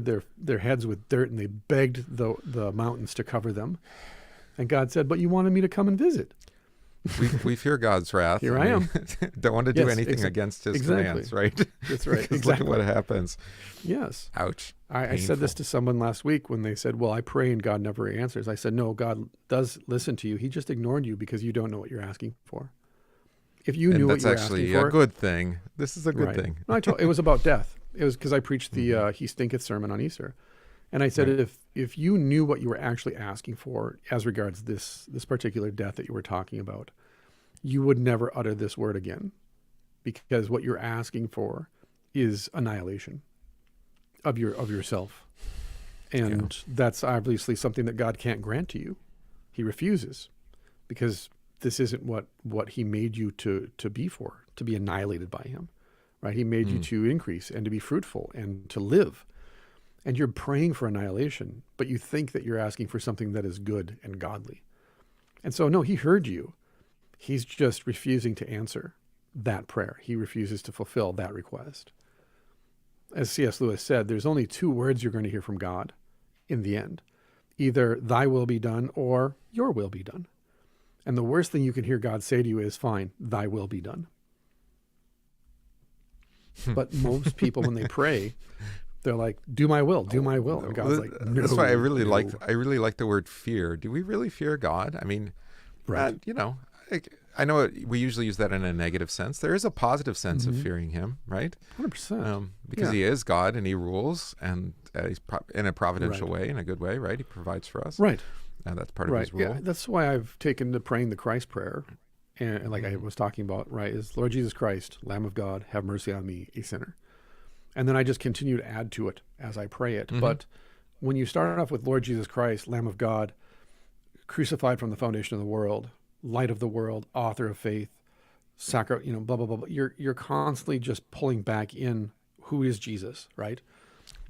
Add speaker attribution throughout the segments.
Speaker 1: their heads with dirt, and they begged the mountains to cover them. And God said, "But you wanted me to come and visit."
Speaker 2: We fear God's wrath.
Speaker 1: Here I am.
Speaker 2: Don't want to do anything against his commands, right?
Speaker 1: That's right.
Speaker 2: Exactly. Look at what happens.
Speaker 1: Yes.
Speaker 2: Ouch.
Speaker 1: I said this to someone last week when they said, "Well, I pray and God never answers." I said, "No, God does listen to you. He just ignored you because you don't know what you're asking for. If you knew what you were asking for."
Speaker 2: That's actually a good thing. This is a good thing.
Speaker 1: No, it was about death. It was because I preached the He Stinketh sermon on Easter. And I said, if you knew what you were actually asking for as regards this particular death that you were talking about, you would never utter this word again, because what you're asking for is annihilation of yourself. And that's obviously something that God can't grant to you. He refuses, because this isn't what he made you to be for, to be annihilated by him, right? He made you to increase and to be fruitful and to live. And you're praying for annihilation, but you think that you're asking for something that is good and godly. And so, no, he heard you. He's just refusing to answer that prayer. He refuses to fulfill that request. As C.S. Lewis said, there's only two words you're going to hear from God in the end. Either thy will be done or your will be done. And the worst thing you can hear God say to you is, fine, thy will be done. But most people, when they pray, they're like, do my will, do my will. And God's like, no.
Speaker 2: That's why I really like the word fear. Do we really fear God? I mean,
Speaker 1: right.
Speaker 2: I know we usually use that in a negative sense. There is a positive sense of fearing him, right?
Speaker 1: 100%.
Speaker 2: Because he is God and he rules, and he's in a providential way, in a good way, right? He provides for us.
Speaker 1: Right.
Speaker 2: And that's part of his rule.
Speaker 1: Yeah, that's why I've taken to praying the Christ prayer. And like I was talking about, right, is Lord Jesus Christ, Lamb of God, have mercy on me, a sinner. And then I just continue to add to it as I pray it. But when you start off with Lord Jesus Christ, Lamb of God, crucified from the foundation of the world, light of the world, author of faith, blah, blah, blah, blah. You're constantly just pulling back in who is Jesus, right?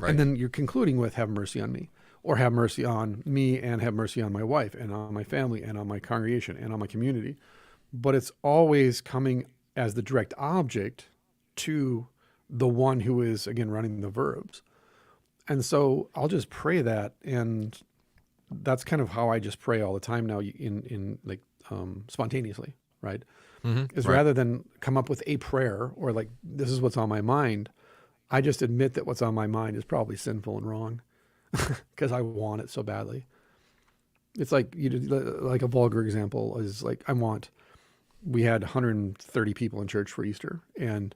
Speaker 1: And then you're concluding with have mercy on me, or have mercy on me and have mercy on my wife and on my family and on my congregation and on my community. But it's always coming as the direct object to the one who is, again, running the verbs. And so I'll just pray that. And that's kind of how I just pray all the time now in spontaneously, right? Rather than come up with a prayer or like, this is what's on my mind, I just admit that what's on my mind is probably sinful and wrong because I want it so badly. It's like, like a vulgar example is like, we had 130 people in church for Easter. And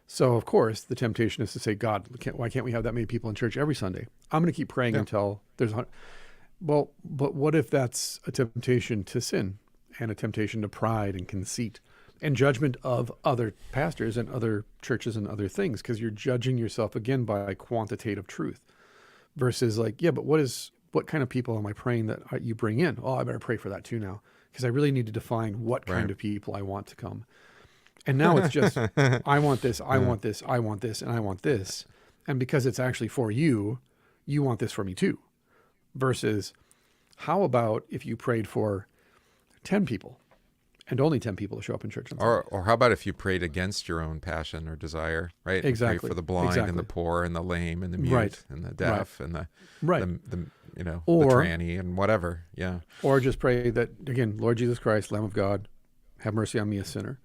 Speaker 1: so, of course, the temptation is to say, God, why can't we have that many people in church every Sunday? I'm going to keep praying until there's well, but what if that's a temptation to sin and a temptation to pride and conceit and judgment of other pastors and other churches and other things? Because you're judging yourself again by quantitative truth versus like, yeah, but what kind of people am I praying that you bring in? Oh, I better pray for that too now, because I really need to define what kind of people I want to come. And now it's just, I want this, I want this, I want this, and I want this. And because it's actually for you, you want this for me too. Versus, how about if you prayed for 10 people and only 10 people to show up in church?
Speaker 2: Or how about if you prayed against your own passion or desire, right?
Speaker 1: Exactly.
Speaker 2: Pray for the blind and the poor and the lame and the mute and the deaf and the the tranny and whatever. Yeah.
Speaker 1: Or just pray that, again, Lord Jesus Christ, Lamb of God, have mercy on me, a sinner.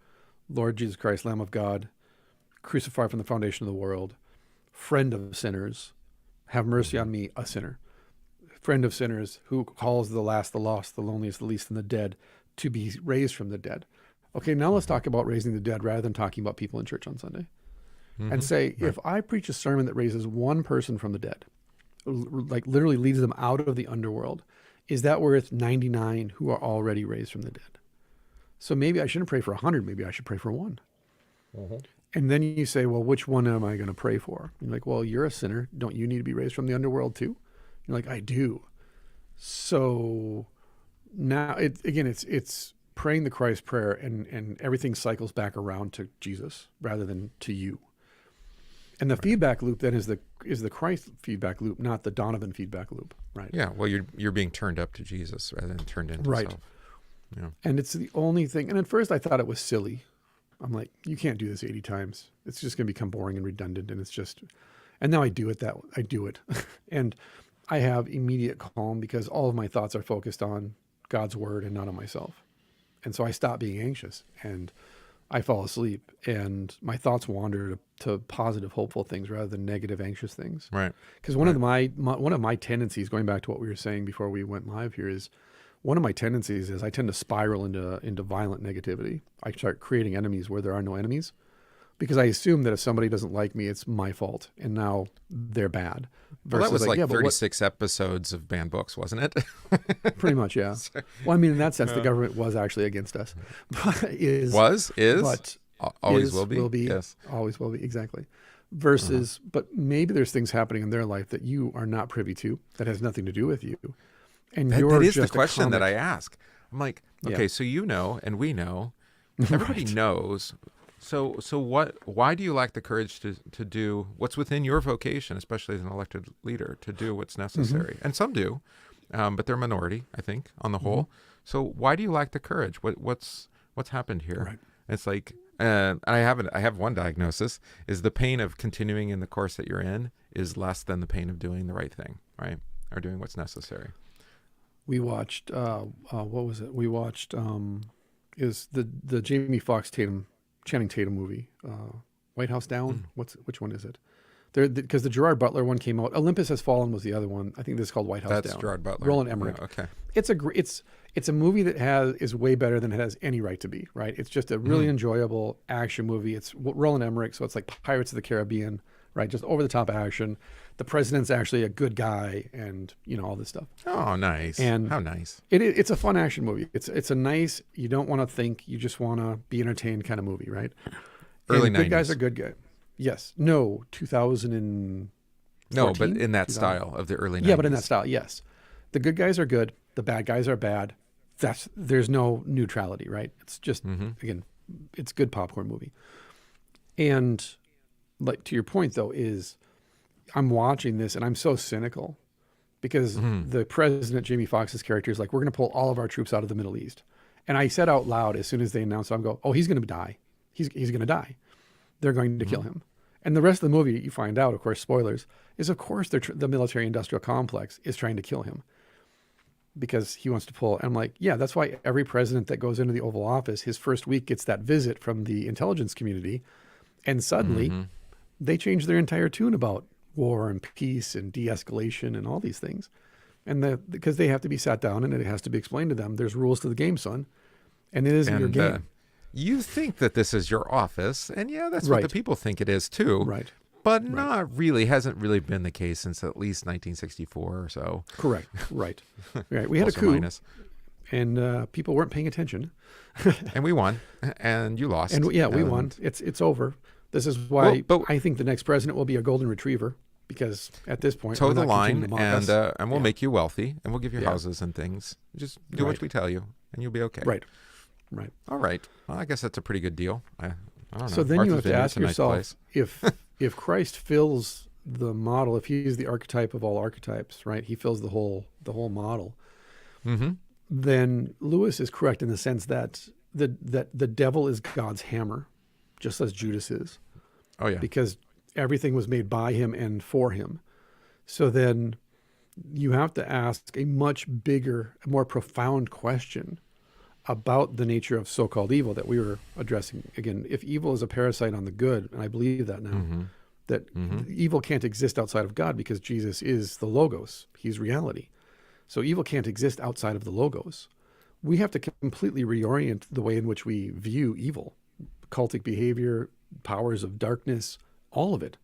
Speaker 1: Lord Jesus Christ, Lamb of God, crucified from the foundation of the world, friend of sinners, have mercy on me, a sinner. Friend of sinners, who calls the last, the lost, the loneliest, the least, and the dead to be raised from the dead. Okay, now let's talk about raising the dead rather than talking about people in church on Sunday. And say, if I preach a sermon that raises one person from the dead, like literally leads them out of the underworld, is that worth 99 who are already raised from the dead? So maybe I shouldn't pray for 100. Maybe I should pray for one. And then you say, well, which one am I going to pray for? You're like, well, you're a sinner. Don't you need to be raised from the underworld too? You're like, I do. So now, it's praying the Christ prayer, and everything cycles back around to Jesus rather than to you. And the feedback loop then is the Christ feedback loop, not the Donovan feedback loop, right?
Speaker 2: Yeah. Well, you're being turned up to Jesus rather than turned into self. Yeah.
Speaker 1: And it's the only thing. And at first I thought it was silly. I'm like, you can't do this 80 times. It's just going to become boring and redundant. And And now I do it and I have immediate calm because all of my thoughts are focused on God's word and not on myself. And so I stop being anxious and I fall asleep and my thoughts wander to positive, hopeful things rather than negative, anxious things.
Speaker 2: Right.
Speaker 1: Because one of my tendencies, going back to what we were saying before we went live here, is one of my tendencies is I tend to spiral into violent negativity. I start creating enemies where there are no enemies because I assume that if somebody doesn't like me, it's my fault and now they're bad.
Speaker 2: Well, that was like 36 episodes of banned books, wasn't it?
Speaker 1: Pretty much, yeah. Well, I mean, in that sense, the government was actually against us.
Speaker 2: Always will be.
Speaker 1: Yes. Always will be, exactly. Versus, but maybe there's things happening in their life that you are not privy to that has nothing to do with you. And that
Speaker 2: is the question that I ask. I'm like, okay, so you know, and we know, everybody knows. So why do you lack the courage to do what's within your vocation, especially as an elected leader, to do what's necessary? And some do, but they're a minority, I think, on the whole. So why do you lack the courage? What's happened here?
Speaker 1: Right.
Speaker 2: It's like, I have one diagnosis, is the pain of continuing in the course that you're in is less than the pain of doing the right thing, right? Or doing what's necessary.
Speaker 1: We watched, what was it? We watched, is the Jamie Foxx Channing Tatum movie, White House Down. Which one is it? Because the Gerard Butler one came out. Olympus Has Fallen was the other one. I think this is called White House Down.
Speaker 2: That's Gerard Butler.
Speaker 1: Roland Emmerich.
Speaker 2: Yeah, okay.
Speaker 1: It's a movie that is way better than it has any right to be. Right. It's just a really enjoyable action movie. It's Roland Emmerich, so it's like Pirates of the Caribbean. Right. Just over the top action. The president's actually a good guy, and all this stuff.
Speaker 2: Oh, nice. And how nice.
Speaker 1: It's a fun action movie. It's a nice. You don't want to think. You just want to be entertained kind of movie. Right.
Speaker 2: Early 90s.
Speaker 1: Good guys are good guys. Yes. No. 2000.
Speaker 2: No, but in that style of the early 90s.
Speaker 1: Yeah, but in that style, yes. The good guys are good. The bad guys are bad. There's no neutrality, right? It's just, again, it's good popcorn movie. And like to your point, though, is I'm watching this and I'm so cynical because the president, Jamie Foxx's character, is like, we're going to pull all of our troops out of the Middle East. And I said out loud as soon as they announced it, I'm going, oh, he's going to die. He's going to die. They're going to kill him. And the rest of the movie, you find out, of course, spoilers, is of course the military-industrial complex is trying to kill him because he wants to pull. And I'm like, yeah, that's why every president that goes into the Oval Office, his first week gets that visit from the intelligence community. And suddenly they change their entire tune about war and peace and de-escalation and all these things. And because they have to be sat down and it has to be explained to them. There's rules to the game, son. And it isn't your game.
Speaker 2: You think that this is your office, and that's what the people think it is too.
Speaker 1: Right.
Speaker 2: But not really, hasn't really been the case since at least 1964 or so.
Speaker 1: Correct. Right. Right. We had a coup, and people weren't paying attention.
Speaker 2: And we won, and you lost.
Speaker 1: And we won. It's over. This is why I think the next president will be a golden retriever, because at this point,
Speaker 2: toe the line, and we'll make you wealthy, and we'll give you houses and things. Just do what we tell you, and you'll be okay.
Speaker 1: Right. Right.
Speaker 2: All right. Well, I guess that's a pretty good deal. I don't know.
Speaker 1: So then you have to ask yourself if Christ fills the model, if he's the archetype of all archetypes, right? He fills the whole model. Then Lewis is correct in the sense that the devil is God's hammer, just as Judas is.
Speaker 2: Oh yeah.
Speaker 1: Because everything was made by him and for him. So then you have to ask a much bigger, more profound question about the nature of so-called evil that we were addressing. Again, if evil is a parasite on the good, and I believe that now, that evil can't exist outside of God because Jesus is the Logos. He's reality. So evil can't exist outside of the Logos. We have to completely reorient the way in which we view evil, cultic behavior, powers of darkness, all of it.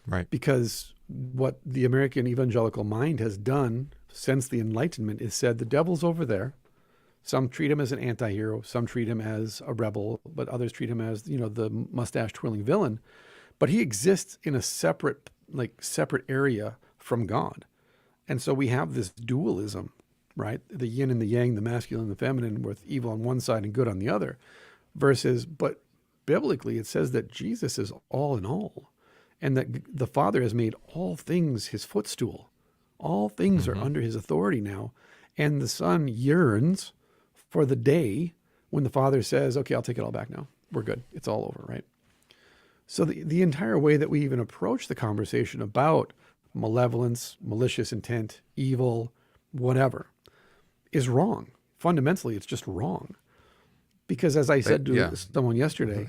Speaker 2: Right.
Speaker 1: Because what the American evangelical mind has done since the Enlightenment is said the devil's over there. Some treat him as an anti-hero, some treat him as a rebel, but others treat him as, the mustache-twirling villain. But he exists in a separate area from God. And so we have this dualism, right? The yin and the yang, the masculine and the feminine, with evil on one side and good on the other. But biblically it says that Jesus is all in all, and that the Father has made all things his footstool. All things are under his authority now. And the Son yearns for the day when the Father says, okay, I'll take it all back now. We're good. It's all over, right? So the entire way that we even approach the conversation about malevolence, malicious intent, evil, whatever, is wrong. Fundamentally, it's just wrong. Because as I said to someone yesterday,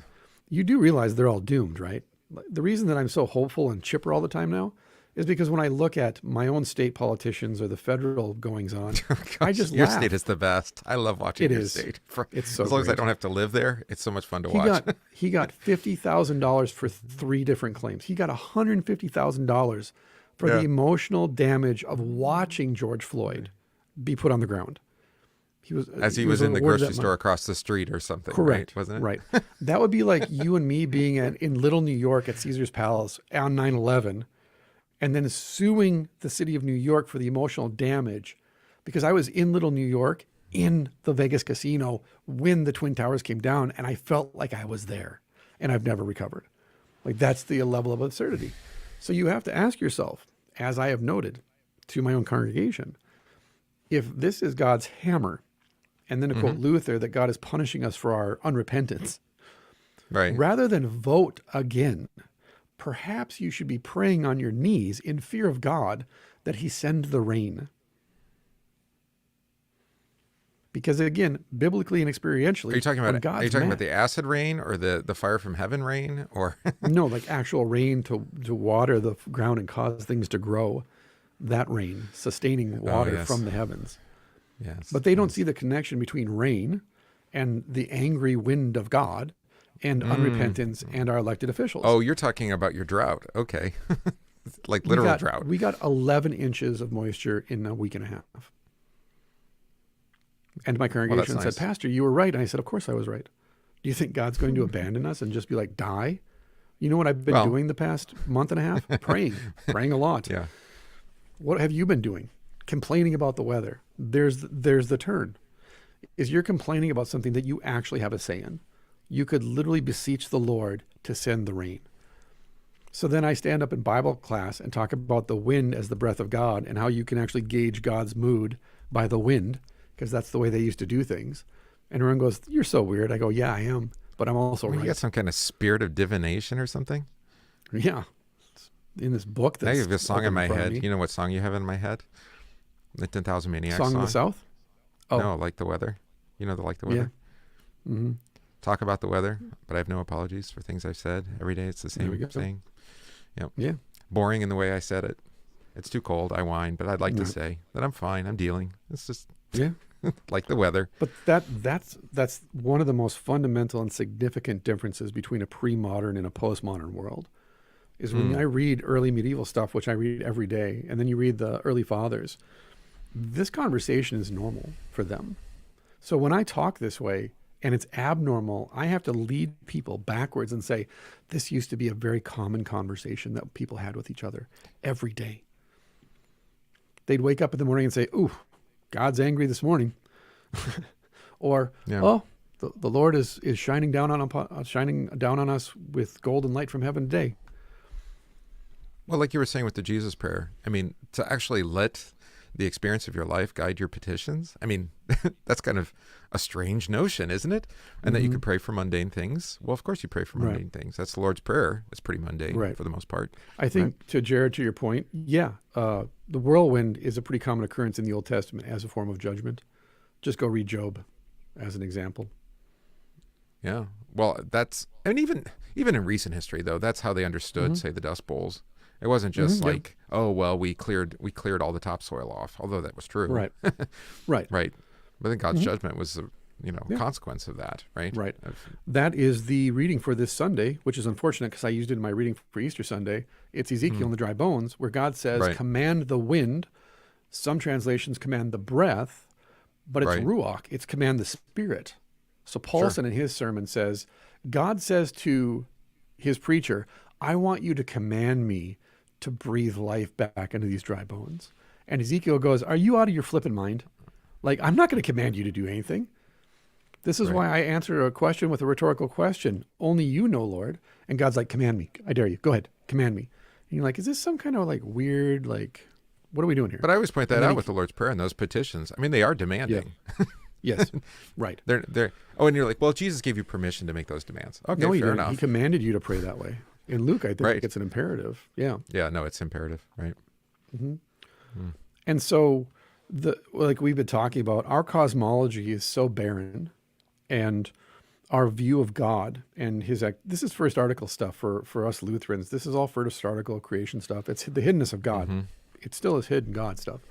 Speaker 1: you do realize they're all doomed, right? The reason that I'm so hopeful and chipper all the time now is because when I look at my own state politicians or the federal goings on, I just
Speaker 2: Your
Speaker 1: laugh.
Speaker 2: state is the best. I love watching your state.
Speaker 1: It's so
Speaker 2: as long as I
Speaker 1: great.
Speaker 2: don't have to live there, it's so much fun to watch.
Speaker 1: He got $50,000 for 3 different claims. He got $150,000 for the emotional damage of watching George Floyd be put on the ground. He was
Speaker 2: in the grocery store across the street or something.
Speaker 1: Correct,
Speaker 2: right? Wasn't it?
Speaker 1: Right. That would be like you and me being in Little New York at Caesar's Palace on 9/11, and then suing the city of New York for the emotional damage, because I was in Little New York in the Vegas casino when the Twin Towers came down, and I felt like I was there, and I've never recovered. Like, that's the level of absurdity. So you have to ask yourself, as I have noted to my own congregation, if this is God's hammer, and then to quote Luther, that God is punishing us for our unrepentance,
Speaker 2: right?
Speaker 1: Rather than vote again, perhaps you should be praying on your knees in fear of God that he send the rain. Because again, biblically and experientially,
Speaker 2: Are you talking about the acid rain or the fire from heaven rain, or
Speaker 1: no, like actual rain to water the ground and cause things to grow? That rain, sustaining water from the heavens.
Speaker 2: Yes.
Speaker 1: But they don't see the connection between rain and the angry wind of God and unrepentance and our elected officials.
Speaker 2: Oh, you're talking about your drought. Okay. Like literal drought.
Speaker 1: We got 11 inches of moisture in a week and a half. And my congregation said, Pastor, you were right. And I said, of course I was right. Do you think God's going to abandon us and just be like, die? You know what I've been doing the past month and a half? Praying a lot.
Speaker 2: Yeah.
Speaker 1: What have you been doing? Complaining about the weather. There's the turn. Is you're complaining about something that you actually have a say in. You could literally beseech the Lord to send the rain. So then I stand up in Bible class and talk about the wind as the breath of God and how you can actually gauge God's mood by the wind, because that's the way they used to do things. And everyone goes, you're so weird. I go, yeah, I am, but I'm also right.
Speaker 2: You got some kind of spirit of divination or something?
Speaker 1: Yeah. In this book that's
Speaker 2: I have a song in my head.
Speaker 1: Me.
Speaker 2: You know what song you have in my head? The 10,000 Maniacs song.
Speaker 1: Song of the South?
Speaker 2: Oh. No, Like the Weather. You know the Like the Weather?
Speaker 1: Yeah. Mm-hmm.
Speaker 2: Talk about the weather, but I have no apologies for things I've said. Every day it's the same thing. Yep.
Speaker 1: Yeah.
Speaker 2: Boring in the way I said it. It's too cold. I whine, but I'd like to say that I'm fine. I'm dealing. It's just like the weather.
Speaker 1: But that's one of the most fundamental and significant differences between a pre-modern and a postmodern world. Is when I read early medieval stuff, which I read every day, and then you read the early fathers, this conversation is normal for them. So when I talk this way and it's abnormal, I have to lead people backwards and say, this used to be a very common conversation that people had with each other every day. They'd wake up in the morning and say, ooh, God's angry this morning. Or, the Lord is shining down on us with golden light from heaven today.
Speaker 2: Well, like you were saying with the Jesus prayer, I mean, to actually let the experience of your life guide your petitions, I mean, that's kind of a strange notion, isn't it? And that you could pray for mundane things. Well, of course you pray for mundane things. That's the Lord's Prayer. It's pretty mundane for the most part.
Speaker 1: I think, to Jared, to your point, the whirlwind is a pretty common occurrence in the Old Testament as a form of judgment. Just go read Job as an example.
Speaker 2: Yeah. Well, and even in recent history, though, that's how they understood, say, the Dust Bowls. It wasn't just like, oh, well, we cleared all the topsoil off, although that was true.
Speaker 1: Right.
Speaker 2: Right. But then God's judgment was the consequence of that, right?
Speaker 1: Right. That is the reading for this Sunday, which is unfortunate because I used it in my reading for Easter Sunday. It's Ezekiel and the dry bones, where God says, command the wind. Some translations command the breath, but it's ruach. It's command the spirit. So Paulson in his sermon says, God says to his preacher, I want you to command me to breathe life back into these dry bones. And Ezekiel goes, are you out of your flipping mind? Like, I'm not going to command you to do anything. This is why I answer a question with a rhetorical question. Only you know, Lord. And God's like, command me. I dare you. Go ahead. Command me. And you're like, is this some kind of like weird, like, what are we doing here?
Speaker 2: But I always point that out with the Lord's Prayer and those petitions. I mean, they are demanding.
Speaker 1: Yeah. Yes. Right.
Speaker 2: They're. Oh, and you're like, well, Jesus gave you permission to make those demands. Okay,
Speaker 1: no,
Speaker 2: fair enough.
Speaker 1: He commanded you to pray that way. In Luke, I think
Speaker 2: Right.
Speaker 1: it's an imperative. Yeah.
Speaker 2: Yeah, no, it's imperative, right?
Speaker 1: And so, like we've been talking about, our cosmology is so barren, and our view of God and this is first article stuff for us Lutherans. This is all first article creation stuff. It's the hiddenness of God. It still is hidden God stuff,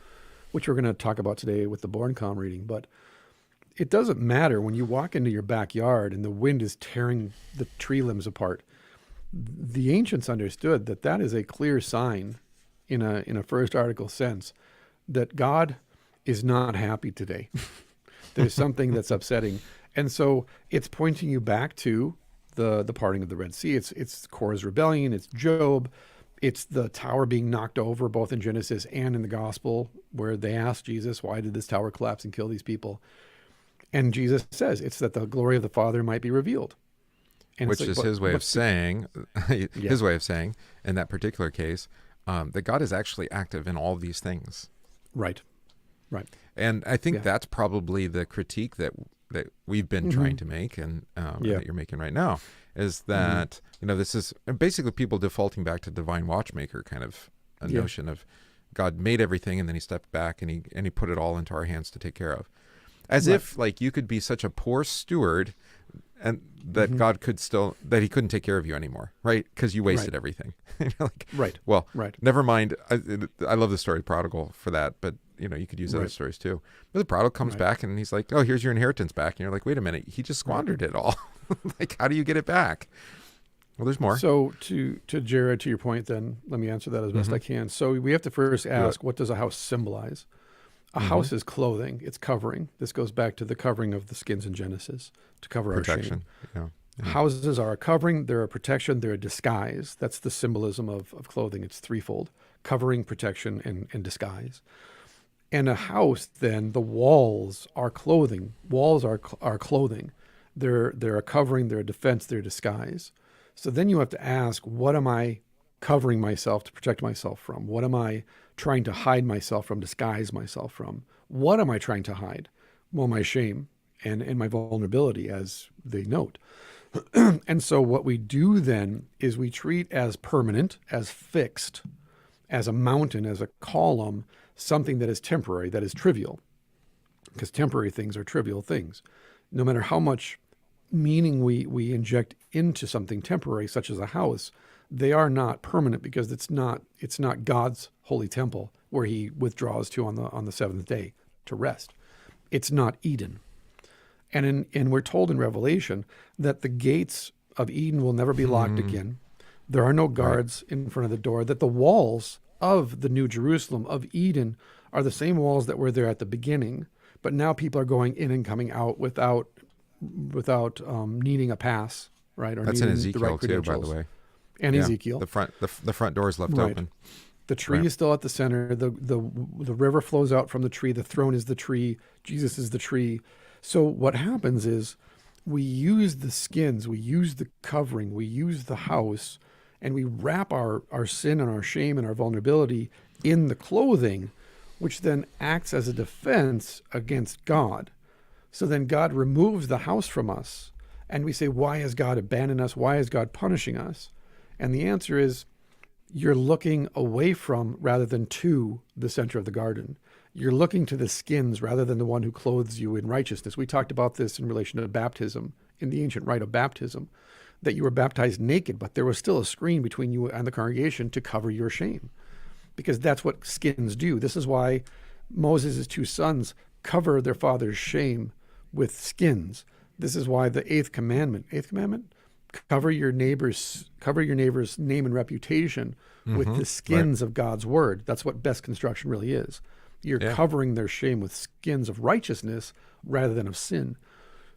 Speaker 1: which we're going to talk about today with the Bornkamm reading. But it doesn't matter when you walk into your backyard and the wind is tearing the tree limbs apart. The ancients understood that that is a clear sign in a first article sense that God is not happy today. There's something that's upsetting. And so it's pointing you back to the parting of the Red Sea. It's Korah's rebellion. It's Job. It's the tower being knocked over, both in Genesis and in the gospel, where they ask Jesus, why did this tower collapse and kill these people? And Jesus says, it's that the glory of the Father might be revealed. And
Speaker 2: Which is his way of saying, his way of saying, in that particular case, that God is actually active in all these things.
Speaker 1: Right. Right.
Speaker 2: And I think that's probably the critique that we've been trying to make, and that you're making right now, is that this is basically people defaulting back to divine watchmaker kind of a notion of God made everything and then he stepped back and he put it all into our hands to take care of, as if like you could be such a poor steward and that God could that he couldn't take care of you anymore, right? Because you wasted everything. Well, never mind. I love the story of Prodigal for that, but you could use other stories too. But the prodigal comes back and he's like, oh, here's your inheritance back. And you're like, wait a minute, he just squandered it all. Like, how do you get it back? Well, there's more.
Speaker 1: So to Jared, to your point, then let me answer that as best I can. So we have to first ask, what does a house symbolize? A house is clothing. It's covering. This goes back to the covering of the skins in Genesis to cover
Speaker 2: protection.
Speaker 1: Our shame. Houses are a covering. They're a protection. They're a disguise. That's the symbolism of clothing. It's threefold: covering, protection, and disguise. And a house, then, the walls are clothing. Walls are clothing. They're a covering. They're a defense. They're a disguise. So then you have to ask, what am I covering myself to protect myself from? What am I trying to hide myself from, disguise myself from? What am I trying to hide? Well, my shame and my vulnerability, as they note. And so what we do then is we treat as permanent, as fixed, as a mountain, as a column, something that is temporary, that is trivial, because temporary things are trivial things. No matter how much meaning we inject into something temporary, such as a house, they are not permanent, because it's not God's holy temple where he withdraws to on the seventh day to rest. It's not Eden. And we're told in Revelation that the gates of Eden will never be locked again. There are no guards in front of the door, that the walls of the New Jerusalem, of Eden, are the same walls that were there at the beginning, but now people are going in and coming out without needing a pass, right? Or
Speaker 2: that's in
Speaker 1: needing
Speaker 2: Ezekiel too, by the way.
Speaker 1: And Ezekiel,
Speaker 2: the front door is left open.
Speaker 1: The tree is still at the center. The river flows out from the tree. The throne is the tree. Jesus is the tree. So what happens is we use the skins, we use the covering, we use the house, and we wrap our sin and our shame and our vulnerability in the clothing, which then acts as a defense against God. So then God removes the house from us, and we say, why has God abandoned us? Why is God punishing us? And the answer is, you're looking away from rather than to the center of the garden. You're looking to the skins rather than the one who clothes you in righteousness. We talked about this in relation to baptism, in the ancient rite of baptism, that you were baptized naked, but there was still a screen between you and the congregation to cover your shame, because that's what skins do. This is why Moses' two sons cover their father's shame with skins. This is why the eighth commandment, cover your neighbor's name and reputation with the skins of God's word. That's what best construction really is. You're covering their shame with skins of righteousness rather than of sin.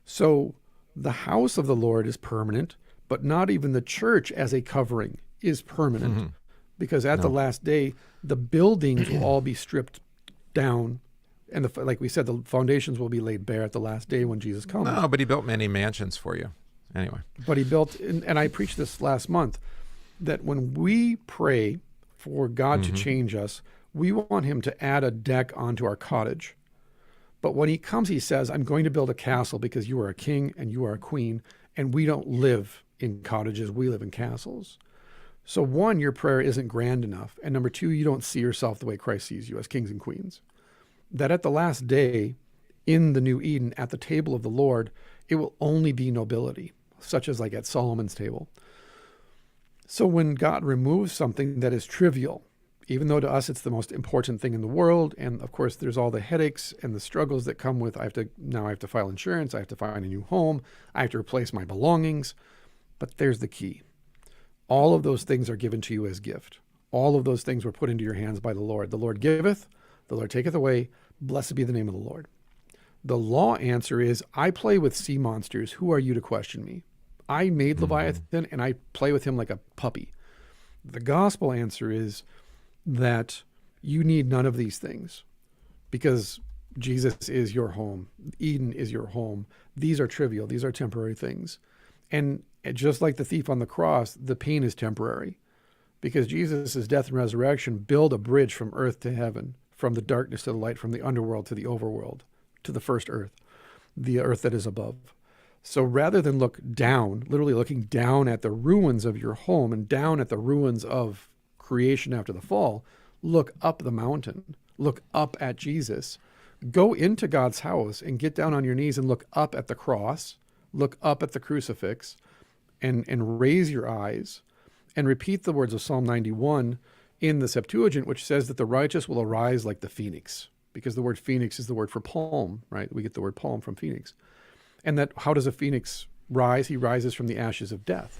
Speaker 1: So the house of the Lord is permanent, but not even the church as a covering is permanent, because at the last day, the buildings will all be stripped down. And like we said, the foundations will be laid bare at the last day when Jesus comes.
Speaker 2: No, but he built many mansions for you. Anyway.
Speaker 1: But he built, and I preached this last month, that when we pray for God to change us, we want him to add a deck onto our cottage. But when he comes, he says, I'm going to build a castle because you are a king and you are a queen, and we don't live in cottages, we live in castles. So one, your prayer isn't grand enough. And number two, you don't see yourself the way Christ sees you as kings and queens. That at the last day, in the new Eden, at the table of the Lord, it will only be nobility, such as like at Solomon's table. So when God removes something that is trivial, even though to us it's the most important thing in the world, and of course there's all the headaches and the struggles that come with, I have to file insurance, I have to find a new home, I have to replace my belongings. But there's the key. All of those things are given to you as gift. All of those things were put into your hands by the Lord. The Lord giveth, the Lord taketh away. Blessed be the name of the Lord. The law answer is, I play with sea monsters. Who are you to question me? I made Leviathan and I play with him like a puppy. The gospel answer is that you need none of these things because Jesus is your home. Eden is your home. These are trivial. These are temporary things. And just like the thief on the cross, the pain is temporary because Jesus' death and resurrection build a bridge from earth to heaven, from the darkness to the light, from the underworld to the overworld, to the first earth, the earth that is above. So rather than look down, literally looking down at the ruins of your home and down at the ruins of creation after the fall, look up the mountain, look up at Jesus, go into God's house and get down on your knees and look up at the cross, look up at the crucifix and raise your eyes and repeat the words of Psalm 91 in the Septuagint, which says that the righteous will arise like the phoenix, because the word phoenix is the word for palm, right? We get the word palm from phoenix. And that how does a phoenix rise? He rises from the ashes of death.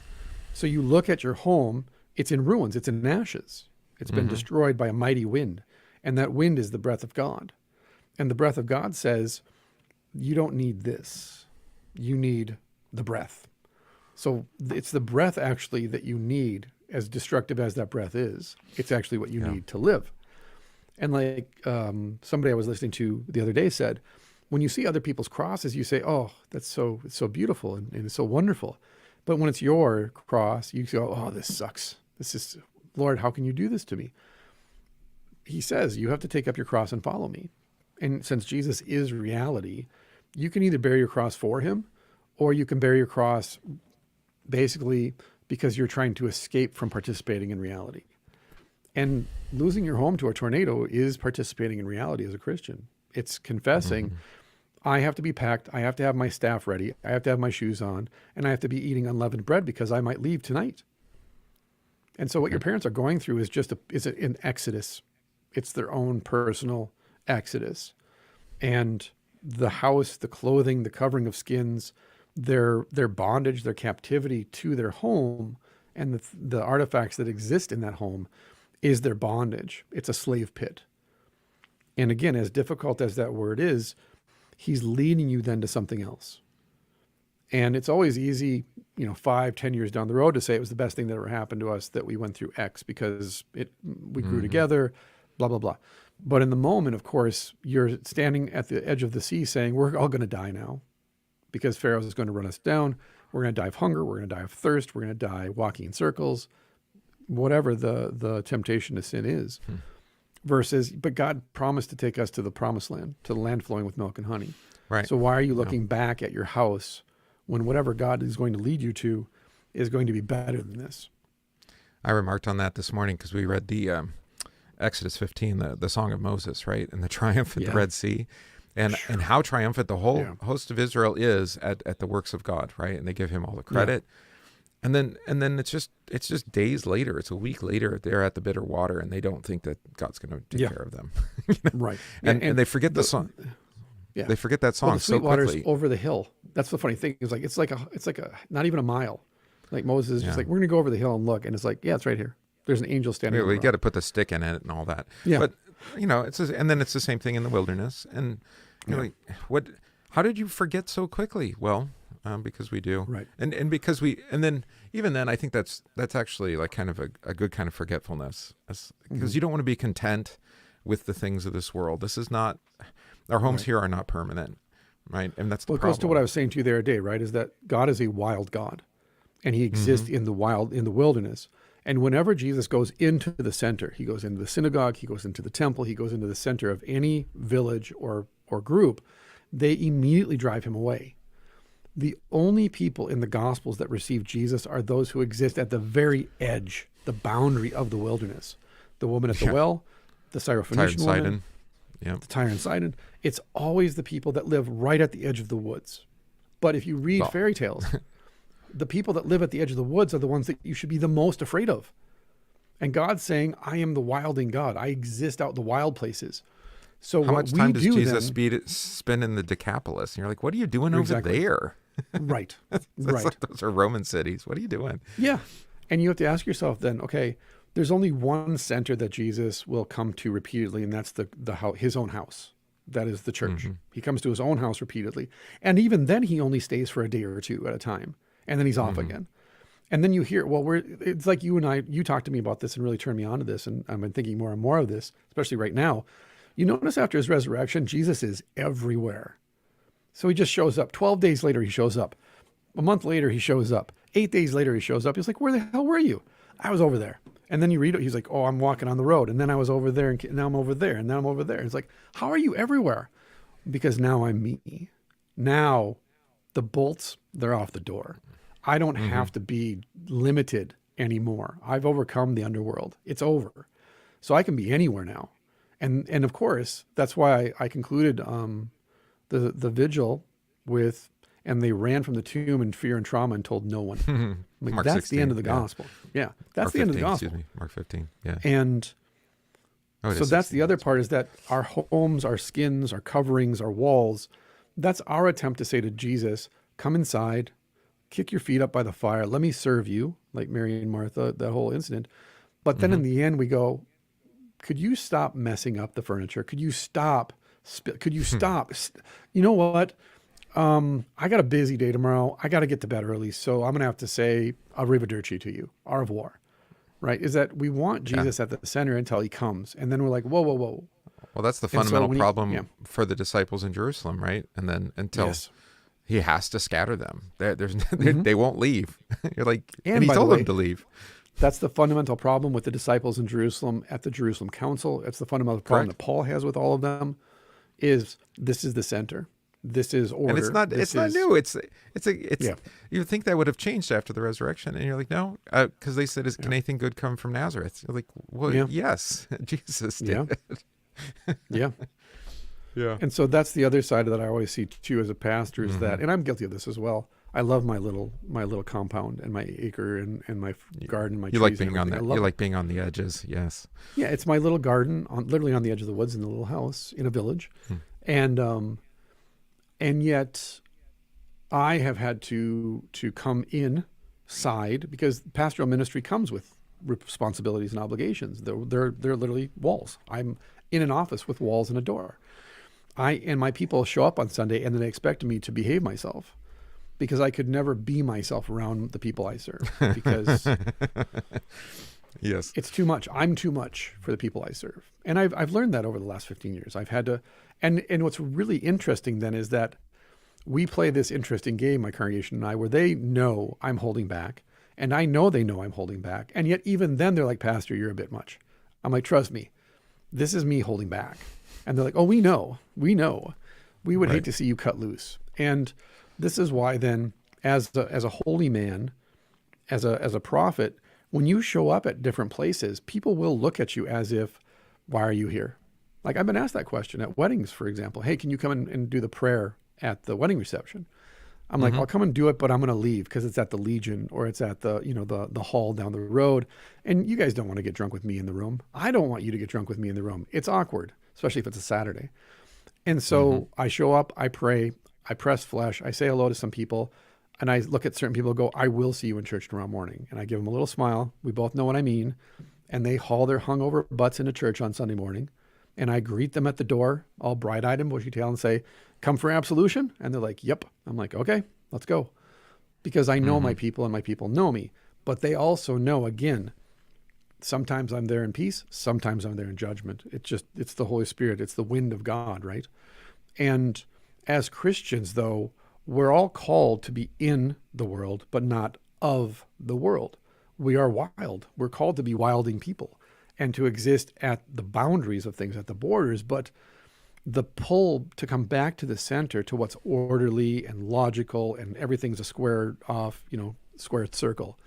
Speaker 1: So you look at your home, it's in ruins, it's in ashes. It's been destroyed by a mighty wind. And that wind is the breath of God. And the breath of God says, you don't need this. You need the breath. So it's the breath actually that you need, as destructive as that breath is. It's actually what you need to live. And like somebody I was listening to the other day said, when you see other people's crosses, you say, oh, it's so beautiful and it's so wonderful. But when it's your cross, you go, oh, this sucks. This is, Lord, how can you do this to me? He says, you have to take up your cross and follow me. And since Jesus is reality, you can either bear your cross for him, or you can bear your cross basically because you're trying to escape from participating in reality. And losing your home to a tornado is participating in reality as a Christian. It's confessing, I have to be packed, I have to have my staff ready, I have to have my shoes on, and I have to be eating unleavened bread because I might leave tonight. And so what your parents are going through is just an exodus. It's their own personal exodus. And the house, the clothing, the covering of skins, their bondage, their captivity to their home, and the artifacts that exist in that home is their bondage. It's a slave pit. And again, as difficult as that word is, he's leading you then to something else. And it's always easy, 5-10 years down the road to say it was the best thing that ever happened to us that we went through X because we grew together, blah, blah, blah. But in the moment, of course, you're standing at the edge of the sea saying, we're all going to die now because Pharaoh is going to run us down. We're going to die of hunger. We're going to die of thirst. We're going to die walking in circles, whatever the temptation to sin is. But God promised to take us to the promised land, to the land flowing with milk and honey.
Speaker 2: Right.
Speaker 1: So why are you looking back at your house when whatever God is going to lead you to is going to be better than this?
Speaker 2: I remarked on that this morning because we read the Exodus 15, the Song of Moses, right? And the triumph at the Red Sea. And how triumphant the whole host of Israel is at the works of God, right? And they give him all the credit. And then it's just days later, it's a week later, they're at the bitter water and they don't think that God's going to take care of them.
Speaker 1: Right.
Speaker 2: And they forget the song. Yeah. They forget that song
Speaker 1: the
Speaker 2: so quickly.
Speaker 1: Over the hill. That's the funny thing. It's like a not even a mile. Like Moses is just like, we're going to go over the hill and look. And it's like, it's right here. There's an angel standing
Speaker 2: there. You got to put the stick in it and all that. Yeah. But and then it's the same thing in the wilderness. And how did you forget so quickly? Well, because we do. Right. And because even then I think that's actually like kind of a good kind of forgetfulness, because you don't want to be content with the things of this world. This is not, our homes here are not permanent, right? And that's the problem.
Speaker 1: It goes to what I was saying to you the other day, right? Is that God is a wild God, and he exists in the wild, in the wilderness. And whenever Jesus goes into the center, he goes into the synagogue, he goes into the temple, he goes into the center of any village or group, they immediately drive him away. The only people in the Gospels that receive Jesus are those who exist at the very edge the boundary of the wilderness. The woman at the well, the Syrophoenician woman,
Speaker 2: Sidon. Yeah.
Speaker 1: the Tyre and Sidon. It's always the people that live right at the edge of the woods. But if you read fairy tales, the people that live at the edge of the woods are the ones that you should be the most afraid of. And God's saying, I am the wilding God. I exist out in the wild places. So
Speaker 2: How
Speaker 1: what
Speaker 2: much
Speaker 1: we
Speaker 2: time does
Speaker 1: do
Speaker 2: Jesus
Speaker 1: then,
Speaker 2: spend in the Decapolis? And you're like, what are you doing
Speaker 1: Exactly.
Speaker 2: over there?
Speaker 1: right,
Speaker 2: That's
Speaker 1: right.
Speaker 2: those are Roman cities. What are you doing?
Speaker 1: Yeah. And you have to ask yourself then, okay, there's only one center that Jesus will come to repeatedly, and that's his own house. That is the church. He comes to his own house repeatedly. And even then he only stays for a day or two at a time. And then he's off again. And then you hear, it's like you and I, you talked to me about this and really turned me on to this. And I've been thinking more and more of this, especially right now. You notice after his resurrection, Jesus is everywhere. So he just shows up. 12 days later, he shows up. A month later, he shows up. 8 days later, he shows up. He's like, where the hell were you? I was over there. And then you read it. He's like, oh, I'm walking on the road. And then I was over there. And now I'm over there. And now I'm over there. And it's like, how are you everywhere? Because now I'm me. Now the bolts, they're off the door. I don't have to be limited anymore. I've overcome the underworld. It's over. So I can be anywhere now. And of course, that's why I concluded the vigil with, and they ran from the tomb in fear and trauma and told no one. Like,
Speaker 2: Mark
Speaker 1: that's
Speaker 2: 16,
Speaker 1: the end of the gospel. Yeah, that's the end of the gospel.
Speaker 2: Excuse me, Mark 15. Yeah.
Speaker 1: And
Speaker 2: Oh,
Speaker 1: so that's the other part, is that our homes, our skins, our coverings, our walls, that's our attempt to say to Jesus, come inside, kick your feet up by the fire, let me serve you, like Mary and Martha, that whole incident. But then in the end we go, could you stop messing up the furniture? Could you stop? Could you stop? You know what? I got a busy day tomorrow. I got to get to bed early. So I'm going to have to say arrivederci to you, au revoir, right? Is that we want Jesus at the center until he comes. And then we're like, whoa, whoa, whoa.
Speaker 2: Well, that's the fundamental problem for the disciples in Jerusalem, right? And then until he has to scatter them, they won't leave. You're like, and he told them to leave.
Speaker 1: That's the fundamental problem with the disciples in Jerusalem at the Jerusalem Council. It's the fundamental problem that Paul has with all of them. Is this is the center. This is order.
Speaker 2: And it's not new. It's you would think that would have changed after the resurrection, and you're like, no, because they said, can anything good come from Nazareth? You're like, well, yes, Jesus did.
Speaker 1: Yeah.
Speaker 2: Yeah.
Speaker 1: And so that's the other side that I always see too as a pastor, is that, and I'm guilty of this as well. I love my little compound and my acre and my garden, my trees.
Speaker 2: Like being on that. You like being on the edges. Yes.
Speaker 1: Yeah, it's my little garden, literally on the edge of the woods in the little house in a village, and yet I have had to come inside, because pastoral ministry comes with responsibilities and obligations. They're literally walls. I'm in an office with walls and a door. And my people show up on Sunday and then they expect me to behave myself, because I could never be myself around the people I serve, because
Speaker 2: yes,
Speaker 1: it's too much. I'm too much for the people I serve. And I've learned that over the last 15 years. I've had to, and what's really interesting then is that we play this interesting game, my congregation and I, where they know I'm holding back, and I know they know I'm holding back. And yet even then they're like, Pastor, you're a bit much. I'm like, trust me, this is me holding back. And they're like, oh, we know. We would hate to see you cut loose. And this is why then, as a holy man, as a prophet, when you show up at different places, people will look at you as if, why are you here? Like, I've been asked that question at weddings, for example. Hey, can you come in and do the prayer at the wedding reception? I'm like, I'll come and do it, but I'm going to leave because it's at the Legion or it's at the hall down the road. And you guys don't want to get drunk with me in the room. I don't want you to get drunk with me in the room. It's awkward, especially if it's a Saturday. And so I show up, I pray, I press flesh, I say hello to some people, and I look at certain people and go, I will see you in church tomorrow morning. And I give them a little smile. We both know what I mean. And they haul their hungover butts into church on Sunday morning. And I greet them at the door, all bright-eyed and bushy-tailed, and say, come for absolution? And they're like, yep. I'm like, okay, let's go. Because I know my people and my people know me. But they also know, again, sometimes I'm there in peace, sometimes I'm there in judgment. It's the Holy Spirit. It's the wind of God, right? And as Christians, though, we're all called to be in the world, but not of the world. We are wild. We're called to be wilding people and to exist at the boundaries of things, at the borders. But the pull to come back to the center, to what's orderly and logical, and everything's a square off, square circle.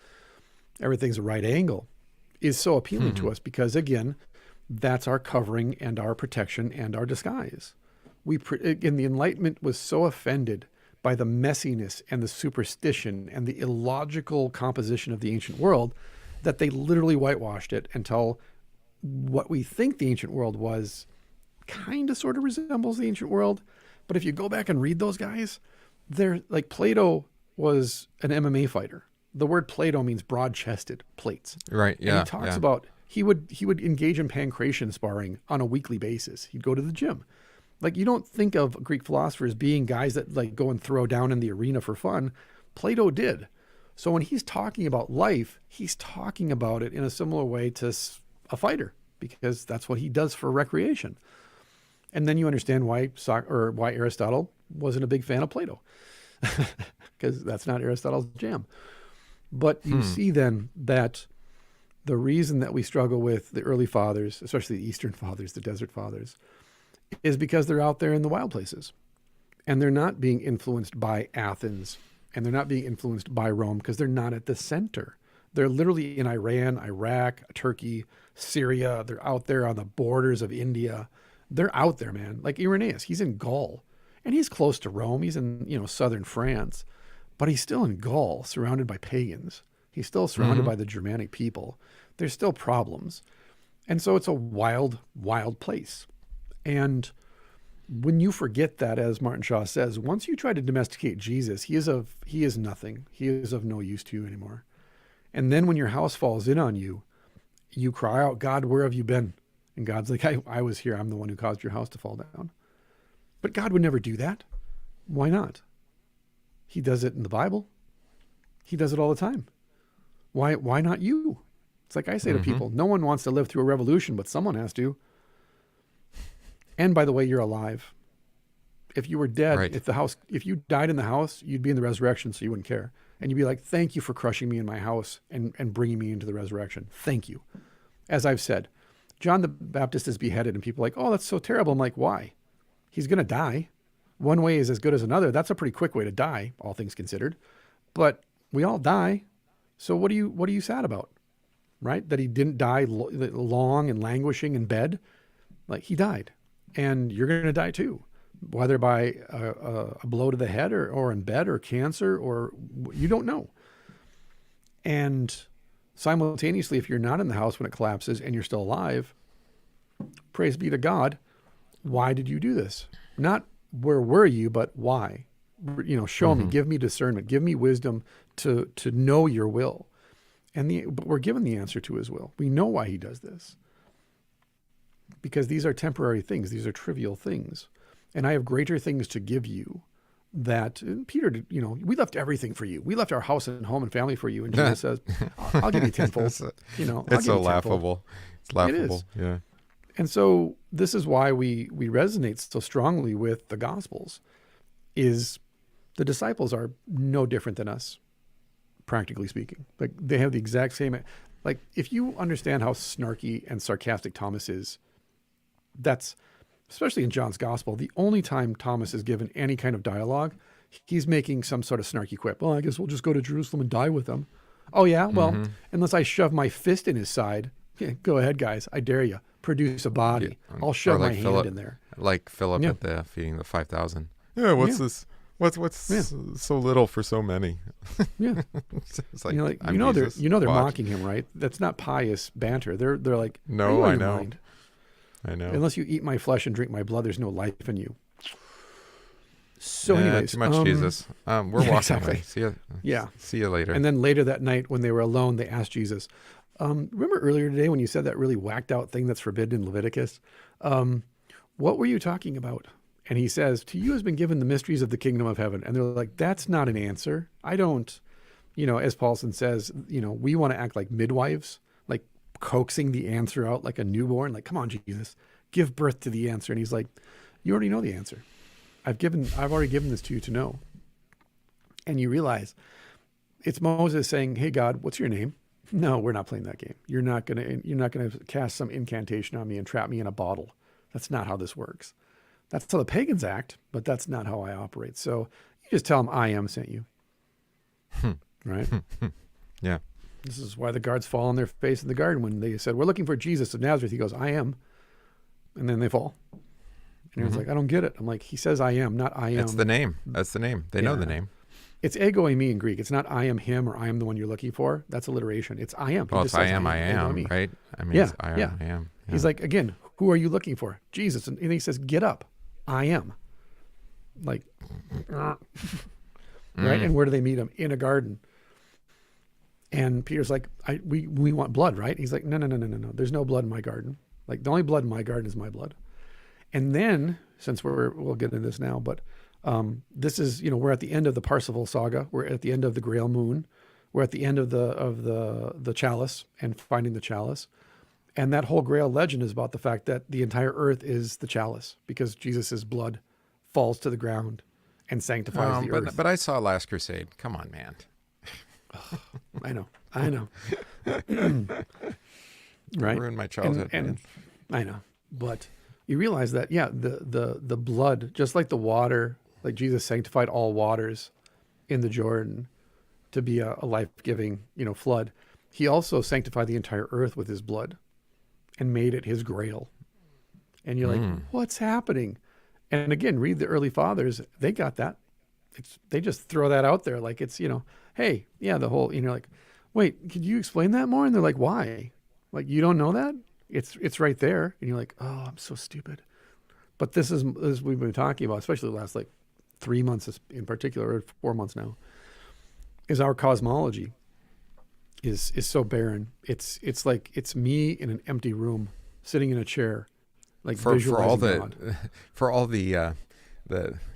Speaker 1: Everything's a right angle. is so appealing to us because, again, that's our covering and our protection and our disguise. And the Enlightenment was so offended by the messiness and the superstition and the illogical composition of the ancient world that they literally whitewashed it until what we think the ancient world was kind of sort of resembles the ancient world. But if you go back and read those guys, they're like, Plato was an MMA fighter. The word Plato means broad-chested plates.
Speaker 2: Right. Yeah.
Speaker 1: And he talks about he would engage in pancration sparring on a weekly basis. He'd go to the gym. Like, you don't think of Greek philosophers being guys that like go and throw down in the arena for fun. Plato did. So when he's talking about life, he's talking about it in a similar way to a fighter, because that's what he does for recreation. And then you understand why Aristotle wasn't a big fan of Plato, because that's not Aristotle's jam. But you see then that the reason that we struggle with the early fathers, especially the Eastern fathers, the desert fathers, is because they're out there in the wild places. And they're not being influenced by Athens, and they're not being influenced by Rome, because they're not at the center. They're literally in Iran, Iraq, Turkey, Syria. They're out there on the borders of India. They're out there, man. Like Irenaeus, he's in Gaul, and he's close to Rome. He's in, southern France, but he's still in Gaul, surrounded by pagans. He's still surrounded by the Germanic people. There's still problems. And so it's a wild, wild place. And when you forget that, as Martin Shaw says, once you try to domesticate Jesus, he is nothing. He is of no use to you anymore. And then when your house falls in on you, you cry out, God, where have you been? And God's like, I was here. I'm the one who caused your house to fall down. But God would never do that. Why not? He does it in the Bible. He does it all the time. Why not you? It's like I say to people, no one wants to live through a revolution, but someone has to. And by the way, you're alive. If you were dead,
Speaker 2: right.
Speaker 1: if you died in the house, you'd be in the resurrection, so you wouldn't care. And you'd be like, thank you for crushing me in my house and bringing me into the resurrection. Thank you. As I've said, John the Baptist is beheaded, and people are like, oh, that's so terrible. I'm like, why? He's going to die. One way is as good as another. That's a pretty quick way to die, all things considered. But we all die. So what are you sad about? Right? That he didn't die long and languishing in bed. Like, he died. And you're going to die too, whether by a blow to the head or in bed or cancer, or you don't know. And simultaneously, if you're not in the house when it collapses and you're still alive, praise be to God. Why did you do this? Not where were you, but why? Show me, give me discernment, give me wisdom to know your will. But we're given the answer to his will. We know why he does this. Because these are temporary things. These are trivial things. And I have greater things to give you that Peter, we left everything for you. We left our house and home and family for you. And Jesus says, I'll give you tenfold.
Speaker 2: It's so laughable. It's laughable.
Speaker 1: It is.
Speaker 2: Yeah.
Speaker 1: And so this is why we resonate so strongly with the Gospels, is the disciples are no different than us, practically speaking. Like, they have the exact same, like, if you understand how snarky and sarcastic Thomas is, that's, especially in John's gospel, the only time Thomas is given any kind of dialogue, he's making some sort of snarky quip. Well, I guess we'll just go to Jerusalem and die with them. Oh yeah? Well, unless I shove my fist in his side, go ahead, guys. I dare you. Produce a body.
Speaker 2: Yeah.
Speaker 1: I'll shove
Speaker 2: like
Speaker 1: my
Speaker 2: Philip,
Speaker 1: hand in there.
Speaker 2: Like Philip at the feeding the 5,000. Yeah, what's this? What's so little for so many?
Speaker 1: Yeah.
Speaker 2: It's like,
Speaker 1: they're mocking him, right? That's not pious banter. They're like,
Speaker 2: no, I know. Mind? I know.
Speaker 1: Unless you eat my flesh and drink my blood, there's no life in you. So anyways.
Speaker 2: Too much Jesus. We're walking
Speaker 1: exactly.
Speaker 2: away. See you later.
Speaker 1: And then later that night when they were alone, they asked Jesus, remember earlier today when you said that really whacked out thing that's forbidden in Leviticus? What were you talking about? And he says, to you has been given the mysteries of the kingdom of heaven. And they're like, that's not an answer. I don't, as Paulson says, we want to act like midwives, like coaxing the answer out like a newborn. Like, come on, Jesus, give birth to the answer. And he's like, you already know the answer. I've already given this to you to know. And you realize it's Moses saying, hey, God, what's your name? No, we're not playing that game. You're not going to cast some incantation on me and trap me in a bottle. That's not how this works. That's how the pagans act, but that's not how I operate. So you just tell them, I am sent you. Right?
Speaker 2: Yeah.
Speaker 1: This is why the guards fall on their face in the garden when they said, "We're looking for Jesus of Nazareth." He goes, "I am," and then they fall. And Aaron's like, "I don't get it." I'm like, "He says I am, not I am."
Speaker 2: It's the name. That's the name. They know the name.
Speaker 1: It's ego eimi in Greek. It's not I am him or I am the one you're looking for. That's alliteration. It's I am.
Speaker 2: Well, it's I am, right? I mean, it's I am. Yeah.
Speaker 1: He's like, again, who are you looking for? Jesus. And he says, get up. I am. Like, right? And where do they meet him? In a garden. And Peter's like, we want blood, right? He's like, no. There's no blood in my garden. Like, the only blood in my garden is my blood. And then, since we'll get into this now, but this is, we're at the end of the Parsifal saga. We're at the end of the Grail Moon. We're at the end of the chalice and finding the chalice. And that whole Grail legend is about the fact that the entire earth is the chalice because Jesus's blood falls to the ground and sanctifies the earth.
Speaker 2: But I saw Last Crusade. Come on, man.
Speaker 1: I know. Right?
Speaker 2: Ruined my childhood.
Speaker 1: And I know. But you realize that, the blood, just like the water, like Jesus sanctified all waters in the Jordan to be a life-giving, flood. He also sanctified the entire earth with his blood and made it his grail. And you're like, what's happening? And again, read the early fathers. They got that. They just throw that out there. Like it's, hey, the whole, like, wait, could you explain that more? And they're like, why? Like, you don't know that? It's right there. And you're like, oh, I'm so stupid. But this is, as we've been talking about, especially the last 3 months in particular, or 4 months now, is our cosmology is so barren. It's like it's me in an empty room sitting in a chair, like
Speaker 2: for all
Speaker 1: God.
Speaker 2: For all the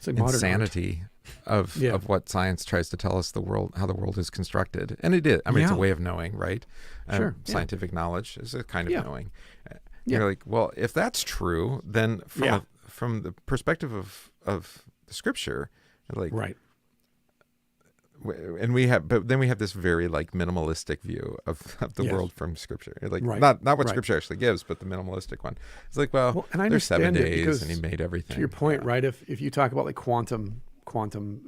Speaker 2: insanity of what science tries to tell us how the world is constructed. And it is. I mean, it's a way of knowing, right?
Speaker 1: Sure.
Speaker 2: Scientific knowledge is a kind of knowing. You're like, well, if that's true, then from the perspective of the scripture, like,
Speaker 1: right.
Speaker 2: And we have this very minimalistic view of the world from scripture, not what scripture actually gives, but the minimalistic one. It's like, well and there's 7 days and he made everything.
Speaker 1: To your point, right? If you talk about quantum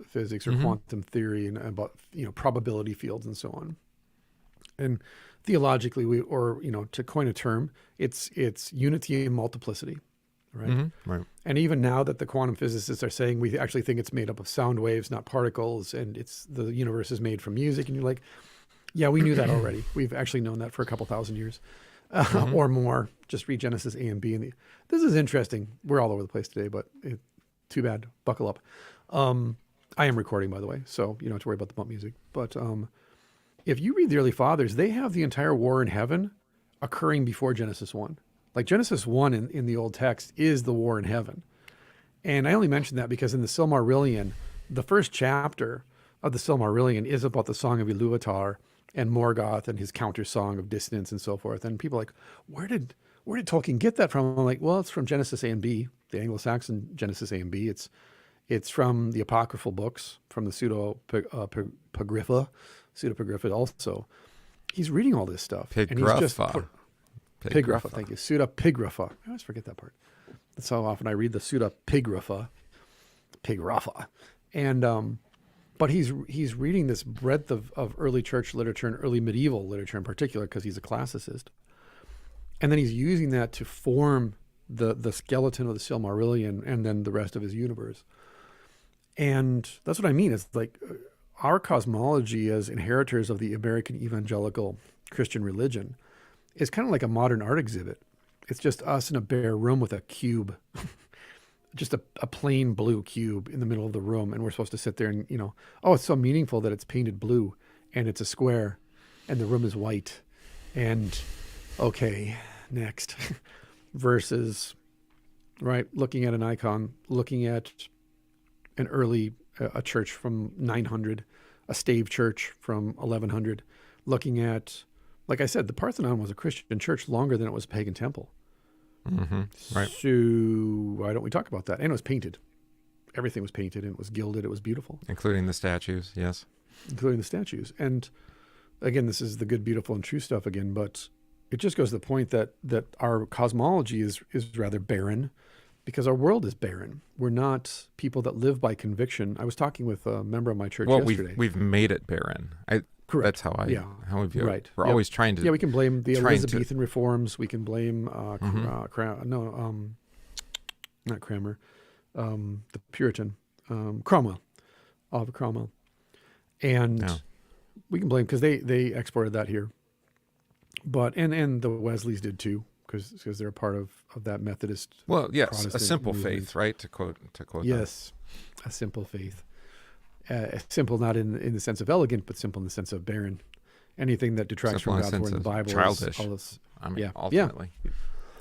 Speaker 1: physics or quantum theory and about probability fields and so on, and theologically to coin a term, it's unity and multiplicity. Right.
Speaker 2: Right.
Speaker 1: And even now that the quantum physicists are saying we actually think it's made up of sound waves, not particles, and the universe is made from music, and you're like, yeah, we knew that already. We've actually known that for a couple thousand years or more. Just read Genesis A and B. And this is interesting. We're all over the place today, but too bad. Buckle up. I am recording, by the way, so you don't have to worry about the bump music. But if you read the early fathers, they have the entire war in heaven occurring before Genesis 1. Like Genesis 1 in the Old Text is the war in heaven. And I only mention that because in the Silmarillion, the first chapter of the Silmarillion is about the Song of Iluvatar and Morgoth and his counter song of dissonance and so forth. And people are like, where did Tolkien get that from? I'm like, well, it's from Genesis A and B, the Anglo-Saxon Genesis A and B. It's from the apocryphal books, from the pseudepigrapha also. He's reading all this stuff. And he's just Pigrapha, thank you. Pseudepigrapha. I always forget that part. That's how often I read the pseudepigrapha. And but he's reading this breadth of early church literature and early medieval literature in particular because he's a classicist. And then he's using that to form the skeleton of the Silmarillion and then the rest of his universe. And that's what I mean. It's like our cosmology as inheritors of the American evangelical Christian religion is kind of like a modern art exhibit. It's just us in a bare room with a cube, just a plain blue cube in the middle of the room. And we're supposed to sit there and, it's so meaningful that it's painted blue and it's a square and the room is white. And okay, next. Versus, right, looking at an icon, looking at an early, a church from 900, a stave church from 1100, looking at, like I said, the Parthenon was a Christian church longer than it was a pagan temple.
Speaker 2: Right.
Speaker 1: So why don't we talk about that? And it was painted. Everything was painted and it was gilded. It was beautiful.
Speaker 2: Including the statues, yes.
Speaker 1: Including the statues. And again, this is the good, beautiful, and true stuff again, but it just goes to the point that our cosmology is rather barren because our world is barren. We're not people that live by conviction. I was talking with a member of my church yesterday.
Speaker 2: We've made it barren.
Speaker 1: Correct.
Speaker 2: That's how we view
Speaker 1: Right.
Speaker 2: it. We're
Speaker 1: Yep.
Speaker 2: always trying to.
Speaker 1: Yeah, we can blame the
Speaker 2: trying to-
Speaker 1: Elizabethan reforms. We can blame not Cranmer, the Puritan, Cromwell, Oliver Cromwell, and
Speaker 2: Yeah.
Speaker 1: we can blame because they exported that here, but and the Wesleys did too because they're a part of that Methodist.
Speaker 2: Well, yes,
Speaker 1: Protestant
Speaker 2: a simple
Speaker 1: movement.
Speaker 2: faith, right? To quote.
Speaker 1: Yes, a simple faith. Simple not in the sense of elegant, but simple in the sense of barren. Anything that detracts
Speaker 2: Simple in
Speaker 1: from
Speaker 2: the
Speaker 1: God's
Speaker 2: sense
Speaker 1: word in the
Speaker 2: of
Speaker 1: Bible
Speaker 2: childish.
Speaker 1: is all this.
Speaker 2: I mean,
Speaker 1: Yeah.
Speaker 2: ultimately, it's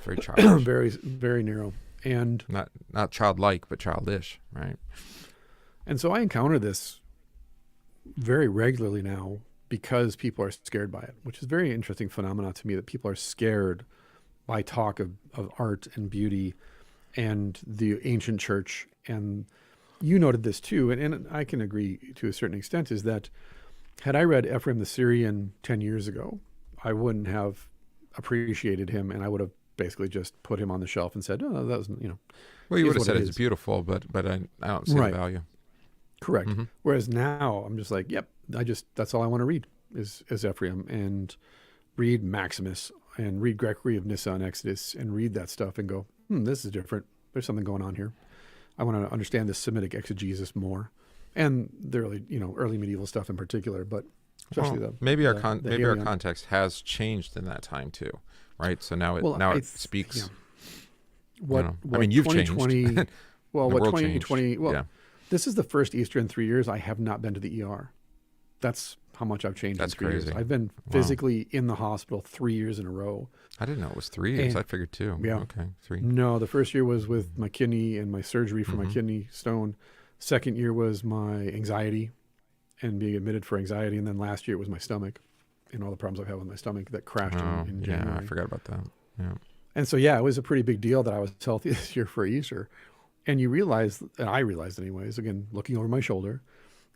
Speaker 2: very childish.
Speaker 1: very very narrow, and
Speaker 2: not childlike, but childish, right?
Speaker 1: so I encounter this very regularly now because people are scared by it, which is a very interesting phenomenon to me, that people are scared by talk of art and beauty and the ancient church. And you noted this too, and I can agree to a certain extent, is that had I read Ephraim the Syrian 10 years ago, I wouldn't have appreciated him, and I would have basically just put him on the shelf and said, oh, that was,
Speaker 2: Well, you
Speaker 1: is
Speaker 2: would have
Speaker 1: what
Speaker 2: said
Speaker 1: it
Speaker 2: it's
Speaker 1: is.
Speaker 2: beautiful, but I don't see
Speaker 1: Right.
Speaker 2: the value.
Speaker 1: Correct.
Speaker 2: Mhm.
Speaker 1: Whereas now I'm just like, yep, that's all I want to read is Ephraim, and read Maximus and read Gregory of Nyssa and Exodus and read that stuff and go, this is different. There's something going on here. I want to understand the Semitic exegesis more, and the early medieval stuff in particular, but especially
Speaker 2: Well,
Speaker 1: the
Speaker 2: maybe our
Speaker 1: the
Speaker 2: maybe our
Speaker 1: Halion.
Speaker 2: context has changed in that time too, right? So now it speaks.
Speaker 1: Yeah. What,
Speaker 2: know, I
Speaker 1: what
Speaker 2: mean, you've changed.
Speaker 1: 2020 well,
Speaker 2: The
Speaker 1: what
Speaker 2: world
Speaker 1: 2020
Speaker 2: changed.
Speaker 1: well,
Speaker 2: Yeah.
Speaker 1: this is the first Easter in 3 years I have not been to the ER. That's how much I've changed
Speaker 2: That's
Speaker 1: in 3 years.
Speaker 2: crazy.
Speaker 1: I've been
Speaker 2: Wow.
Speaker 1: physically in the hospital 3 years in a row.
Speaker 2: I didn't know it was 3 years.
Speaker 1: And-
Speaker 2: I figured 2.
Speaker 1: yeah.
Speaker 2: Okay, 3.
Speaker 1: No, the first year was with my kidney and my surgery for my
Speaker 2: Mhm.
Speaker 1: kidney stone. Second year was my anxiety and being admitted for anxiety. And then last year was my stomach and all the problems I've had with my stomach that crashed in
Speaker 2: yeah,
Speaker 1: January.
Speaker 2: I forgot about that. Yeah.
Speaker 1: And so, yeah, it was a pretty big deal that I was healthy this year for Easter. And you realize, and I realized anyways, again, looking over my shoulder,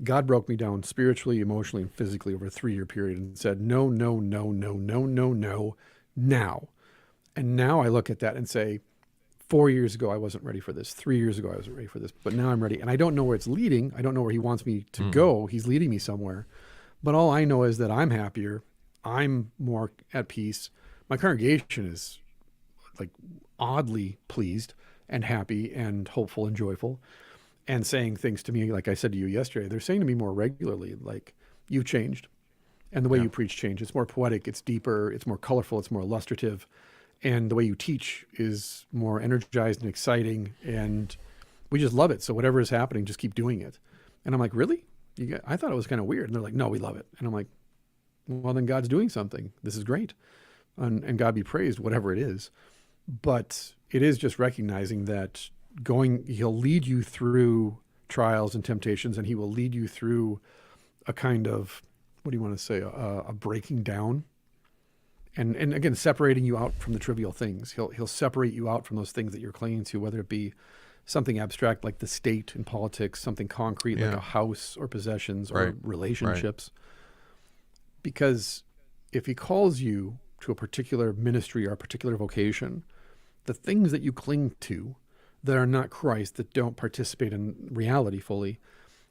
Speaker 1: God broke me down spiritually, emotionally, and physically over a 3-year period and said, no, no, no, no, no, no, no, now. And now I look at that and say, 4 years ago, I wasn't ready for this. 3 years ago, I wasn't ready for this. But now I'm ready. And I don't know where it's leading. I don't know where he wants me to go. He's leading me somewhere. But all I know is that I'm happier. I'm more at peace. My congregation is like oddly pleased and happy and hopeful and joyful and saying things to me, like I said to you yesterday. They're saying to me more regularly, like, you've changed. And the way you preach changed. It's more poetic. It's deeper. It's more colorful. It's more illustrative. And the way you teach is more energized and exciting, and we just love it. So whatever is happening, just keep doing it. And I'm like, really? I thought it was kind of weird. And they're like, no, we love it. And I'm like, well, then God's doing something. This is great. And God be praised, whatever it is. But it is just recognizing that he'll lead you through trials and temptations, and he will lead you through a kind of, what do you want to say, a breaking down. And again, separating you out from the trivial things. He'll separate you out from those things that you're clinging to, whether it be something abstract like the state and politics, something concrete like a house or possessions or relationships. Because if he calls you to a particular ministry or a particular vocation, the things that you cling to that are not Christ, that don't participate in reality fully,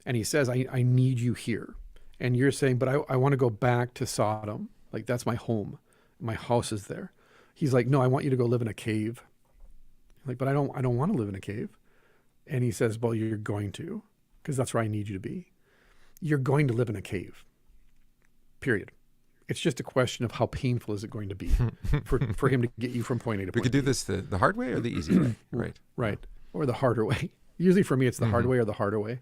Speaker 1: and he says, I need you here. And you're saying, but I want to go back to Sodom. Like, that's my home. My house is there. He's like, no, I want you to go live in a cave. Like, but I don't want to live in a cave. And he says, well, you're going to, because that's where I need you to be. You're going to live in a cave. Period. It's just a question of how painful is it going to be for him to get you from point A to point
Speaker 2: We could
Speaker 1: B.
Speaker 2: do this the hard way or the easy way, right?
Speaker 1: Right. Or the harder way. Usually for me, it's the hard way or the harder way.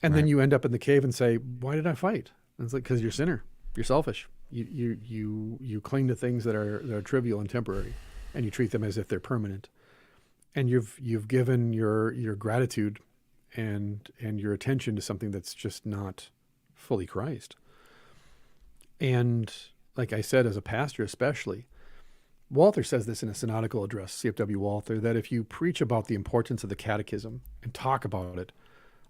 Speaker 1: And then you end up in the cave and say, why did I fight? And it's like, because you're a sinner. You're selfish. You cling to things that are trivial and temporary, and you treat them as if they're permanent. And you've given your gratitude and your attention to something that's just not fully Christ. And like I said, as a pastor especially, Walther says this in a synodical address, C.F.W. Walther, that if you preach about the importance of the catechism and talk about it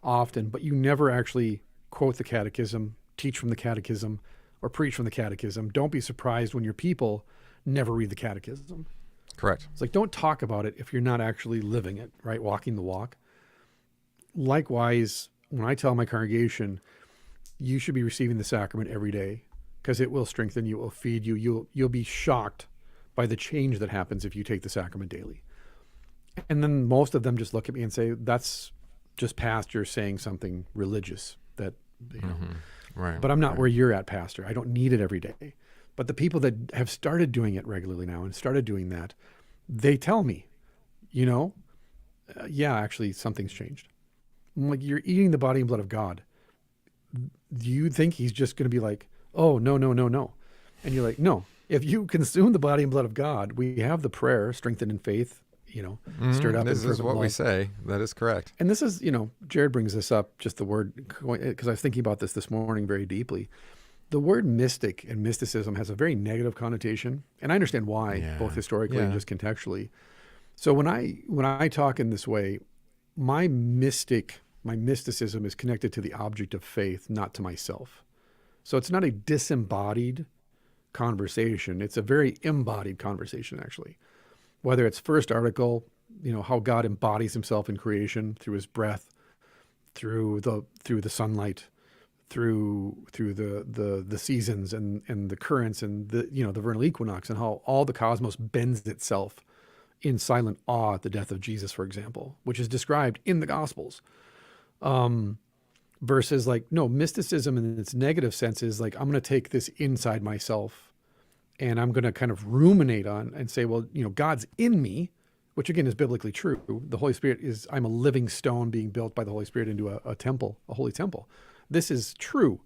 Speaker 1: often, but you never actually quote the catechism, teach from the catechism, or preach from the catechism, don't be surprised when your people never read the catechism.
Speaker 2: Correct.
Speaker 1: It's like, don't talk about it if you're not actually living it, right? Walking the walk. Likewise, when I tell my congregation, you should be receiving the sacrament every day because it will strengthen you, it will feed you. You'll be shocked by the change that happens if you take the sacrament daily. And then most of them just look at me and say, that's just pastor saying something religious that, you know,
Speaker 2: Right.
Speaker 1: but I'm not where you're at, pastor. I don't need it every day. But the people that have started doing it regularly now and started doing that, they tell me, you know, yeah, actually something's changed. I'm like, you're eating the body and blood of God. Do you think he's just going to be like, oh, no, no, no, no. And you're like, no, if you consume the body and blood of God, we have the prayer, strengthened in faith, you know, stirred up.
Speaker 2: This
Speaker 1: in
Speaker 2: is what
Speaker 1: fervent
Speaker 2: we
Speaker 1: love.
Speaker 2: say. That is correct.
Speaker 1: And this is, you know, Jared brings this up, just the word, because I was thinking about this morning very deeply. The word mystic and mysticism has a very negative connotation. And I understand why, both historically and just contextually. So when I talk in this way, my mysticism is connected to the object of faith, not to myself. So it's not a disembodied conversation. It's a very embodied conversation, actually. Whether it's first article, you know, how God embodies himself in creation through his breath, through the sunlight, through the seasons and the currents and the, you know, the vernal equinox, and how all the cosmos bends itself in silent awe at the death of Jesus, for example, which is described in the Gospels. Versus like, no, mysticism in its negative sense is like, I'm going to take this inside myself and I'm going to kind of ruminate on and say, well, you know, God's in me, which again is biblically true. The Holy Spirit is, I'm a living stone being built by the Holy Spirit into a temple, a holy temple. This is true.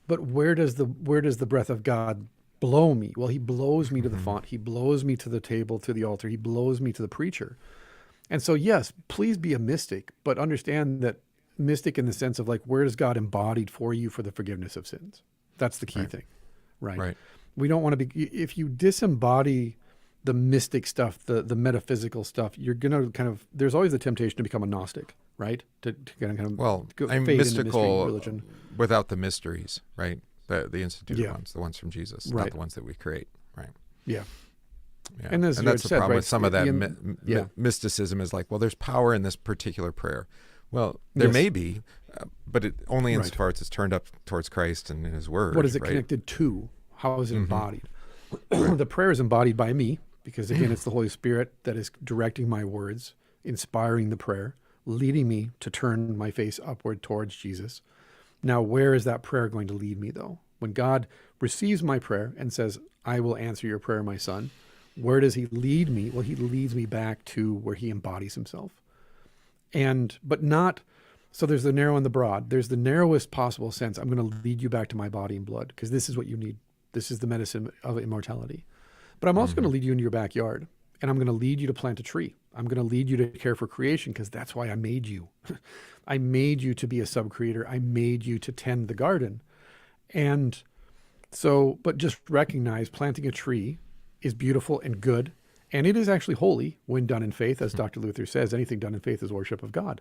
Speaker 1: But where does the breath of God blow me? Well, he blows me to the font. He blows me to the table, to the altar. He blows me to the preacher. And so, yes, please be a mystic, but understand that mystic in the sense of like, where is God embodied for you for the forgiveness of sins? That's the key thing, right? We don't want to be, if you disembody the mystic stuff, the metaphysical stuff, you're going to kind of, there's always the temptation to become a Gnostic, right? To kind of
Speaker 2: well,
Speaker 1: go,
Speaker 2: I'm
Speaker 1: fade into
Speaker 2: mystical
Speaker 1: religion
Speaker 2: without the mysteries, right? The instituted ones, the ones from Jesus, not
Speaker 1: Right.
Speaker 2: the ones that we create, right?
Speaker 1: Yeah.
Speaker 2: Yeah.
Speaker 1: And as
Speaker 2: that's the
Speaker 1: said,
Speaker 2: problem
Speaker 1: right,
Speaker 2: with some of that
Speaker 1: yeah.
Speaker 2: mysticism is like, well, there's power in this particular prayer. Well, there may be, but it only insofar as it's turned up towards Christ and his word.
Speaker 1: What is it
Speaker 2: right?
Speaker 1: connected to? How is it embodied? The prayer is embodied by me because, again, it's the Holy Spirit that is directing my words, inspiring the prayer, leading me to turn my face upward towards Jesus. Now, where is that prayer going to lead me, though? When God receives my prayer and says, I will answer your prayer, my son, where does he lead me? Well, he leads me back to where he embodies himself. But not, so there's the narrow and the broad. There's the narrowest possible sense. I'm going to lead you back to my body and blood because this is what you need. This is the medicine of immortality. But I'm also going to lead you into your backyard, and I'm going to lead you to plant a tree. I'm going to lead you to care for creation because that's why I made you. I made you to be a sub-creator. I made you to tend the garden. And so, but just recognize planting a tree is beautiful and good. And it is actually holy when done in faith. As Dr. Luther says, anything done in faith is worship of God.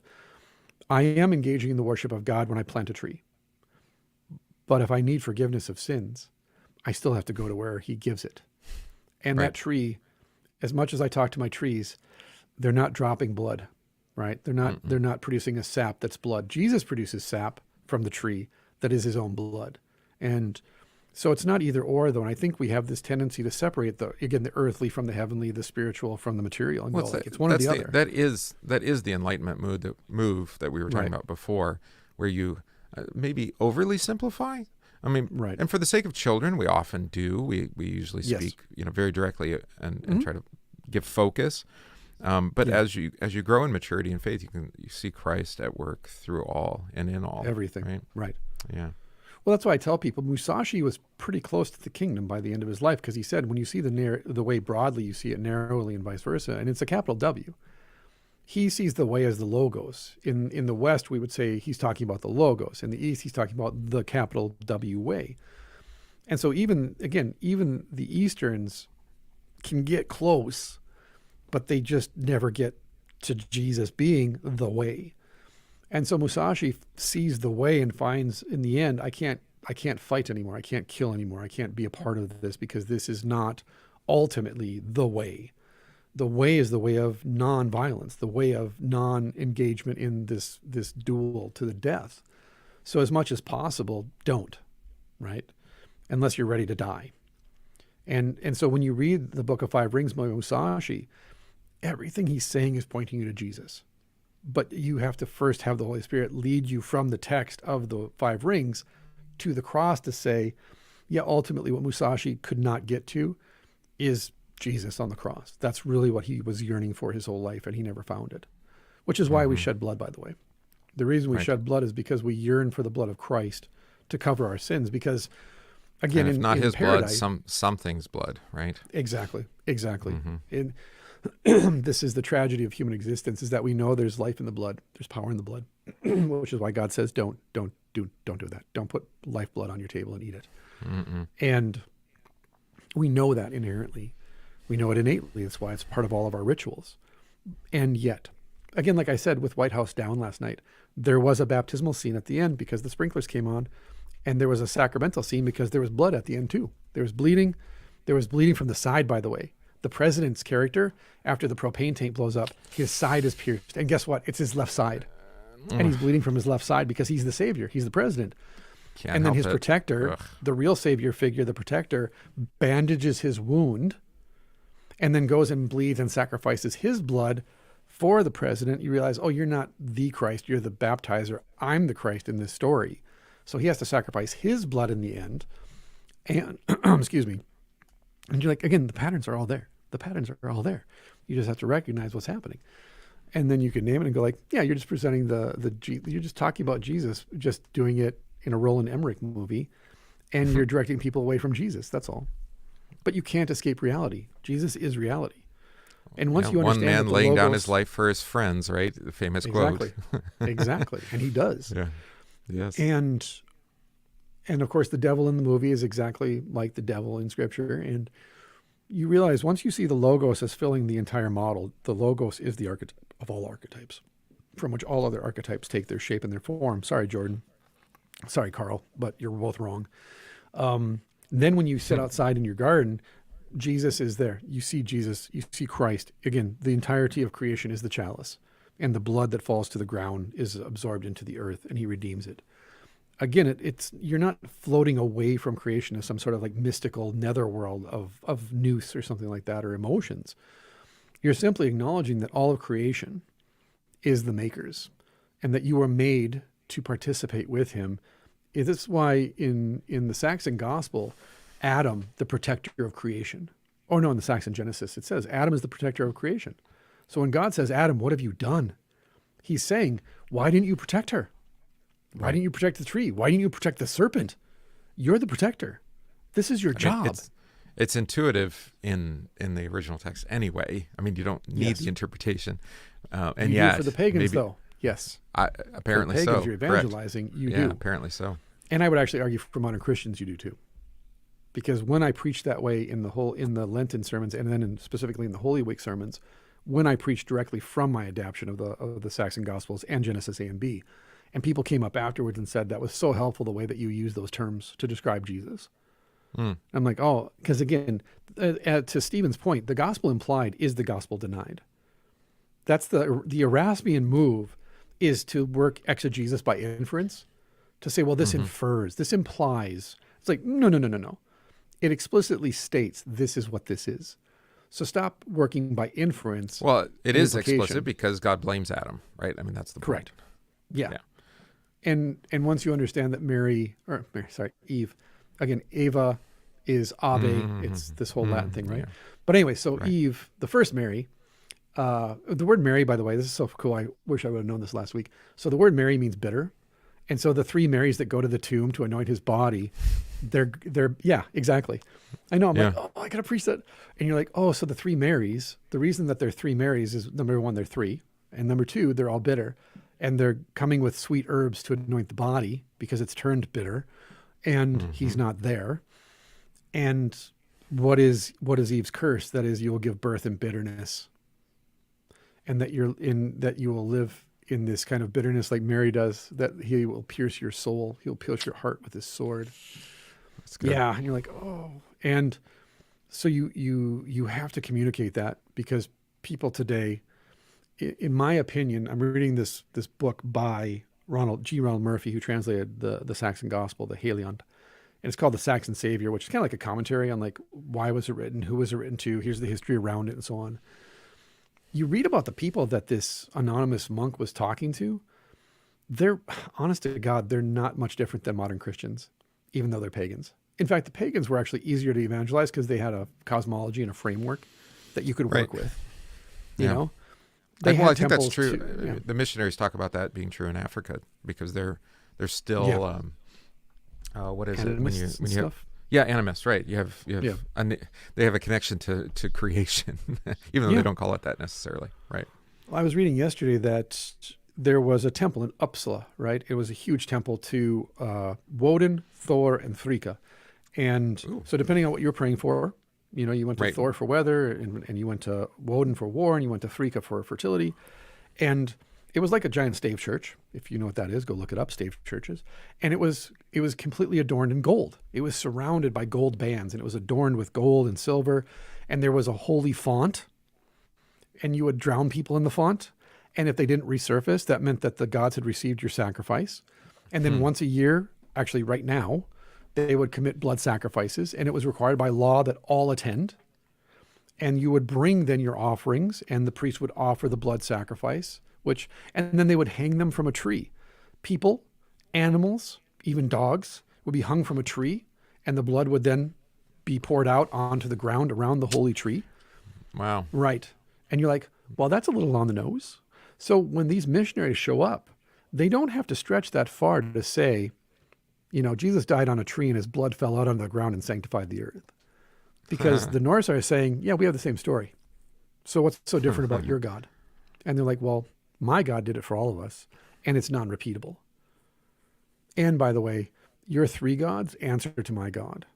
Speaker 1: I am engaging in the worship of God when I plant a tree. But if I need forgiveness of sins, I still have to go to where he gives it. And that tree, as much as I talk to my trees, they're not dropping blood, right? They're not producing a sap that's blood. Jesus produces sap from the tree that is his own blood. And so it's not either or, though. And I think we have this tendency to separate the earthly from the heavenly, the spiritual from the material. And it's one or the other.
Speaker 2: That is the Enlightenment move that we were talking about before, where you maybe overly simplify. I mean, and for the sake of children, we often do. We usually speak, very directly and try to give focus. But as you grow in maturity and faith, you see Christ at work through all and in all.
Speaker 1: Everything. Right.
Speaker 2: Yeah.
Speaker 1: Well, that's why I tell people Musashi was pretty close to the kingdom by the end of his life, because he said when you see the way broadly, you see it narrowly and vice versa. And it's a capital W. He sees the way as the logos. In the West, we would say he's talking about the logos. In the East, he's talking about the capital W way. And so even the Easterns can get close, but they just never get to Jesus being the way. And so Musashi sees the way and finds in the end, I can't fight anymore. I can't kill anymore. I can't be a part of this because this is not ultimately the way. The way is the way of non-violence, the way of non-engagement in this duel to the death. So as much as possible, don't, right? Unless you're ready to die. And so when you read the Book of Five Rings by Musashi, everything he's saying is pointing you to Jesus. But you have to first have the Holy Spirit lead you from the text of the Five Rings to the cross to say, yeah, ultimately what Musashi could not get to is Jesus on the cross. That's really what he was yearning for his whole life, and he never found it, which is why we shed blood, by the way. The reason we shed blood is because we yearn for the blood of Christ to cover our sins, because again,
Speaker 2: and if not
Speaker 1: in
Speaker 2: his
Speaker 1: paradise,
Speaker 2: blood, something's blood, right?
Speaker 1: Exactly.
Speaker 2: Mm-hmm.
Speaker 1: And this is the tragedy of human existence, is that we know there's life in the blood, there's power in the blood, which is why God says, don't do that. Don't put lifeblood on your table and eat it.
Speaker 2: Mm-mm.
Speaker 1: And we know that inherently. We know it innately. That's why it's part of all of our rituals. And yet, again, like I said, with White House Down last night, there was a baptismal scene at the end because the sprinklers came on, and there was a sacramental scene because there was blood at the end too. There was bleeding. There was bleeding from the side, by the way. The president's character, after the propane tank blows up, his side is pierced. And guess what? It's his left side. And he's bleeding from his left side because he's the savior. He's the president.
Speaker 2: Can't
Speaker 1: and then
Speaker 2: help
Speaker 1: his
Speaker 2: it.
Speaker 1: protector,
Speaker 2: Ugh.
Speaker 1: the real savior figure, the protector, bandages his wound and then goes and bleeds and sacrifices his blood for the president. You realize, oh, you're not the Christ. You're the baptizer. I'm the Christ in this story. So he has to sacrifice his blood in the end. And, excuse me. And you're like, again, the patterns are all there. The patterns are all there. You just have to recognize what's happening. And then you can name it and go like, yeah, you're just presenting you're just talking about Jesus, just doing it in a Roland Emmerich movie, and you're directing people away from Jesus. That's all. But you can't escape reality. Jesus is reality. And once you understand
Speaker 2: one man
Speaker 1: that the
Speaker 2: laying down
Speaker 1: logos-
Speaker 2: his life for his friends, right? The famous
Speaker 1: Exactly.
Speaker 2: quote.
Speaker 1: Exactly. And he does.
Speaker 2: Yeah. Yes.
Speaker 1: And of course, the devil in the movie is exactly like the devil in Scripture. And you realize once you see the Logos as filling the entire model, the Logos is the archetype of all archetypes, from which all other archetypes take their shape and their form. Sorry, Jordan. Sorry, Carl, but you're both wrong. Then when you sit outside in your garden, Jesus is there. You see Jesus, you see Christ. Again, the entirety of creation is the chalice, and the blood that falls to the ground is absorbed into the earth, and he redeems it. Again, it's you're not floating away from creation as some sort of like mystical netherworld of nous or something like that, or emotions. You're simply acknowledging that all of creation is the maker's, and that you are made to participate with him. This is why in the Saxon gospel, Adam, the protector of creation. Oh no, in the Saxon Genesis, it says Adam is the protector of creation. So when God says, Adam, what have you done? He's saying, why didn't you protect her? Why didn't you protect the tree? Why didn't you protect the serpent? You're the protector. This is your job.
Speaker 2: It's intuitive in the original text anyway. I mean, you don't need the interpretation. And
Speaker 1: you do for the pagans, though. Yes.
Speaker 2: Apparently
Speaker 1: for the pagans,
Speaker 2: so.
Speaker 1: you're evangelizing.
Speaker 2: Correct.
Speaker 1: You
Speaker 2: Yeah,
Speaker 1: do.
Speaker 2: apparently so.
Speaker 1: And I would actually argue for modern Christians, you do too. Because when I preach that way in the Lenten sermons, and then specifically in the Holy Week sermons, when I preach directly from my adaptation of the Saxon Gospels and Genesis A and B, and people came up afterwards and said that was so helpful the way that you use those terms to describe Jesus. I'm like, oh, because again, to Stephen's point, the gospel implied is the gospel denied. That's the Erasmian move, is to work exegesis by inference, to say, well, this infers, this implies. It's like, no. It explicitly states this is what this is. So stop working by inference.
Speaker 2: Well, it is
Speaker 1: implication.
Speaker 2: explicit because God blames Adam, right? I mean, that's the
Speaker 1: Correct.
Speaker 2: point.
Speaker 1: Yeah. And once you understand that Eve, again, Eva is Ave. It's this whole Latin thing, right?
Speaker 2: Yeah.
Speaker 1: But anyway, so Eve, the first Mary, the word Mary, by the way, this is so cool. I wish I would have known this last week. So the word Mary means bitter. And so the three Marys that go to the tomb to anoint his body, they're yeah, exactly. I know. I'm like, oh, I got to preach that. And you're like, oh, so the three Marys, the reason that they're three Marys is, number one, they're three. And number two, they're all bitter. And they're coming with sweet herbs to anoint the body because it's turned bitter. And he's not there. And what is Eve's curse? That is, you will give birth in bitterness. And that you will live in this kind of bitterness like Mary does, that he will pierce your soul. He'll pierce your heart with his sword.
Speaker 2: That's good.
Speaker 1: Yeah. And you're like, oh. And so you have to communicate that, because people today, in my opinion, I'm reading this book by Ronald Murphy, who translated the Saxon Gospel, the Helion. And it's called the Saxon Savior, which is kind of like a commentary on like why was it written, who was it written to, here's the history around it, and so on. You read about the people that this anonymous monk was talking to. They're, honest to God, they're not much different than modern Christians, even though they're pagans. In fact, the pagans were actually easier to evangelize because they had a cosmology and a framework that you could work with. You know?
Speaker 2: Well, I think that's true. The missionaries talk about that being true in Africa because they're still what is it when you have animist, right? You have they have a connection to creation, even though they don't call it that necessarily, right?
Speaker 1: Well, I was reading yesterday that there was a temple in Uppsala, right? It was a huge temple to Woden, Thor, and Thrika. And so depending on what you're praying for, you know, you went to Thor for weather, and you went to Woden for war, and you went to Thrika for fertility. And it was like a giant stave church. If you know what that is, go look it up, stave churches. And it was completely adorned in gold. It was surrounded by gold bands, and it was adorned with gold and silver. And there was a holy font, and you would drown people in the font. And if they didn't resurface, that meant that the gods had received your sacrifice. And then once a year, actually right now, they would commit blood sacrifices, and it was required by law that all attend. And you would bring then your offerings, and the priest would offer the blood sacrifice, and then they would hang them from a tree. People, animals, even dogs would be hung from a tree, and the blood would then be poured out onto the ground around the holy tree.
Speaker 2: Wow.
Speaker 1: Right. And you're like, well, that's a little on the nose. So when these missionaries show up, they don't have to stretch that far to say, you know, Jesus died on a tree and his blood fell out on the ground and sanctified the earth. Because the Norse are saying, yeah, we have the same story. So what's so different about your God? And they're like, well, my God did it for all of us, and it's non-repeatable. And by the way, your three gods answer to my God.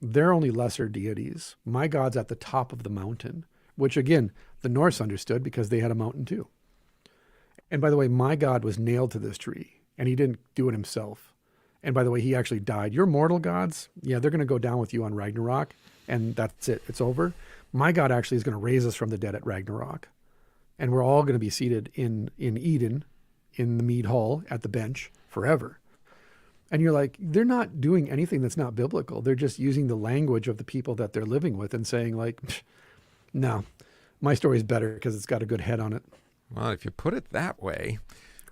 Speaker 1: They're only lesser deities. My God's at the top of the mountain, which again, the Norse understood because they had a mountain too. And by the way, my God was nailed to this tree, and he didn't do it himself. And by the way, he actually died. Your mortal gods, yeah, they're going to go down with you on Ragnarok, and that's it. It's over. My God actually is going to raise us from the dead at Ragnarok. And we're all going to be seated in Eden, in the mead hall, at the bench, forever. And you're like, they're not doing anything that's not biblical. They're just using the language of the people that they're living with and saying like, no, my story's better because it's got a good head on it.
Speaker 2: Well, if you put it that way...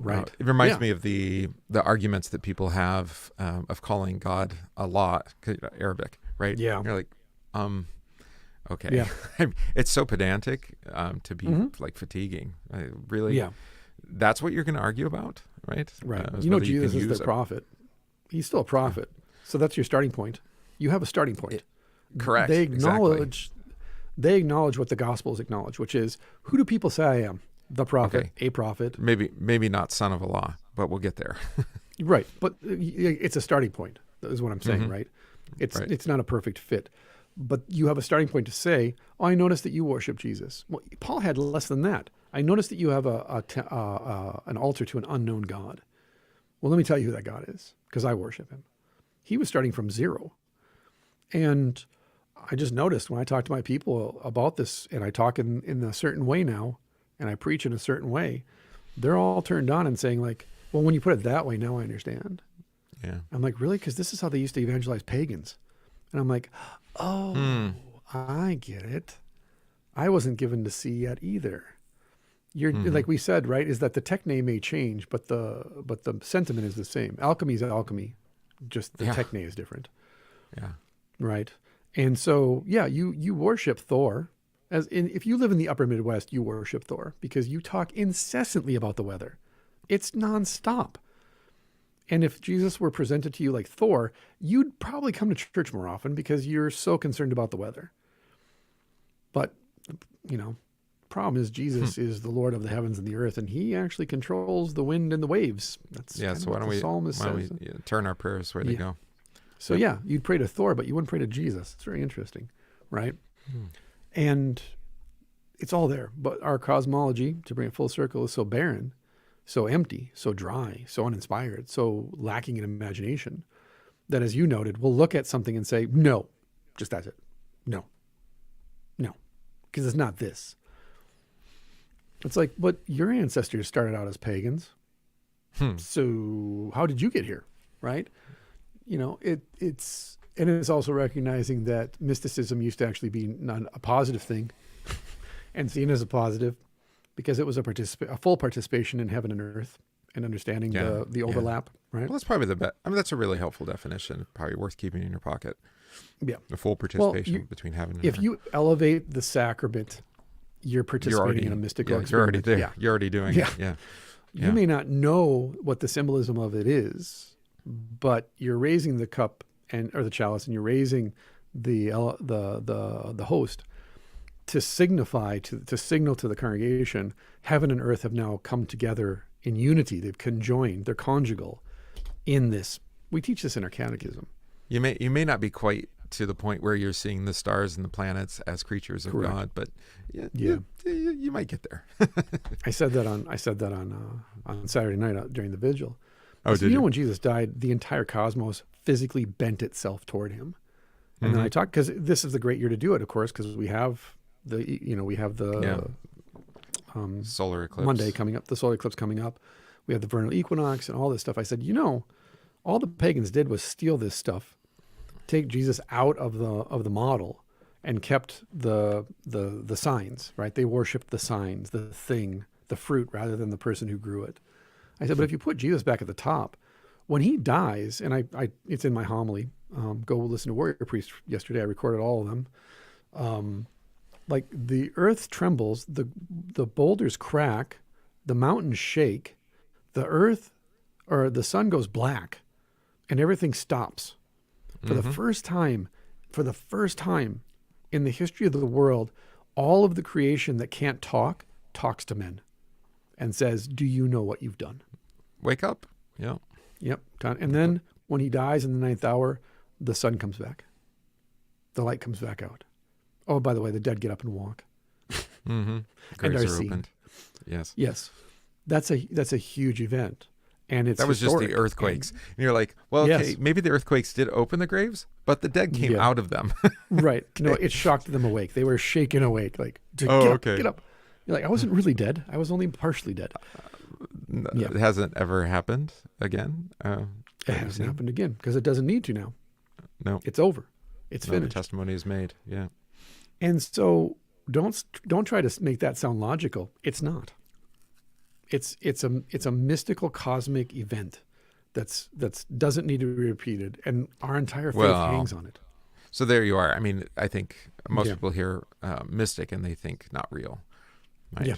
Speaker 1: Right.
Speaker 2: It reminds me of the arguments that people have of calling God Allah, Arabic, right?
Speaker 1: Yeah.
Speaker 2: You're like, okay.
Speaker 1: Yeah.
Speaker 2: It's so pedantic to be like fatiguing. Really?
Speaker 1: Yeah.
Speaker 2: That's what you're going to argue about, right?
Speaker 1: Right. You know, Jesus is the prophet. He's still a prophet. So that's your starting point. You have a starting point.
Speaker 2: Correct.
Speaker 1: They acknowledge what the Gospels acknowledge, which is, who do people say I am? The prophet, a prophet.
Speaker 2: Maybe not son of Allah, but we'll get there.
Speaker 1: Right. But it's a starting point, is what I'm saying, right? It's not a perfect fit. But you have a starting point to say, oh, I noticed that you worship Jesus. Well, Paul had less than that. I noticed that you have an altar to an unknown God. Well, let me tell you who that God is, because I worship him. He was starting from zero. And I just noticed when I talk to my people about this, and I talk in a certain way now, and I preach in a certain way, they're all turned on and saying like, well, when you put it that way, now I understand.
Speaker 2: Yeah.
Speaker 1: I'm like, really? Because this is how they used to evangelize pagans. And I'm like, oh, I get it. I wasn't given to see yet either. You're like we said, right, is that the techne may change, but the sentiment is the same. Alchemy is alchemy. Just the techne is different.
Speaker 2: Yeah.
Speaker 1: Right. And so, yeah, you worship Thor. If you live in the upper Midwest, you worship Thor because you talk incessantly about the weather. It's nonstop. And if Jesus were presented to you like Thor, you'd probably come to church more often because you're so concerned about the weather. But, you know, problem is Jesus is the Lord of the heavens and the earth, and he actually controls the wind and the waves. That's
Speaker 2: so why don't we turn our prayers where they go?
Speaker 1: So you'd pray to Thor, but you wouldn't pray to Jesus. It's very interesting, right? And it's all there. But our cosmology, to bring it full circle, is so barren, so empty, so dry, so uninspired, so lacking in imagination, that as you noted, we'll look at something and say, no, just that's it. No, because it's not this. It's like, but your ancestors started out as pagans. So how did you get here? Right? It's also recognizing that mysticism used to actually be not a positive thing and seen as a positive because it was a full participation in heaven and earth and understanding the overlap, right?
Speaker 2: Well, that's probably the best. I mean, that's a really helpful definition, probably worth keeping in your pocket.
Speaker 1: Yeah.
Speaker 2: The full participation between heaven and earth.
Speaker 1: If you elevate the sacrament, you're participating in a mystical experience.
Speaker 2: You're already there. Yeah. You're already doing it. Yeah.
Speaker 1: You may not know what the symbolism of it is, but you're raising the cup or the chalice, and you're raising the host to signal to the congregation, heaven and earth have now come together in unity. They've conjoined. They're conjugal in this. We teach this in our catechism.
Speaker 2: You may not be quite to the point where you're seeing the stars and the planets as creatures of God, but you might get there.
Speaker 1: I said that on Saturday night during the vigil.
Speaker 2: Oh, did you?
Speaker 1: When Jesus died, the entire cosmos physically bent itself toward him. And then I talked, because this is the great year to do it, of course, because we have the
Speaker 2: solar eclipse
Speaker 1: Monday coming up, the solar eclipse coming up. We have the vernal equinox and all this stuff. I said, all the pagans did was steal this stuff, take Jesus out of the model, and kept the signs, right? They worshipped the signs, the thing, the fruit, rather than the person who grew it. I said, but if you put Jesus back at the top, when he dies, and it's in my homily, go listen to Warrior Priest yesterday. I recorded all of them. Like the earth trembles, the boulders crack, the mountains shake, the sun goes black, and everything stops. For the first time in the history of the world, all of the creation that can't talk talks to men and says, do you know what you've done?
Speaker 2: Wake up. Yeah.
Speaker 1: Yep. And then when he dies in the 9th hour, the sun comes back. The light comes back out. Oh, by the way, the dead get up and walk.
Speaker 2: And
Speaker 1: are
Speaker 2: seen. Opened. Yes.
Speaker 1: Yes. That's a huge event. And it's
Speaker 2: that was
Speaker 1: historic.
Speaker 2: Just the earthquakes. And you're like, well, okay, maybe the earthquakes did open the graves, but the dead came out of them.
Speaker 1: Right. No, it shocked them awake. They were shaken awake. Like, get up. You're like, I wasn't really dead. I was only partially dead.
Speaker 2: It hasn't ever happened again.
Speaker 1: It hasn't happened again because it doesn't need to now.
Speaker 2: No.
Speaker 1: It's over. It's finished.
Speaker 2: The testimony is made. Yeah.
Speaker 1: And so don't try to make that sound logical. It's not. It's a mystical cosmic event that's doesn't need to be repeated, and our entire faith hangs on it.
Speaker 2: So there you are. I mean, I think most people hear mystic and they think not real. Right?
Speaker 1: Yeah.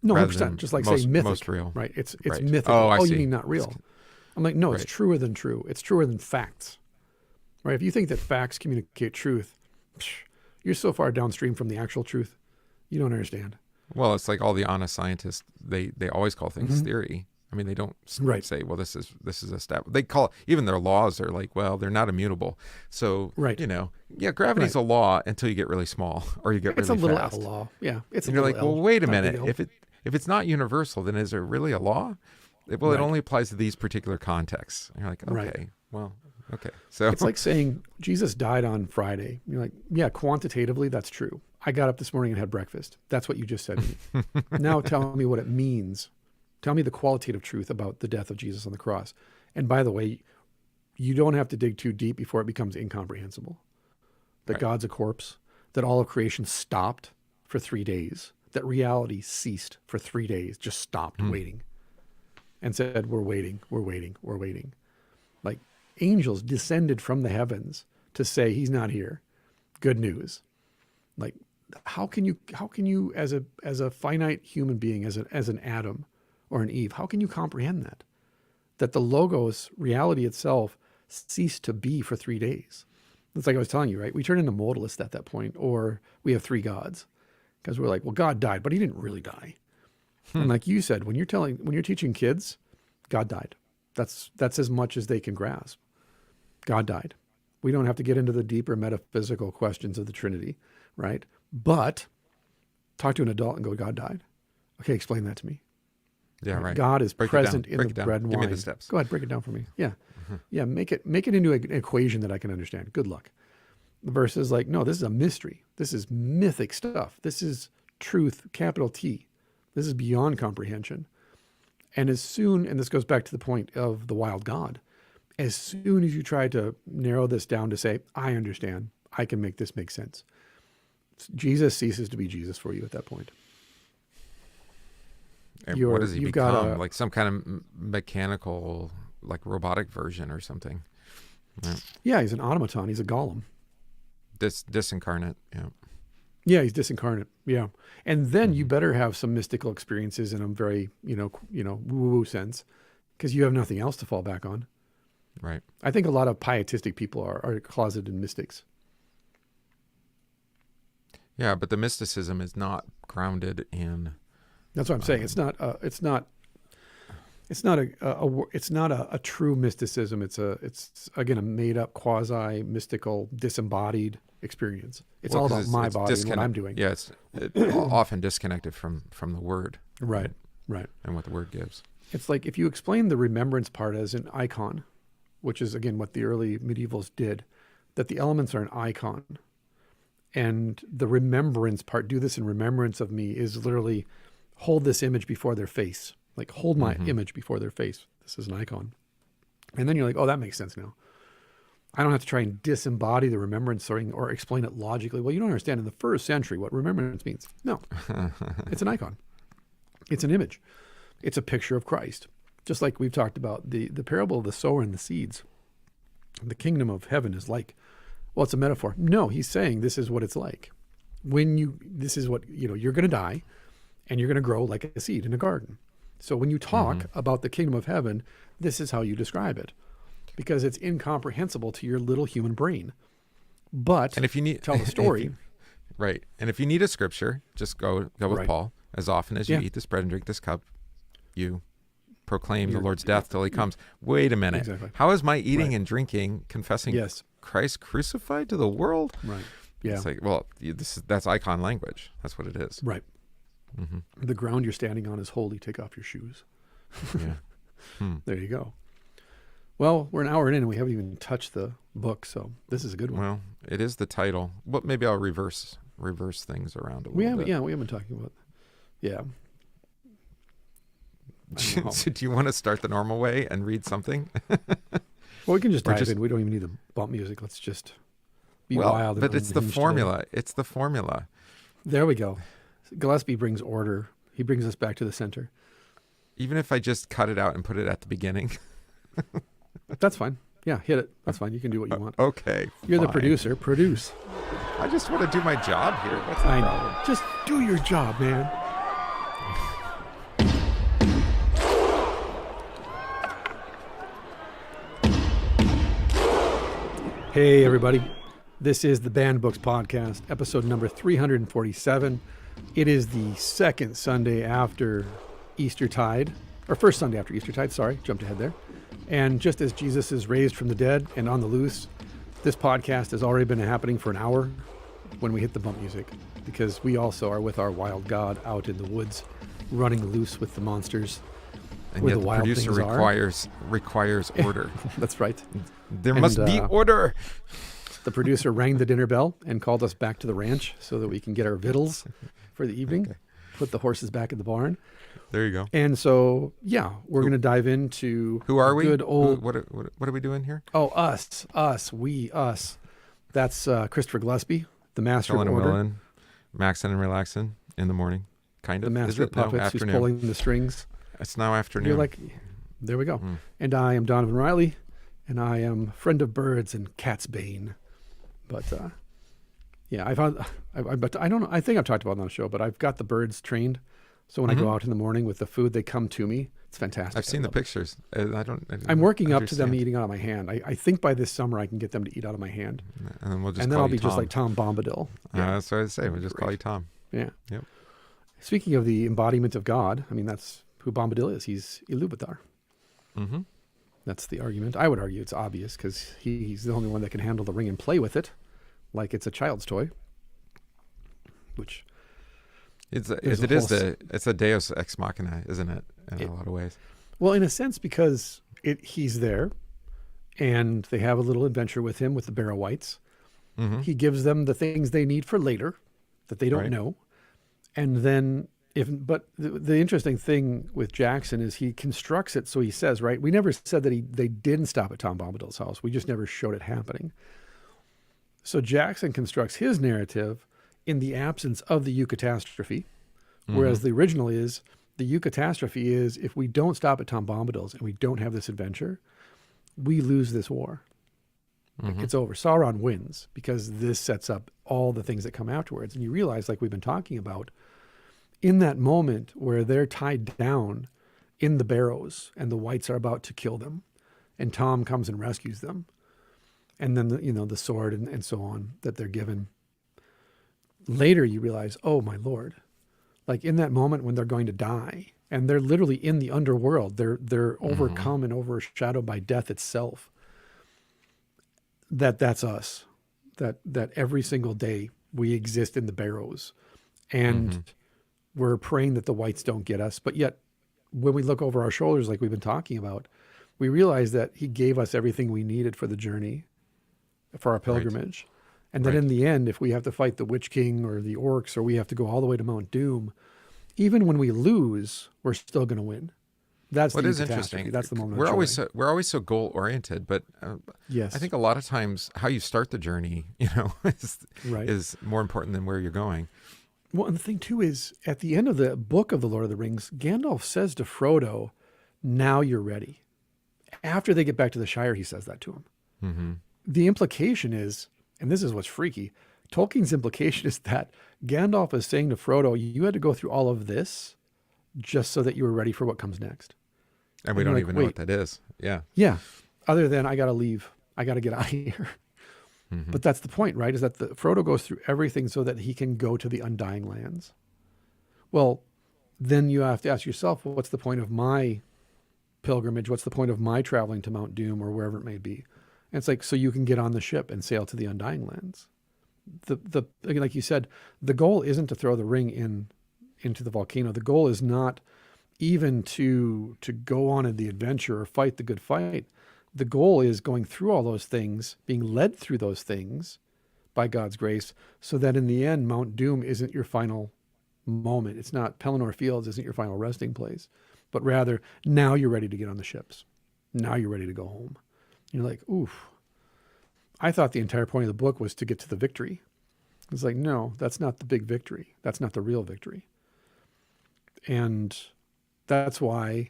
Speaker 1: No, 100%. Just like saying mythic.
Speaker 2: Most real.
Speaker 1: Right. It's
Speaker 2: right.
Speaker 1: mythical.
Speaker 2: I see.
Speaker 1: You mean not real? I'm like, no, it's truer than true. It's truer than facts. Right. If you think that facts communicate truth, you're so far downstream from the actual truth, you don't understand.
Speaker 2: Well, it's like all the honest scientists, they always call things theory. I mean, they don't say, well, this is a step. They call it, even their laws are like, well, they're not immutable. So, gravity's a law until you get really small or you get really fast.
Speaker 1: It's a little out of law. Yeah.
Speaker 2: And you're like, well, wait a minute. If it's not universal, then is it really a law? Well, it only applies to these particular contexts. And you're like, okay, well, okay. So
Speaker 1: it's like saying Jesus died on Friday. You're like, yeah, quantitatively, that's true. I got up this morning and had breakfast. That's what you just said to me. Now tell me what it means. Tell me the qualitative truth about the death of Jesus on the cross. And by the way, you don't have to dig too deep before it becomes incomprehensible. That God's a corpse, that all of creation stopped for 3 days, that reality ceased for 3 days, just stopped waiting and said, we're waiting, we're waiting, we're waiting. Like angels descended from the heavens to say, he's not here. Good news. Like, how can you as a finite human being, as an Adam or an Eve, how can you comprehend that the Logos, reality itself, ceased to be for 3 days? It's like I was telling you, right? We turn into modalists at that point, or we have three gods, because we're like, well, God died, but he didn't really die. And like you said, when you're teaching kids, God died. That's as much as they can grasp. God died. We don't have to get into the deeper metaphysical questions of the Trinity, right? But talk to an adult and go, God died. Okay, explain that to me.
Speaker 2: Yeah, right.
Speaker 1: God is present in the bread and wine.
Speaker 2: Give me the steps.
Speaker 1: Go ahead, break it down for me. Yeah. Yeah, make it into an equation that I can understand. Good luck. Versus like, no, this is a mystery. This is mythic stuff. This is truth, capital T. This is beyond comprehension. And and this goes back to the point of the wild God, as soon as you try to narrow this down to say, I understand, I can make this make sense, Jesus ceases to be Jesus for you at that point.
Speaker 2: What does he become? Like some kind of mechanical, like robotic version or something.
Speaker 1: Yeah, he's an automaton. He's a golem.
Speaker 2: Disincarnate. Yeah.
Speaker 1: Yeah, he's disincarnate. Yeah. And then you better have some mystical experiences in a very, woo-woo sense, because you have nothing else to fall back on.
Speaker 2: Right.
Speaker 1: I think a lot of pietistic people are closeted mystics.
Speaker 2: Yeah, but the mysticism is not grounded in.
Speaker 1: That's what I'm saying. It's not a true mysticism. It's again a made up quasi mystical disembodied experience. It's all about my body and what I'm doing.
Speaker 2: Yeah, it's often disconnected from the word.
Speaker 1: Right.
Speaker 2: And what the word gives.
Speaker 1: It's like if you explain the remembrance part as an icon, which is again what the early medievals did, that the elements are an icon. And the remembrance part, do this in remembrance of me, is literally hold this image before their face. Like hold my image before their face. This is an icon. And then you're like, oh, that makes sense now. I don't have to try and disembody the remembrance or explain it logically. Well, you don't understand in the first century what remembrance means. No, it's an icon. It's an image. It's a picture of Christ. Just like we've talked about the parable of the sower and the seeds. The kingdom of heaven is like, well, it's a metaphor. No, he's saying this is what it's like. This is what, you're going to die and you're going to grow like a seed in a garden. So when you talk about the kingdom of heaven, this is how you describe it, because it's incomprehensible to your little human brain. But
Speaker 2: and if you need
Speaker 1: tell the story,
Speaker 2: right? And if you need a scripture, just go with Paul. As often as you eat this bread and drink this cup, you proclaim the Lord's death till he comes. Wait a minute.
Speaker 1: Exactly.
Speaker 2: How is my eating and drinking confessing Christ crucified to the world?
Speaker 1: Right. Yeah.
Speaker 2: It's like, well, that's icon language. That's what it is.
Speaker 1: Right. The ground you're standing on is holy. Take off your shoes.
Speaker 2: Yeah.
Speaker 1: There you go. Well, we're an hour in and we haven't even touched the book, so this is a good one.
Speaker 2: Well, it is the title. Well, maybe I'll reverse things around a little bit.
Speaker 1: Yeah, we haven't talked about. Yeah.
Speaker 2: So do you want to start the normal way and read something?
Speaker 1: Well, we can just dive in. We don't even need the bump music. Let's just be wild.
Speaker 2: But it's the formula. Today. It's the formula.
Speaker 1: There we go. Gillespie brings order. He brings us back to the center.
Speaker 2: Even if I just cut it out and put it at the beginning.
Speaker 1: That's fine. Yeah, hit it. That's fine. You can do what you want.
Speaker 2: Okay.
Speaker 1: You're the producer. Produce.
Speaker 2: I just want to do my job here. What's the problem?
Speaker 1: Just do your job, man. Hey, everybody. This is the Banned Books Podcast, episode number 347. It is the second Sunday after Eastertide, or first Sunday after Eastertide, sorry, jumped ahead there. And just as Jesus is raised from the dead and on the loose, this podcast has already been happening for an hour when we hit the bump music, because we also are with our wild God out in the woods, running loose with the monsters.
Speaker 2: And yet the producer requires order.
Speaker 1: That's right.
Speaker 2: There must be order.
Speaker 1: The producer rang the dinner bell and called us back to the ranch so that we can get our victuals for the evening, put the horses back in the barn.
Speaker 2: There you go.
Speaker 1: And so, yeah, we're going to dive into
Speaker 2: who are we?
Speaker 1: Good old.
Speaker 2: What are we doing here?
Speaker 1: Oh, us. That's Christopher Gillespie, the master of order.
Speaker 2: Willen, maxing and relaxing in the morning, kind of.
Speaker 1: The master of puppets who's pulling the strings.
Speaker 2: It's now afternoon.
Speaker 1: You're like, there we go. And I am Donovan Riley, and I am friend of birds and cat's bane. But yeah, I don't know. I think I've talked about it on the show, but I've got the birds trained. So when I go out in the morning with the food, they come to me. It's fantastic.
Speaker 2: I've seen the pictures.
Speaker 1: I'm working up to them eating out of my hand. I think by this summer I can get them to eat out of my hand.
Speaker 2: And then
Speaker 1: then I'll be just like Tom Bombadil.
Speaker 2: Yeah. That's what I say. We'll just call you Tom.
Speaker 1: Yeah.
Speaker 2: Yep.
Speaker 1: Speaking of the embodiment of God, I mean, that's who Bombadil is. He's Iluvatar.
Speaker 2: Mm-hmm.
Speaker 1: That's the argument. I would argue it's obvious because he's the only one that can handle the ring and play with it like it's a child's toy, which...
Speaker 2: It's a Deus ex machina, isn't it? In a lot of ways.
Speaker 1: Well, in a sense, because he's there, and they have a little adventure with him with the Barrow-wites. Mm-hmm. He gives them the things they need for later that they don't know, and then But the interesting thing with Jackson is he constructs it so he says, right, we never said that they didn't stop at Tom Bombadil's house. We just never showed it happening. So Jackson constructs his narrative in the absence of the eucatastrophe, whereas the original is, the eucatastrophe is, if we don't stop at Tom Bombadil's and we don't have this adventure, we lose this war. It's over. Sauron wins because this sets up all the things that come afterwards. And you realize, like we've been talking about, in that moment where they're tied down in the barrows and the whites are about to kill them, and Tom comes and rescues them, and then the sword and so on that they're given. Later you realize, oh my Lord, like in that moment when they're going to die and they're literally in the underworld, they're overcome and overshadowed by death itself. That's us. That every single day we exist in the barrows, and we're praying that the whites don't get us. But yet when we look over our shoulders, like we've been talking about, we realize that he gave us everything we needed for the journey, for our pilgrimage. Right. And that in the end, if we have to fight the Witch King or the orcs, or we have to go all the way to Mount Doom, even when we lose, we're still going to win. That's what is interesting. That's the moment.
Speaker 2: We're always so goal oriented, but
Speaker 1: yes,
Speaker 2: I think a lot of times how you start the journey, is more important than where you're going.
Speaker 1: Well, and the thing too is, at the end of the book of the Lord of the Rings, Gandalf says to Frodo, "Now you're ready." After they get back to the Shire, he says that to him. The implication is, and this is what's freaky, Tolkien's implication is that Gandalf is saying to Frodo, you had to go through all of this just so that you were ready for what comes next.
Speaker 2: And we don't even know what that is. Yeah.
Speaker 1: Yeah. Other than, I got to leave. I got to get out of here. But that's the point, right? Is that Frodo goes through everything so that he can go to the Undying Lands. Well, then you have to ask yourself, well, what's the point of my pilgrimage? What's the point of my traveling to Mount Doom or wherever it may be? And it's like, so you can get on the ship and sail to the Undying Lands. Like you said, the goal isn't to throw the ring into the volcano. The goal is not even to go on in the adventure or fight the good fight. The goal is going through all those things, being led through those things by God's grace, so that in the end, Mount Doom isn't your final moment. It's not, Pelennor Fields isn't your final resting place, but rather, now you're ready to get on the ships. Now you're ready to go home. You're like, oof. I thought the entire point of the book was to get to the victory. It's like, no, that's not the big victory. That's not the real victory. And that's why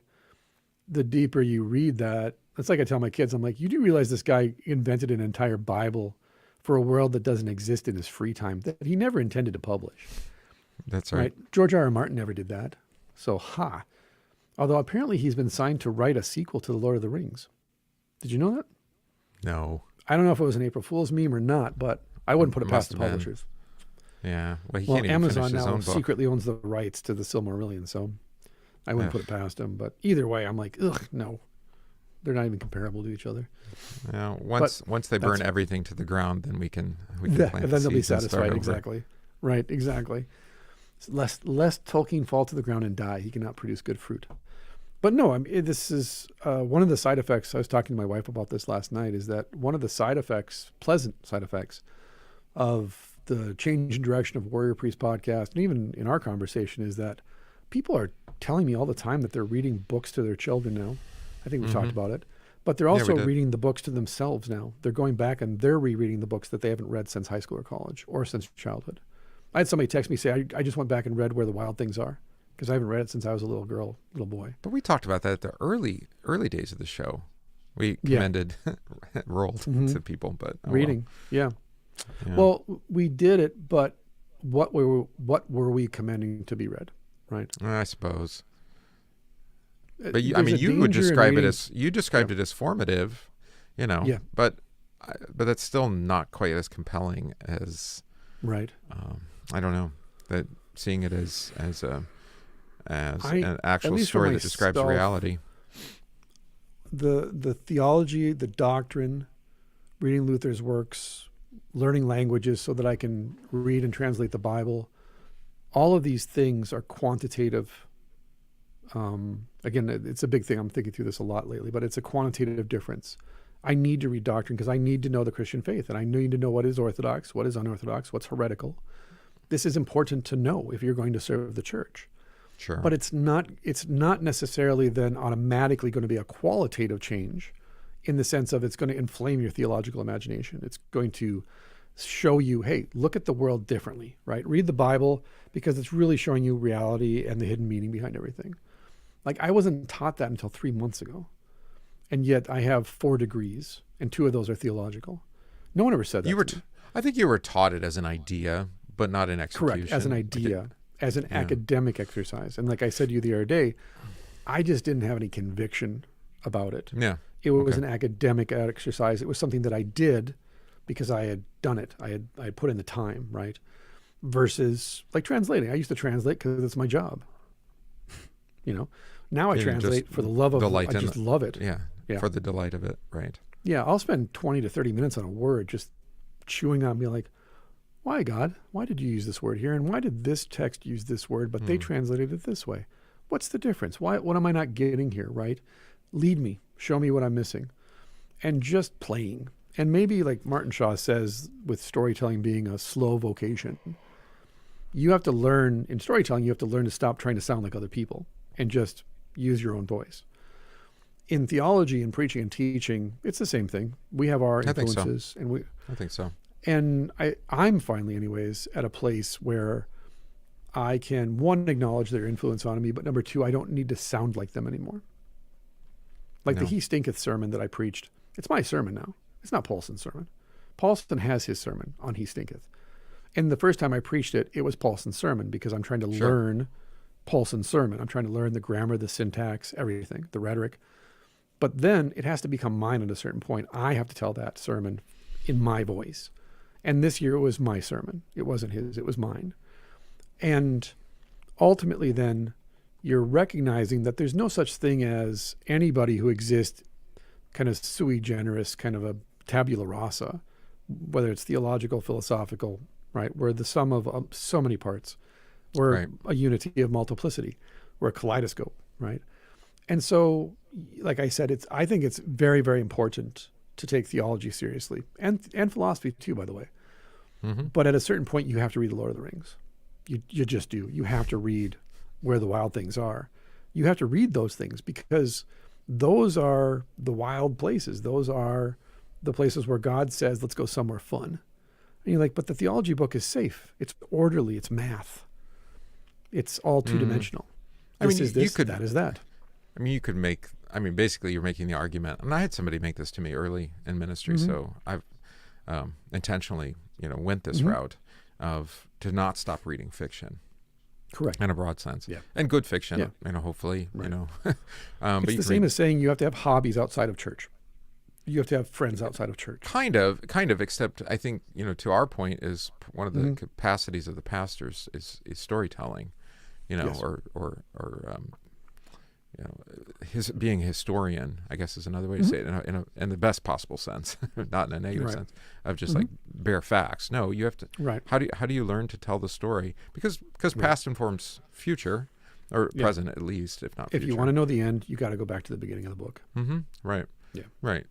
Speaker 1: the deeper you read that, it's like I tell my kids, I'm like, you do realize this guy invented an entire Bible for a world that doesn't exist in his free time that he never intended to publish.
Speaker 2: That's right.
Speaker 1: George R. R. Martin never did that. So, Although apparently he's been signed to write a sequel to The Lord of the Rings. Did you know that?
Speaker 2: No.
Speaker 1: I don't know if it was an April Fool's meme or not, but I wouldn't put it past the publishers.
Speaker 2: Yeah. Well, he can't even
Speaker 1: Amazon
Speaker 2: finish his
Speaker 1: now
Speaker 2: own book.
Speaker 1: secretly owns the rights to the Silmarillion, so I wouldn't put it past him. But either way, I'm like, ugh, no. They're not even comparable to each other.
Speaker 2: Yeah, once they burn everything to the ground, then we can plant
Speaker 1: then
Speaker 2: the
Speaker 1: they'll be
Speaker 2: seeds and start
Speaker 1: satisfied.
Speaker 2: over.
Speaker 1: Exactly. Right. Exactly. Lest Tolkien fall to the ground and die, he cannot produce good fruit. But no, this is one of the side effects. I was talking to my wife about this last night, is that one of the side effects, pleasant side effects, of the Change in Direction of Warrior Priest podcast, and even in our conversation, is that people are telling me all the time that they're reading books to their children now. I think we talked about it. But they're also reading the books to themselves now. They're going back and they're rereading the books that they haven't read since high school or college or since childhood. I had somebody text me, say, I just went back and read Where the Wild Things Are, because I haven't read it since I was a little boy.
Speaker 2: But we talked about that at the early days of the show. We commended rolled to people, but
Speaker 1: reading. Yeah. Well, we did it, but what were we commending to be read, right?
Speaker 2: I suppose. But you would describe it as formative,
Speaker 1: Yeah.
Speaker 2: But that's still not quite as compelling as
Speaker 1: right.
Speaker 2: I don't know, that seeing it as an actual
Speaker 1: at least
Speaker 2: story
Speaker 1: for
Speaker 2: that describes reality.
Speaker 1: The theology, the doctrine, reading Luther's works, learning languages so that I can read and translate the Bible, all of these things are quantitative. Again, it's a big thing. I'm thinking through this a lot lately, but it's a quantitative difference. I need to read doctrine because I need to know the Christian faith, and I need to know what is orthodox, what is unorthodox, what's heretical. This is important to know if you're going to serve the church.
Speaker 2: Sure.
Speaker 1: But it's not necessarily then automatically going to be a qualitative change in the sense of it's going to inflame your theological imagination. It's going to show you, hey, look at the world differently, right? Read the Bible because it's really showing you reality and the hidden meaning behind everything. Like, I wasn't taught that until 3 months ago. And yet I have 4 degrees, and 2 of those are theological. No one ever said that.
Speaker 2: I think you were taught it as an idea, but not in execution.
Speaker 1: Correct, as an idea, as an academic exercise. And like I said to you the other day, I just didn't have any conviction about it.
Speaker 2: Yeah.
Speaker 1: It was an academic exercise. It was something that I did because I had done it. I had put in the time, right? Versus like translating. I used to translate because it's my job. Now I translate for the love of it. I just love it.
Speaker 2: Yeah. For the delight of it, right?
Speaker 1: Yeah, I'll spend 20 to 30 minutes on a word just chewing on, being like, why, God? Why did you use this word here? And why did this text use this word, but they translated it this way? What's the difference? What am I not getting here, right? Lead me. Show me what I'm missing. And just playing. And maybe like Martin Shaw says, with storytelling being a slow vocation, you have to learn, in storytelling, you have to learn to stop trying to sound like other people and just use your own voice. In theology and preaching and teaching, it's the same thing. We have our influences.
Speaker 2: I think so.
Speaker 1: And I'm finally, anyways, at a place where I can, 1, acknowledge their influence on me, but number 2, I don't need to sound like them anymore. Like the He Stinketh sermon that I preached, it's my sermon now. It's not Paulson's sermon. Paulson has his sermon on He Stinketh. And the first time I preached it, it was Paulson's sermon because I'm trying to learn Paulson's sermon. I'm trying to learn the grammar, the syntax, everything, the rhetoric. But then it has to become mine at a certain point. I have to tell that sermon in my voice. And this year it was my sermon. It wasn't his, it was mine. And ultimately then you're recognizing that there's no such thing as anybody who exists kind of sui generis, kind of a tabula rasa, whether it's theological, philosophical, right? We're the sum of so many parts. We're a unity of multiplicity. We're a kaleidoscope, right? And so, like I said, I think it's very, very important to take theology seriously, and philosophy too, by the way. Mm-hmm. But at a certain point, you have to read The Lord of the Rings. You just do. You have to read Where the Wild Things Are. You have to read those things because those are the wild places. Those are the places where God says, let's go somewhere fun. And you're like, but the theology book is safe. It's orderly. It's math. It's all two-dimensional. This is this, that is that.
Speaker 2: I mean, you could basically you're making the argument. And I had somebody make this to me early in ministry, so I've intentionally, went this route of to not stop reading fiction.
Speaker 1: Correct.
Speaker 2: In a broad sense.
Speaker 1: Yeah.
Speaker 2: And good fiction, hopefully,
Speaker 1: right.
Speaker 2: But
Speaker 1: it's the same as saying you have to have hobbies outside of church. You have to have friends outside of church.
Speaker 2: Kind of, except I think, to our point is one of the capacities of the pastors is storytelling,
Speaker 1: yes.
Speaker 2: or being a historian, I guess is another way to say it in the best possible sense, not in a negative sense of just like bare facts. No, you have to.
Speaker 1: Right.
Speaker 2: How do you learn to tell the story? Because past informs future, or present at least, if not future.
Speaker 1: If you want to know the end, you got to go back to the beginning of the book.
Speaker 2: Mm-hmm. Right.
Speaker 1: Yeah.
Speaker 2: Right.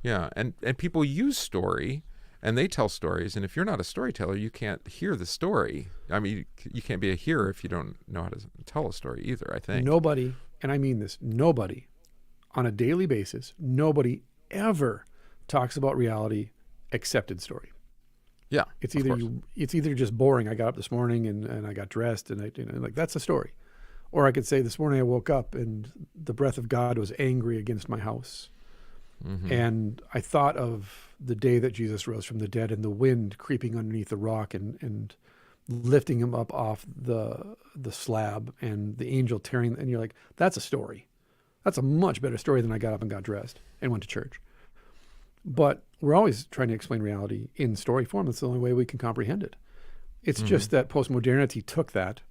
Speaker 2: Yeah. And people use story, and they tell stories. And if you're not a storyteller, you can't hear the story. I mean, you can't be a hearer if you don't know how to tell a story either, I think.
Speaker 1: Nobody, and I mean this, nobody on a daily basis, nobody ever talks about reality except in story.
Speaker 2: Yeah.
Speaker 1: It's either just boring. I got up this morning and I got dressed and that's a story. Or I could say this morning I woke up and the breath of God was angry against my house. Mm-hmm. And I thought of the day that Jesus rose from the dead and the wind creeping underneath the rock and lifting him up off the slab and the angel tearing, and you're like, that's a story. That's a much better story than I got up and got dressed and went to church. But we're always trying to explain reality in story form. That's the only way we can comprehend it. It's just that postmodernity took that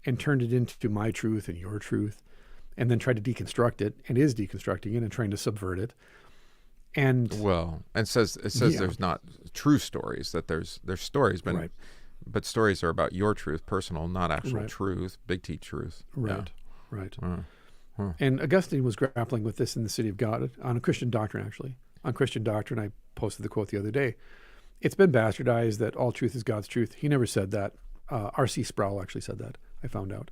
Speaker 1: and turned it into my truth and your truth, and then tried to deconstruct it and is deconstructing it and trying to subvert it. And
Speaker 2: says there's not true stories, that there's stories, but stories are about your truth, personal, not actual truth, big T truth.
Speaker 1: Right. And Augustine was grappling with this in The City of God on Christian doctrine, actually. On Christian doctrine, I posted the quote the other day. It's been bastardized that all truth is God's truth. He never said that. R.C. Sproul actually said that, I found out.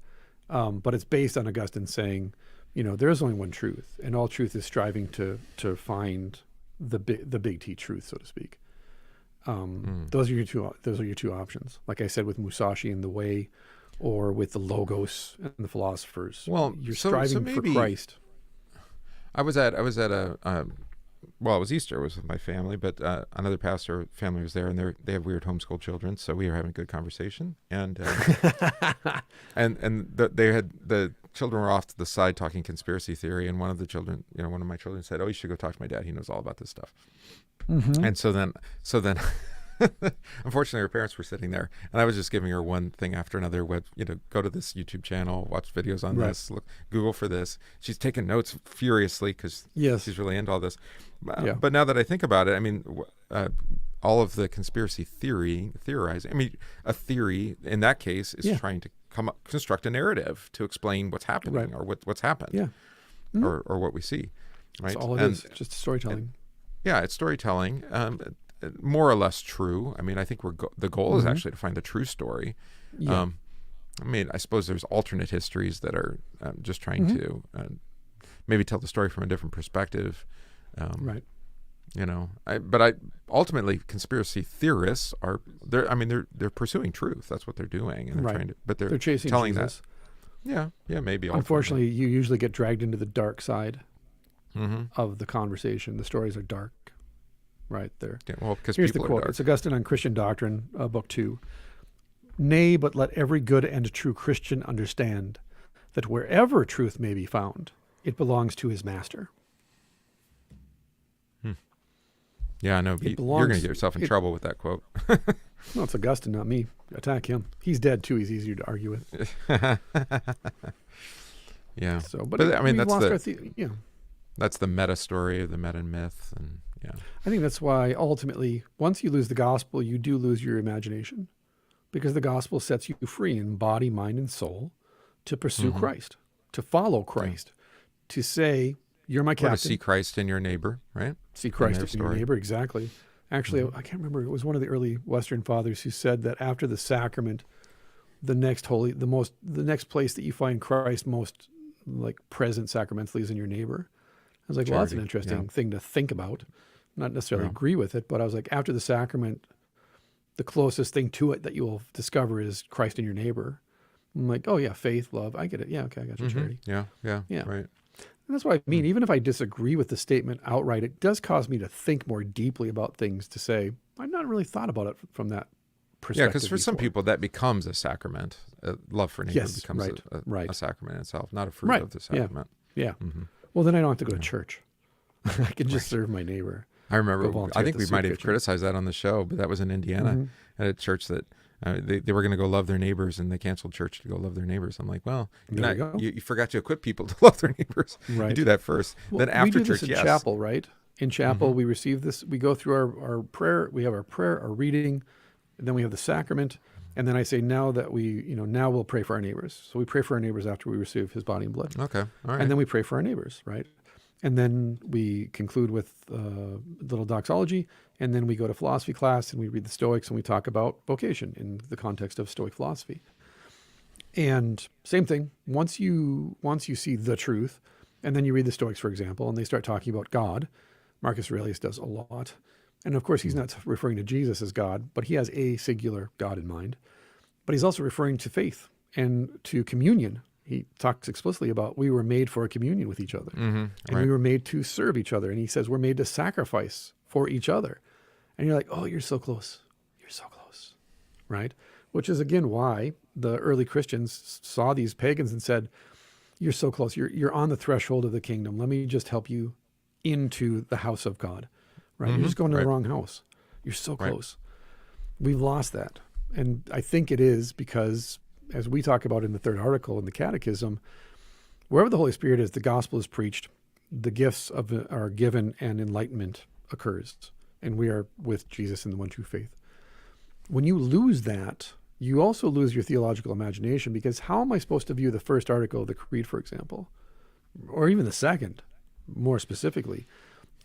Speaker 1: But it's based on Augustine saying, there is only one truth, and all truth is striving to find the big T truth, so to speak. Those are your two options. Like I said, with Musashi and the Way, or with the Logos and the philosophers.
Speaker 2: Well,
Speaker 1: you're striving for Christ.
Speaker 2: I was at a well, it was Easter. It was with my family, but another pastor family was there, and they have weird homeschool children, so we were having a good conversation, and the children were off to the side talking conspiracy theory, and one of my children said, "Oh, you should go talk to my dad. He knows all about this stuff." Mm-hmm. And so then, unfortunately, her parents were sitting there, and I was just giving her one thing after another. Go to this YouTube channel, watch videos on this, Google for this. She's taking notes furiously because she's really into all this. But now that I think about it, I mean, all of the conspiracy theorizing. I mean, a theory in that case is trying to construct a narrative to explain what's happening or what's happened, or what we see. Right,
Speaker 1: that's all it is. Just storytelling.
Speaker 2: It's storytelling. More or less true. I mean, I think the goal is actually to find the true story. Yeah. I mean, I suppose there's alternate histories that are just trying to maybe tell the story from a different perspective.
Speaker 1: Right.
Speaker 2: Ultimately, conspiracy theorists they're pursuing truth. That's what they're doing, and they're trying to. But they're
Speaker 1: chasing
Speaker 2: telling
Speaker 1: Jesus.
Speaker 2: that. Yeah, maybe.
Speaker 1: Unfortunately, you usually get dragged into the dark side of the conversation. The stories are dark. Right there.
Speaker 2: Yeah, well, because
Speaker 1: here's the
Speaker 2: people
Speaker 1: quote.
Speaker 2: are dark.
Speaker 1: It's Augustine on Christian Doctrine, Book 2. Nay, but let every good and true Christian understand that wherever truth may be found, it belongs to his master.
Speaker 2: Yeah, I know. You're going to get yourself in trouble with that quote.
Speaker 1: No, it's Augustine, not me. Attack him. He's dead too. He's easier to argue with.
Speaker 2: Yeah.
Speaker 1: So, but I mean,
Speaker 2: that's the meta story of the meta myth, and
Speaker 1: I think that's why ultimately, once you lose the gospel, you do lose your imagination, because the gospel sets you free in body, mind, and soul to pursue Christ, to follow Christ, to say, "You're my captain."
Speaker 2: Or to see Christ in your neighbor, right?
Speaker 1: See Christ in your neighbor, exactly. Actually, I can't remember. It was one of the early Western fathers who said that after the sacrament, the next place that you find Christ most like present sacramentally is in your neighbor. I was like, well, that's an interesting thing to think about. Not necessarily agree with it, but I was like, after the sacrament, the closest thing to it that you will discover is Christ in your neighbor. I'm like, oh yeah, faith, love, I get it. Yeah, okay, I got you, charity.
Speaker 2: Yeah, right.
Speaker 1: And that's what I mean. Even if I disagree with the statement outright, it does cause me to think more deeply about things, to say, I've not really thought about it from that perspective.
Speaker 2: Yeah, because for some people that becomes a sacrament. Love for neighbor becomes a sacrament itself, not a fruit of the sacrament.
Speaker 1: Yeah. Well, then I don't have to go to church. I can just serve my neighbor.
Speaker 2: I remember, I think we might have criticized that on the show, but that was in Indiana at a church that they were going to go love their neighbors, and they canceled church to go love their neighbors. I'm like, well, you forgot to equip people to love their neighbors. Right. You do that first. Well, then after church,
Speaker 1: in chapel, right? In chapel, we receive this. We go through our prayer. We have our prayer, our reading, and then we have the sacrament. And then I say, now we'll pray for our neighbors. So we pray for our neighbors after we receive his body and blood.
Speaker 2: Okay. All right.
Speaker 1: And then we pray for our neighbors, right? And then we conclude with little doxology, and then we go to philosophy class, and we read the Stoics, and we talk about vocation in the context of Stoic philosophy. And same thing, once you see the truth, and then you read the Stoics, for example, and they start talking about God. Marcus Aurelius does a lot. And of course, he's not referring to Jesus as God, but he has a singular God in mind. But he's also referring to faith and to communion. He talks explicitly about we were made for a communion with each other, and we were made to serve each other. And he says we're made to sacrifice for each other. And you're like, oh, you're so close. You're so close, right? Which is, again, why the early Christians saw these pagans and said, you're so close. You're on the threshold of the kingdom. Let me just help you into the house of God, right? You're just going to the wrong house. You're so close. We've lost that. And I think it is because, as we talk about in the third article in the Catechism, wherever the Holy Spirit is, the gospel is preached, the gifts are given, and enlightenment occurs. And we are with Jesus in the one true faith. When you lose that, you also lose your theological imagination, because how am I supposed to view the first article of the Creed, for example, or even the second, more specifically,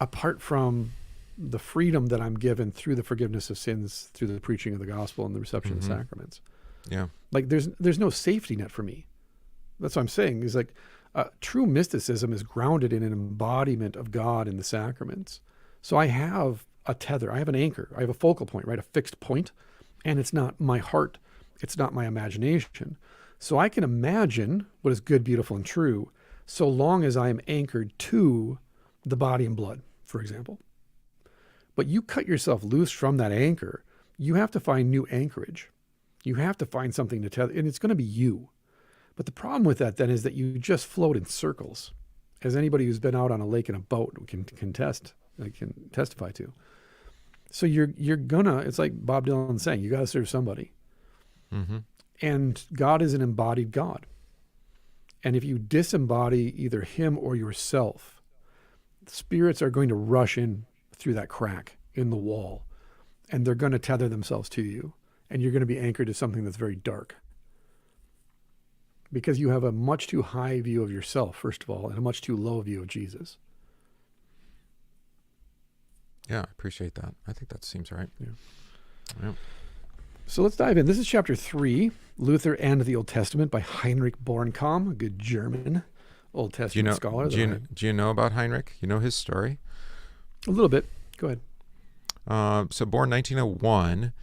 Speaker 1: apart from the freedom that I'm given through the forgiveness of sins, through the preaching of the gospel and the reception of the sacraments?
Speaker 2: Yeah.
Speaker 1: Like there's no safety net for me. That's what I'm saying. Is like true mysticism is grounded in an embodiment of God in the sacraments. So I have a tether. I have an anchor. I have a focal point, right? A fixed point, and it's not my heart. It's not my imagination. So I can imagine what is good, beautiful, and true, so long as I am anchored to the body and blood, for example. But you cut yourself loose from that anchor, you have to find new anchorage. You have to find something to tether, and it's going to be you. But the problem with that then is that you just float in circles, as anybody who's been out on a lake in a boat can testify to. So you're gonna, it's like Bob Dylan saying, you got to serve somebody.
Speaker 2: Mm-hmm.
Speaker 1: And God is an embodied God. And if you disembody either him or yourself, spirits are going to rush in through that crack in the wall, and they're going to tether themselves to you, and you're going to be anchored to something that's very dark. Because you have a much too high view of yourself, first of all, and a much too low view of Jesus.
Speaker 2: Yeah, I appreciate that. I think that seems right. Yeah.
Speaker 1: So let's dive in. This is chapter 3, Luther and the Old Testament by Heinrich Bornkamm, a good German Old Testament scholar.
Speaker 2: Do you know about Heinrich? You know his story?
Speaker 1: A little bit. Go ahead.
Speaker 2: So born 1901,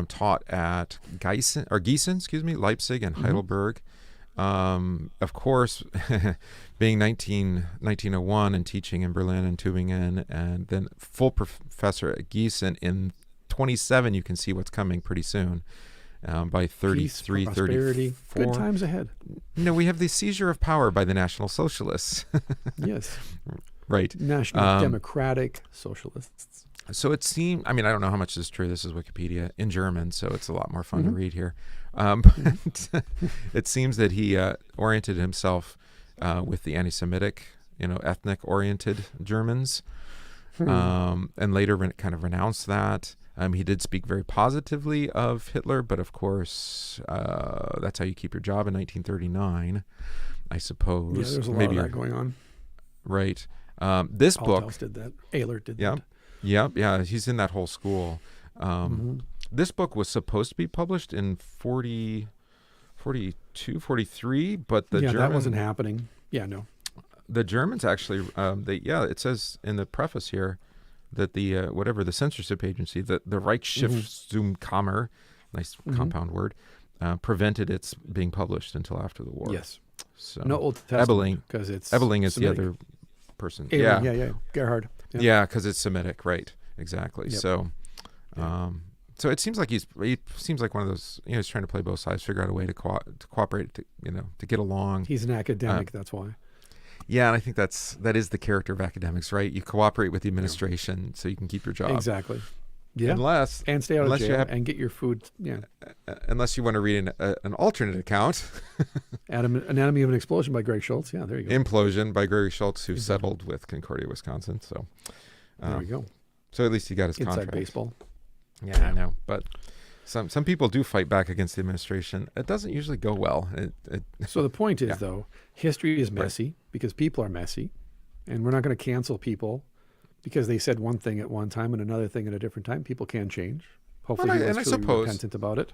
Speaker 2: taught at Gießen, Leipzig and Heidelberg. Of course, being 1901 and teaching in Berlin and Tübingen, and then full professor at Gießen in 27, you can see what's coming pretty soon. By 33,
Speaker 1: Peace, prosperity,
Speaker 2: 34.
Speaker 1: good times ahead.
Speaker 2: We have the seizure of power by the National Socialists.
Speaker 1: Yes.
Speaker 2: Right.
Speaker 1: National Democratic Socialists.
Speaker 2: So it seemed, I don't know how much is true. This is Wikipedia in German, so it's a lot more fun to read here. But it seems that he oriented himself with the anti-Semitic, ethnic-oriented Germans, and later kind of renounced that. He did speak very positively of Hitler, but of course, that's how you keep your job in 1939, I suppose.
Speaker 1: Yeah, there's a lot of that going on.
Speaker 2: Right. This book...
Speaker 1: Courthouse did that. Ehlert did that.
Speaker 2: Yeah, he's in that whole school. This book was supposed to be published in 42, 43, but the
Speaker 1: that wasn't happening. Yeah, no.
Speaker 2: The Germans actually, it says in the preface here that the censorship agency, the Reichsschutzkammer, nice compound word, prevented its being published until after the war.
Speaker 1: Yes.
Speaker 2: So
Speaker 1: no Old Testament because it's
Speaker 2: Ebeling is
Speaker 1: Semitic.
Speaker 2: the other person.
Speaker 1: Yeah. Gerhard.
Speaker 2: Yeah, because it's Semitic, right? Exactly.
Speaker 1: Yep.
Speaker 2: So, so it seems like he seems like one of those. He's trying to play both sides, figure out a way to cooperate, to get along.
Speaker 1: He's an academic. That's why.
Speaker 2: Yeah, and I think that is the character of academics, right? You cooperate with the administration so you can keep your job.
Speaker 1: Exactly. Yeah.
Speaker 2: And
Speaker 1: stay out of jail and get your food. Yeah.
Speaker 2: Unless you want to read an alternate account.
Speaker 1: Anatomy of an Explosion by Greg Schultz. Yeah, there you go.
Speaker 2: Implosion by Greg Schultz, who settled with Concordia, Wisconsin. So
Speaker 1: there we go.
Speaker 2: So at least he got his
Speaker 1: Inside
Speaker 2: contract.
Speaker 1: baseball.
Speaker 2: Yeah, I know. But some people do fight back against the administration. It doesn't usually go well.
Speaker 1: So the point is, though, history is messy because people are messy. And we're not going to cancel people because they said one thing at one time and another thing at a different time. People can change. Hopefully,
Speaker 2: I suppose
Speaker 1: repentant about it.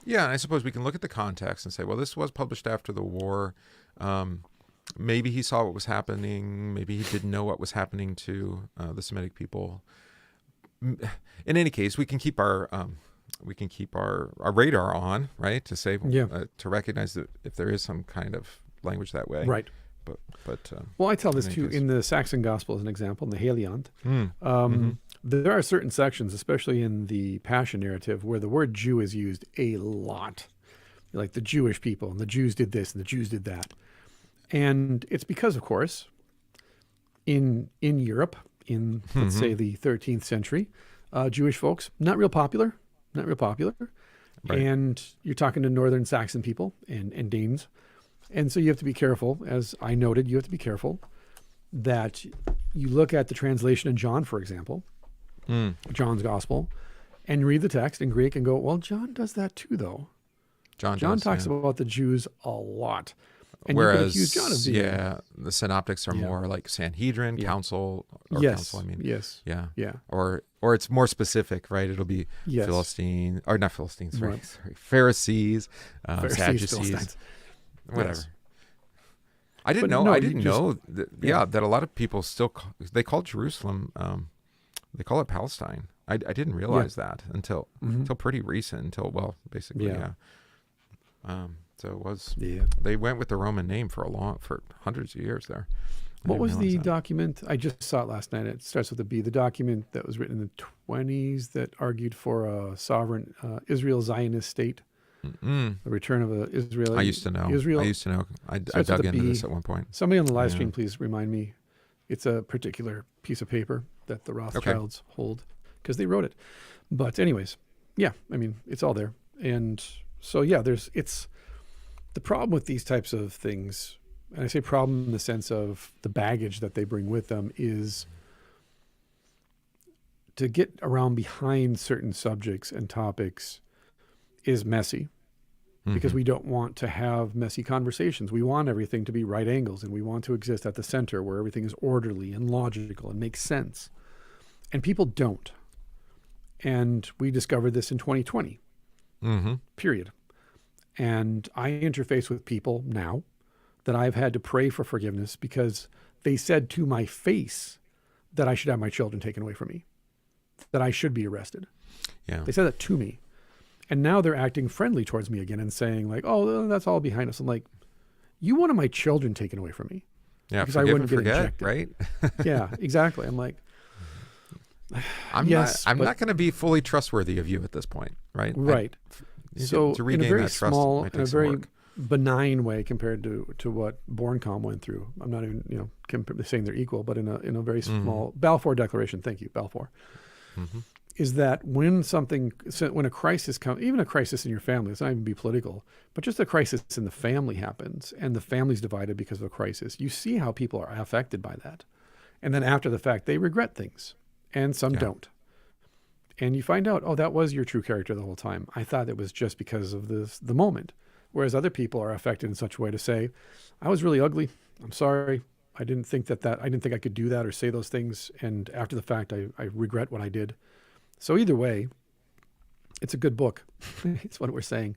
Speaker 2: Yeah, and I suppose we can look at the context and say, well, this was published after the war. Maybe he saw what was happening. Maybe he didn't know what was happening to the Semitic people. In any case, we can keep our radar on, right, to say to recognize that if there is some kind of language that way,
Speaker 1: right.
Speaker 2: But
Speaker 1: well, I tell this too in the Saxon Gospel as an example, in the Heiland. There are certain sections, especially in the Passion narrative, where the word Jew is used a lot, like the Jewish people and the Jews did this and the Jews did that, and it's because, of course, in Europe, in let's say the 13th century, Jewish folks not real popular, right. And you're talking to Northern Saxon people and Danes. And so you have to be careful, as I noted, you have to be careful that you look at the translation in John, for example, John's Gospel, and read the text in Greek and go, well, John does that too, though. John talks about the Jews a lot. And
Speaker 2: whereas,
Speaker 1: you can accuse John of
Speaker 2: the synoptics are more like Sanhedrin, council, or
Speaker 1: yes.
Speaker 2: council,
Speaker 1: Yes.
Speaker 2: Yeah. Or it's more specific, right? It'll be Philistine, or not Philistines, right? Sorry, Pharisees, Sadducees. Whatever. I didn't
Speaker 1: But
Speaker 2: know.
Speaker 1: no,
Speaker 2: I
Speaker 1: you
Speaker 2: didn't
Speaker 1: just-
Speaker 2: know that, that a lot of people still they call Jerusalem. They call it Palestine. I didn't realize that until pretty recent. Until basically, yeah. So it was.
Speaker 1: Yeah.
Speaker 2: They went with the Roman name for hundreds of years there.
Speaker 1: What was the document? I just saw it last night. It starts with a B. The document that was written in the 1920s that argued for a sovereign Israel Zionist state. The return of Israel.
Speaker 2: I used to know. I dug into this at one point.
Speaker 1: Somebody on the live stream, please remind me. It's a particular piece of paper that the Rothschilds hold because they wrote it. But anyways, yeah, I mean, it's all there. And so, yeah, it's the problem with these types of things. And I say problem in the sense of the baggage that they bring with them is to get around behind certain subjects and topics is messy because we don't want to have messy conversations. We want everything to be right angles and we want to exist at the center where everything is orderly and logical and makes sense. And people don't. And we discovered this in 2020, period. And I interface with people now that I've had to pray for forgiveness because they said to my face that I should have my children taken away from me, that I should be arrested.
Speaker 2: Yeah.
Speaker 1: They said that to me. And now they're acting friendly towards me again and saying like, oh, that's all behind us. I'm like, you wanted my children taken away from me.
Speaker 2: Yeah,
Speaker 1: because I wouldn't get injected.
Speaker 2: Right?
Speaker 1: Yeah, exactly. I'm like,
Speaker 2: I'm not going to be fully trustworthy of you at this point, right?
Speaker 1: Right. So
Speaker 2: to
Speaker 1: in a
Speaker 2: regain
Speaker 1: very
Speaker 2: that trust,
Speaker 1: small,
Speaker 2: might
Speaker 1: in a
Speaker 2: take some
Speaker 1: very
Speaker 2: work.
Speaker 1: benign way compared to what Bornkamm went through. I'm not even saying they're equal, but in a very small Balfour Declaration. Thank you, Balfour. Is that when a crisis comes, even a crisis in your family, it's not even be political, but just a crisis in the family happens and the family's divided because of a crisis, you see how people are affected by that. And then after the fact, they regret things and some don't. And you find out, oh, that was your true character the whole time. I thought it was just because of the moment. Whereas other people are affected in such a way to say, I was really ugly. I'm sorry. I didn't think I didn't think I could do that or say those things. And after the fact, I regret what I did. So either way, it's a good book. It's what we're saying.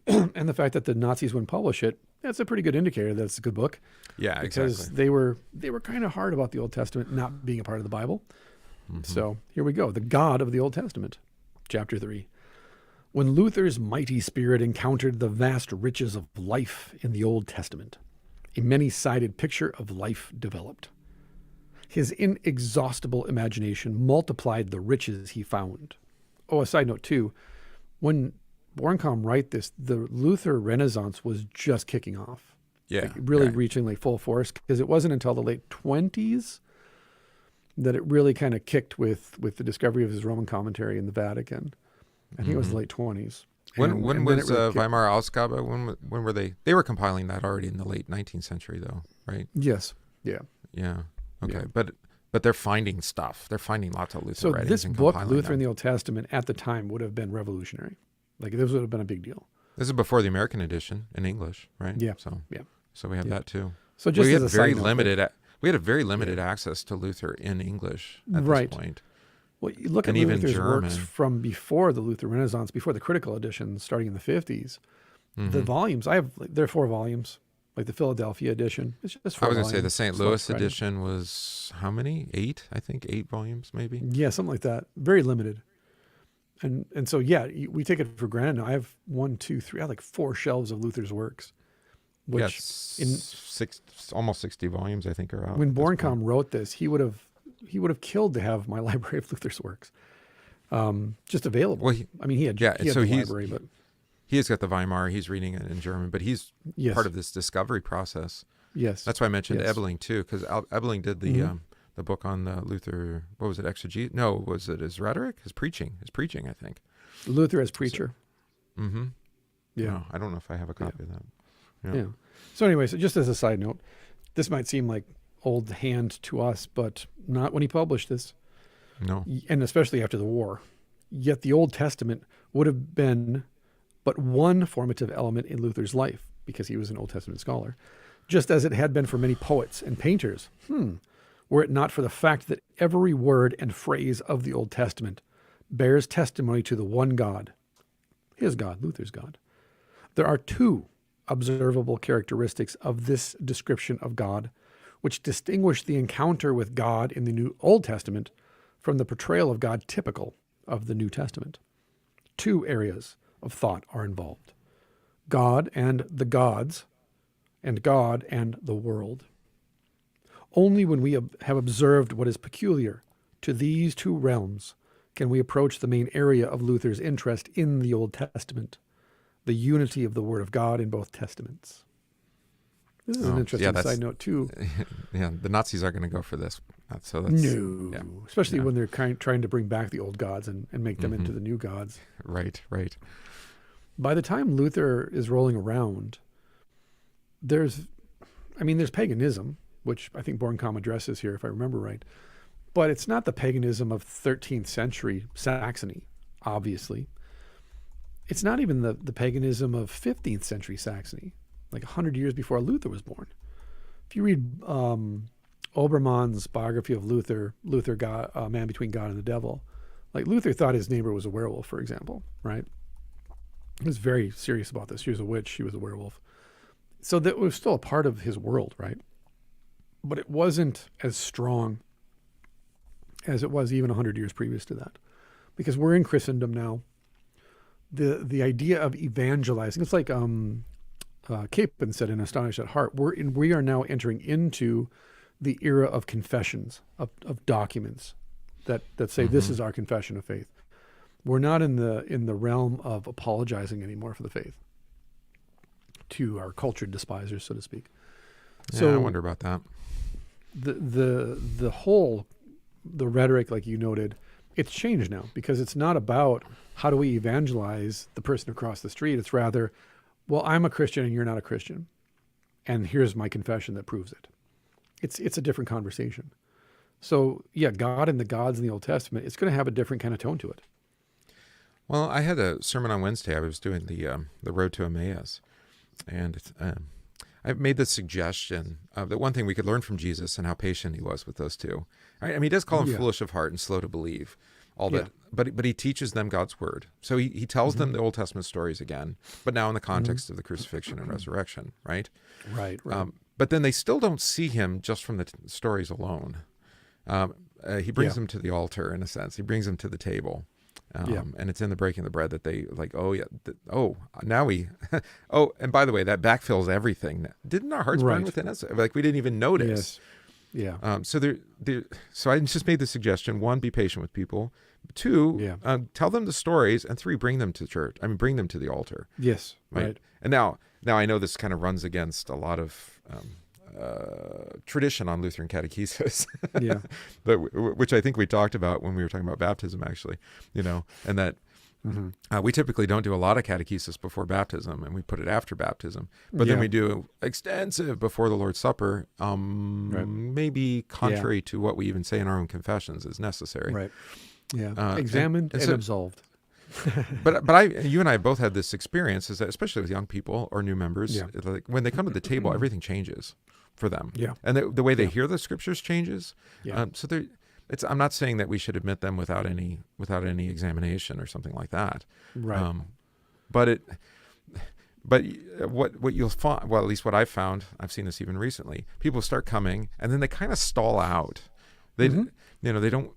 Speaker 1: And the fact that the Nazis wouldn't publish it, that's a pretty good indicator that it's a good book.
Speaker 2: Yeah,
Speaker 1: because
Speaker 2: exactly.
Speaker 1: they were kind of hard about the Old Testament not being a part of the Bible. So here we go. The God of the Old Testament, chapter 3. When Luther's mighty spirit encountered the vast riches of life in the Old Testament, a many-sided picture of life developed. His inexhaustible imagination multiplied the riches he found. Oh, a side note too, when Bornkamm wrote this, the Luther Renaissance was just kicking off.
Speaker 2: Yeah.
Speaker 1: Really reaching like full force, because it wasn't until the late 20s that it really kind of kicked with the discovery of his Roman commentary in the Vatican. I think it was the late 20s.
Speaker 2: When was
Speaker 1: really
Speaker 2: Weimar Ausgabe? When were they? They were compiling that already in the late 19th century, though, right?
Speaker 1: Yes. Yeah.
Speaker 2: Yeah. Okay.
Speaker 1: Yeah.
Speaker 2: But they're finding stuff. They're finding lots of Luther
Speaker 1: So
Speaker 2: writings.
Speaker 1: this
Speaker 2: and
Speaker 1: book,
Speaker 2: compiling
Speaker 1: Luther
Speaker 2: them.
Speaker 1: in the Old Testament, at the time would have been revolutionary. Like this would have been a big deal.
Speaker 2: This is before the American edition in English, right?
Speaker 1: Yeah.
Speaker 2: So we have that too.
Speaker 1: So just
Speaker 2: we
Speaker 1: as
Speaker 2: had
Speaker 1: a
Speaker 2: very
Speaker 1: side note,
Speaker 2: limited. We had a very limited access to Luther in English at
Speaker 1: Right.
Speaker 2: this point.
Speaker 1: well, you look
Speaker 2: and
Speaker 1: at
Speaker 2: even
Speaker 1: Luther's
Speaker 2: German.
Speaker 1: works from before the Luther Renaissance, before the critical edition, starting in the 50s. The volumes, there are 4 volumes, like the Philadelphia edition. It's just 4
Speaker 2: I was going to say the
Speaker 1: volumes.
Speaker 2: St.
Speaker 1: It's
Speaker 2: Louis
Speaker 1: like, right?
Speaker 2: edition was how many? 8, I think. 8 volumes, maybe.
Speaker 1: Yeah, something like that. Very limited. And so, yeah, we take it for granted. I have 1, 2, 3, I have like 4 shelves of Luther's works. Which
Speaker 2: almost 60 volumes, I think, are out.
Speaker 1: when
Speaker 2: at this point.
Speaker 1: Bornkamm wrote this, he would have killed to have my library of Luther's works just available.
Speaker 2: Well,
Speaker 1: he had
Speaker 2: so
Speaker 1: the
Speaker 2: he's
Speaker 1: library, but
Speaker 2: he has got the Weimar. He's reading it in German, but he's part of this discovery process.
Speaker 1: yes,
Speaker 2: That's why I mentioned
Speaker 1: Yes.
Speaker 2: Ebeling too, because Ebeling did the book on the Luther. What was it? Exegete? No, was it his rhetoric? His preaching, I think.
Speaker 1: Luther as preacher.
Speaker 2: Yeah.
Speaker 1: Yeah.
Speaker 2: No, I don't know if I have a copy of that.
Speaker 1: Yeah. So anyway, so just as a side note, this might seem like old hand to us, but not when he published this,
Speaker 2: No.
Speaker 1: and especially after the war. Yet the Old Testament would have been but one formative element in Luther's life, because he was an Old Testament scholar, just as it had been for many poets and painters. Were it not for the fact that every word and phrase of the Old Testament bears testimony to the one God, his God, Luther's God. There are 2 observable characteristics of this description of God, which distinguish the encounter with God in the Old Testament from the portrayal of God typical of the New Testament. Two areas of thought are involved: God and the gods, and God and the world. Only when we have observed what is peculiar to these two realms can we approach the main area of Luther's interest in the Old Testament, the unity of the Word of God in both Testaments. This is an interesting side note, too.
Speaker 2: Yeah, the Nazis are going to go for this. Especially when they're trying to bring back the old gods and make them into the new gods. Right.
Speaker 1: By the time Luther is rolling around, there's paganism, which I think Bornkamm addresses here, if I remember right. But it's not the paganism of 13th century Saxony, obviously. It's not even the paganism of 15th century Saxony, like 100 years before Luther was born. If you read Obermann's biography of Luther, God, Man Between God and the Devil, like Luther thought his neighbor was a werewolf, for example, right? He was very serious about this. She was a witch, she was a werewolf. So that was still a part of his world, right? But it wasn't as strong as it was even 100 years previous to that. Because we're in Christendom now. The idea of evangelizing, it's like Capon said in Astonished at Heart, we are now entering into the era of confessions, of documents that say this is our confession of faith. We're not in the realm of apologizing anymore for the faith to our cultured despisers, so to speak.
Speaker 2: Yeah,
Speaker 1: So
Speaker 2: I wonder about that.
Speaker 1: The rhetoric, like you noted, it's changed now because it's not about how do we evangelize the person across the street. It's rather, well, I'm a Christian and you're not a Christian, and here's my confession that proves it. It's a different conversation. So yeah, God and the gods in the Old Testament, it's going to have a different kind of tone to it.
Speaker 2: Well, I had a sermon on Wednesday. I was doing the Road to Emmaus, and I made the suggestion that one thing we could learn from Jesus and how patient he was with those two. I mean, he does call them foolish of heart and slow to believe, all that, but he teaches them God's word. So he tells them the Old Testament stories again, but now in the context of the crucifixion and resurrection, right?
Speaker 1: Right.
Speaker 2: But then they still don't see him just from the stories alone. He brings them to the altar, in a sense. He brings them to the table. And it's in the breaking of the bread that they like, now we, and by the way, that backfills everything. Didn't our hearts burn within us? Like we didn't even notice.
Speaker 1: Yes. Yeah.
Speaker 2: So I just made the suggestion: 1, be patient with people. 2, tell them the stories, and 3, bring them to church. I mean, bring them to the altar.
Speaker 1: Yes. Right.
Speaker 2: And now I know this kind of runs against a lot of tradition on Lutheran catechesis, which I think we talked about when we were talking about baptism, actually, and that we typically don't do a lot of catechesis before baptism, and we put it after baptism, but then we do extensive before the Lord's Supper, maybe contrary to what we even say in our own confessions is necessary.
Speaker 1: Right. Yeah. Examined and absolved.
Speaker 2: But you and I both had this experience, is that especially with young people or new members, like when they come to the table, everything changes for them. Yeah. And the way they hear the scriptures changes. Yeah. I'm not saying that we should admit them without any examination or something like that.
Speaker 1: Right.
Speaker 2: But what you'll find, well, at least what I've found, I've seen this even recently, people start coming and then they kind of stall out. They they don't.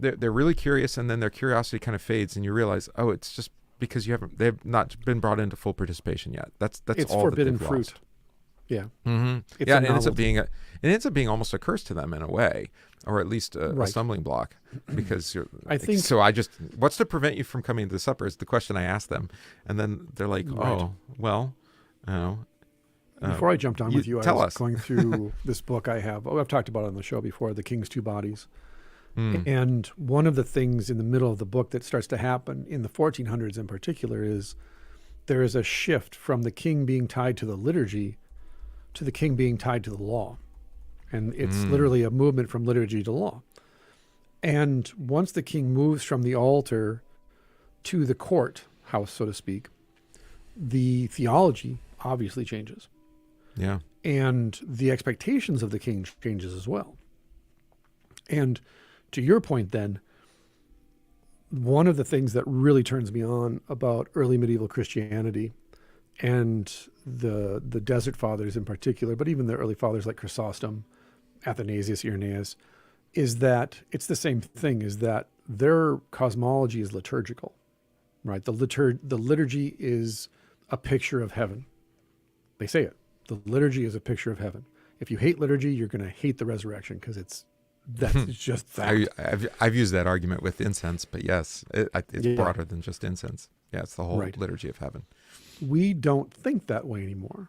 Speaker 2: They're really curious, and then their curiosity kind of fades, and you realize, it's just because they've not been brought into full participation yet. That's
Speaker 1: it's
Speaker 2: all
Speaker 1: forbidden
Speaker 2: that they've
Speaker 1: fruit.
Speaker 2: Lost.
Speaker 1: Yeah.
Speaker 2: Mm-hmm. It ends up being almost a curse to them in a way, or at least a stumbling block, because what's to prevent you from coming to the supper is the question I ask them, and then they're like, Before
Speaker 1: I jumped on with you, I was going through this book I have. I've talked about it on the show before, The King's Two Bodies. And one of the things in the middle of the book that starts to happen in the 1400s in particular is there is a shift from the king being tied to the liturgy to the king being tied to the law. And it's literally a movement from liturgy to law. And once the king moves from the altar to the courthouse, so to speak, the theology obviously changes.
Speaker 2: Yeah.
Speaker 1: And the expectations of the king changes as well. And to your point then, one of the things that really turns me on about early medieval Christianity and the desert fathers in particular, but even the early fathers like Chrysostom, Athanasius, Irenaeus, is that it's the same thing, is that their cosmology is liturgical, right? The liturgy is a picture of heaven. They say it. The liturgy is a picture of heaven. If you hate liturgy, you're going to hate the resurrection because it's just that.
Speaker 2: I've used that argument with incense, but yes, it's broader than just incense. Yeah, it's the whole liturgy of heaven. We
Speaker 1: don't think that way anymore.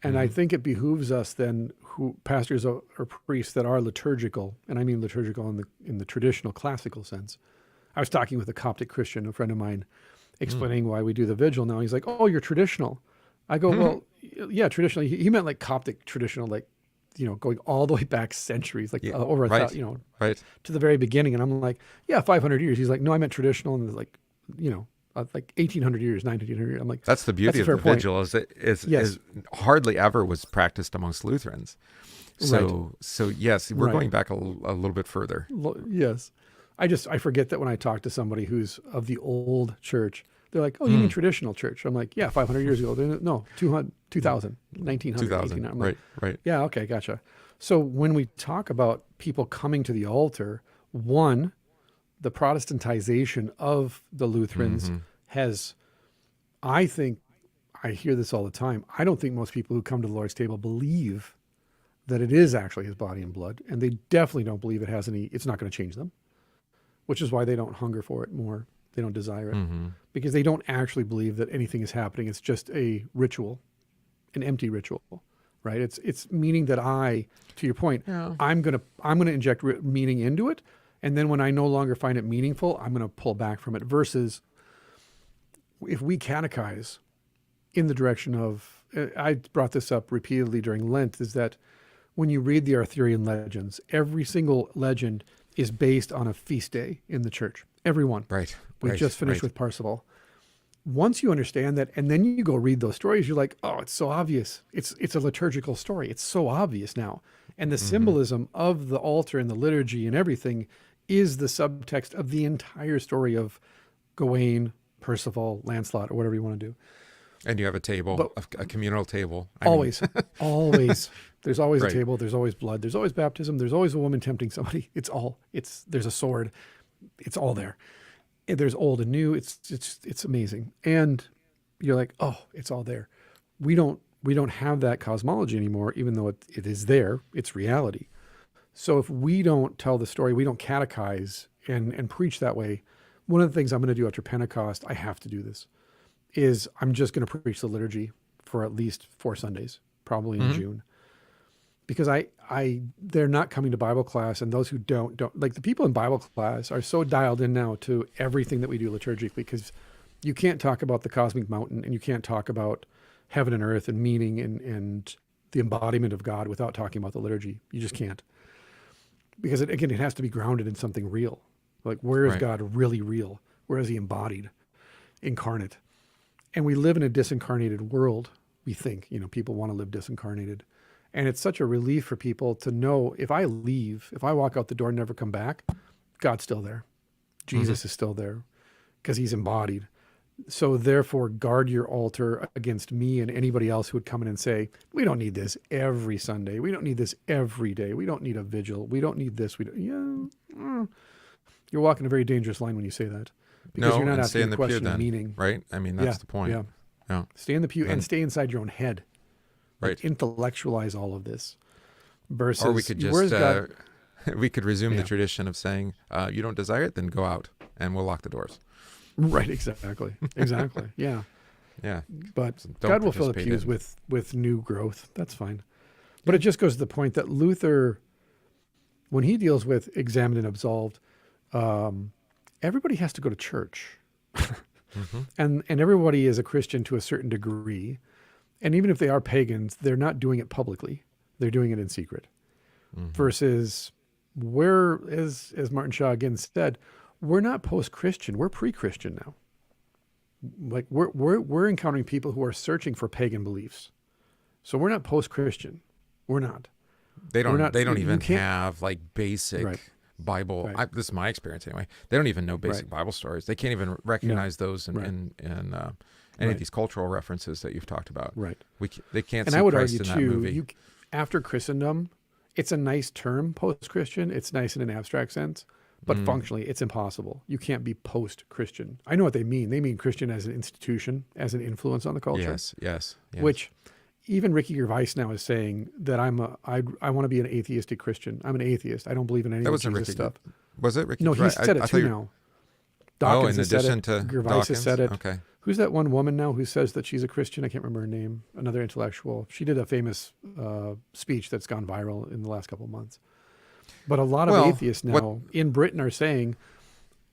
Speaker 1: And I think it behooves us then, who pastors or priests that are liturgical, and I mean liturgical in the traditional classical sense. I was talking with a Coptic Christian, a friend of mine, explaining why we do the vigil now. He's like, "Oh, you're traditional." I go, "Well, yeah, traditional." He meant like Coptic traditional, like, going all the way back centuries, like over a thousand, to the very beginning. And I'm like, "Yeah, 500 years." He's like, "No, I meant traditional," and like, like 1800 years, 1900 years. I'm like,
Speaker 2: that's the beauty of the vigil is hardly ever was practiced amongst Lutherans. So yes, we're going back a little bit further.
Speaker 1: Yes. I forget that when I talk to somebody who's of the old church, they're like, "Oh, you mean traditional church?" I'm like, "Yeah, 500 years ago." No, 2000, 1900,
Speaker 2: 2000. Right.
Speaker 1: Yeah, okay, gotcha. So when we talk about people coming to the altar, one, the Protestantization of the Lutherans has, I think, I hear this all the time, I don't think most people who come to the Lord's table believe that it is actually his body and blood, and they definitely don't believe it's not going to change them, which is why they don't hunger for it more. They don't desire it, because they don't actually believe that anything is happening. It's just a ritual, an empty ritual, right? It's meaning that to your point, I'm gonna inject meaning into it, and then when I no longer find it meaningful, I'm gonna pull back from it. Versus, if we catechize in the direction of, I brought this up repeatedly during Lent, is that when you read the Arthurian legends, every single legend is based on a feast day in the church. Every one.
Speaker 2: Right.
Speaker 1: We just finished with Parsifal. Once you understand that, and then you go read those stories, you're like, "Oh, it's so obvious. It's a liturgical story. It's so obvious now." And the symbolism of the altar and the liturgy and everything is the subtext of the entire story of Gawain, Percival, Lancelot, or whatever you want to do.
Speaker 2: And you have a table, a communal table.
Speaker 1: Always. There's always a table. There's always blood. There's always baptism. There's always a woman tempting somebody. There's a sword. It's all there. There's old and new. It's amazing. And you're like, "Oh, it's all there." We don't have that cosmology anymore, even though it is there. It's reality. So if we don't tell the story, we don't catechize and preach that way. One of the things I'm going to do after Pentecost, I have to do this, is I'm just going to preach the liturgy for at least 4 Sundays, probably in June. Because they're not coming to Bible class, and those who don't, like the people in Bible class are so dialed in now to everything that we do liturgically, because you can't talk about the cosmic mountain, and you can't talk about heaven and earth and meaning and the embodiment of God without talking about the liturgy. You just can't. Because it has to be grounded in something real. Like, where is God really real? Where is he embodied, incarnate? And we live in a disincarnated world, we think. People want to live disincarnated. And it's such a relief for people to know, if I walk out the door and never come back, God's still there. Jesus is still there because he's embodied. So therefore, guard your altar against me and anybody else who would come in and say, "We don't need this every Sunday. We don't need this every day. We don't need a vigil. We don't need this." You're walking a very dangerous line when you say that. Because you're not asking the question of meaning.
Speaker 2: Right? I mean, that's the point.
Speaker 1: Yeah. Stay in the pew and stay inside your own head.
Speaker 2: Right.
Speaker 1: Intellectualize all of this. Versus,
Speaker 2: or we could just we could resume the tradition of saying, "You don't desire it, then go out, and we'll lock the doors."
Speaker 1: Right. Exactly. Yeah.
Speaker 2: Yeah.
Speaker 1: But God will fill the pews with new growth. That's fine. But it just goes to the point that Luther, when he deals with examined and absolved, everybody has to go to church, and everybody is a Christian to a certain degree. And even if they are pagans, they're not doing it publicly. They're doing it in secret. Versus as Martin Shaw again said, we're not post-Christian. We're pre-Christian now. Like we're encountering people who are searching for pagan beliefs. So we're not post-Christian. We're not.
Speaker 2: They don't even have like basic Bible. This is my experience anyway. They don't even know basic Bible stories. They can't even recognize those in any of these cultural references that you've talked about.
Speaker 1: Right.
Speaker 2: They can't
Speaker 1: And
Speaker 2: see
Speaker 1: I would
Speaker 2: Christ
Speaker 1: argue
Speaker 2: in that
Speaker 1: too,
Speaker 2: movie.
Speaker 1: after Christendom, it's a nice term, post-Christian. It's nice in an abstract sense, but functionally, it's impossible. You can't be post-Christian. I know what they mean. They mean Christian as an institution, as an influence on the culture.
Speaker 2: Yes.
Speaker 1: Which even Ricky Gervais now is saying that I want to be an atheistic Christian. I'm an atheist. I don't believe in any of Jesus stuff.
Speaker 2: Was it Ricky?
Speaker 1: No, he said it too now. Dawkins
Speaker 2: in
Speaker 1: has said
Speaker 2: addition
Speaker 1: it.
Speaker 2: to
Speaker 1: Gervais
Speaker 2: Dawkins?
Speaker 1: has said it.
Speaker 2: Okay.
Speaker 1: Who's that one woman now who says that she's a Christian? I can't remember her name. Another intellectual. She did a famous speech that's gone viral in the last couple of months. But a lot of atheists now in Britain are saying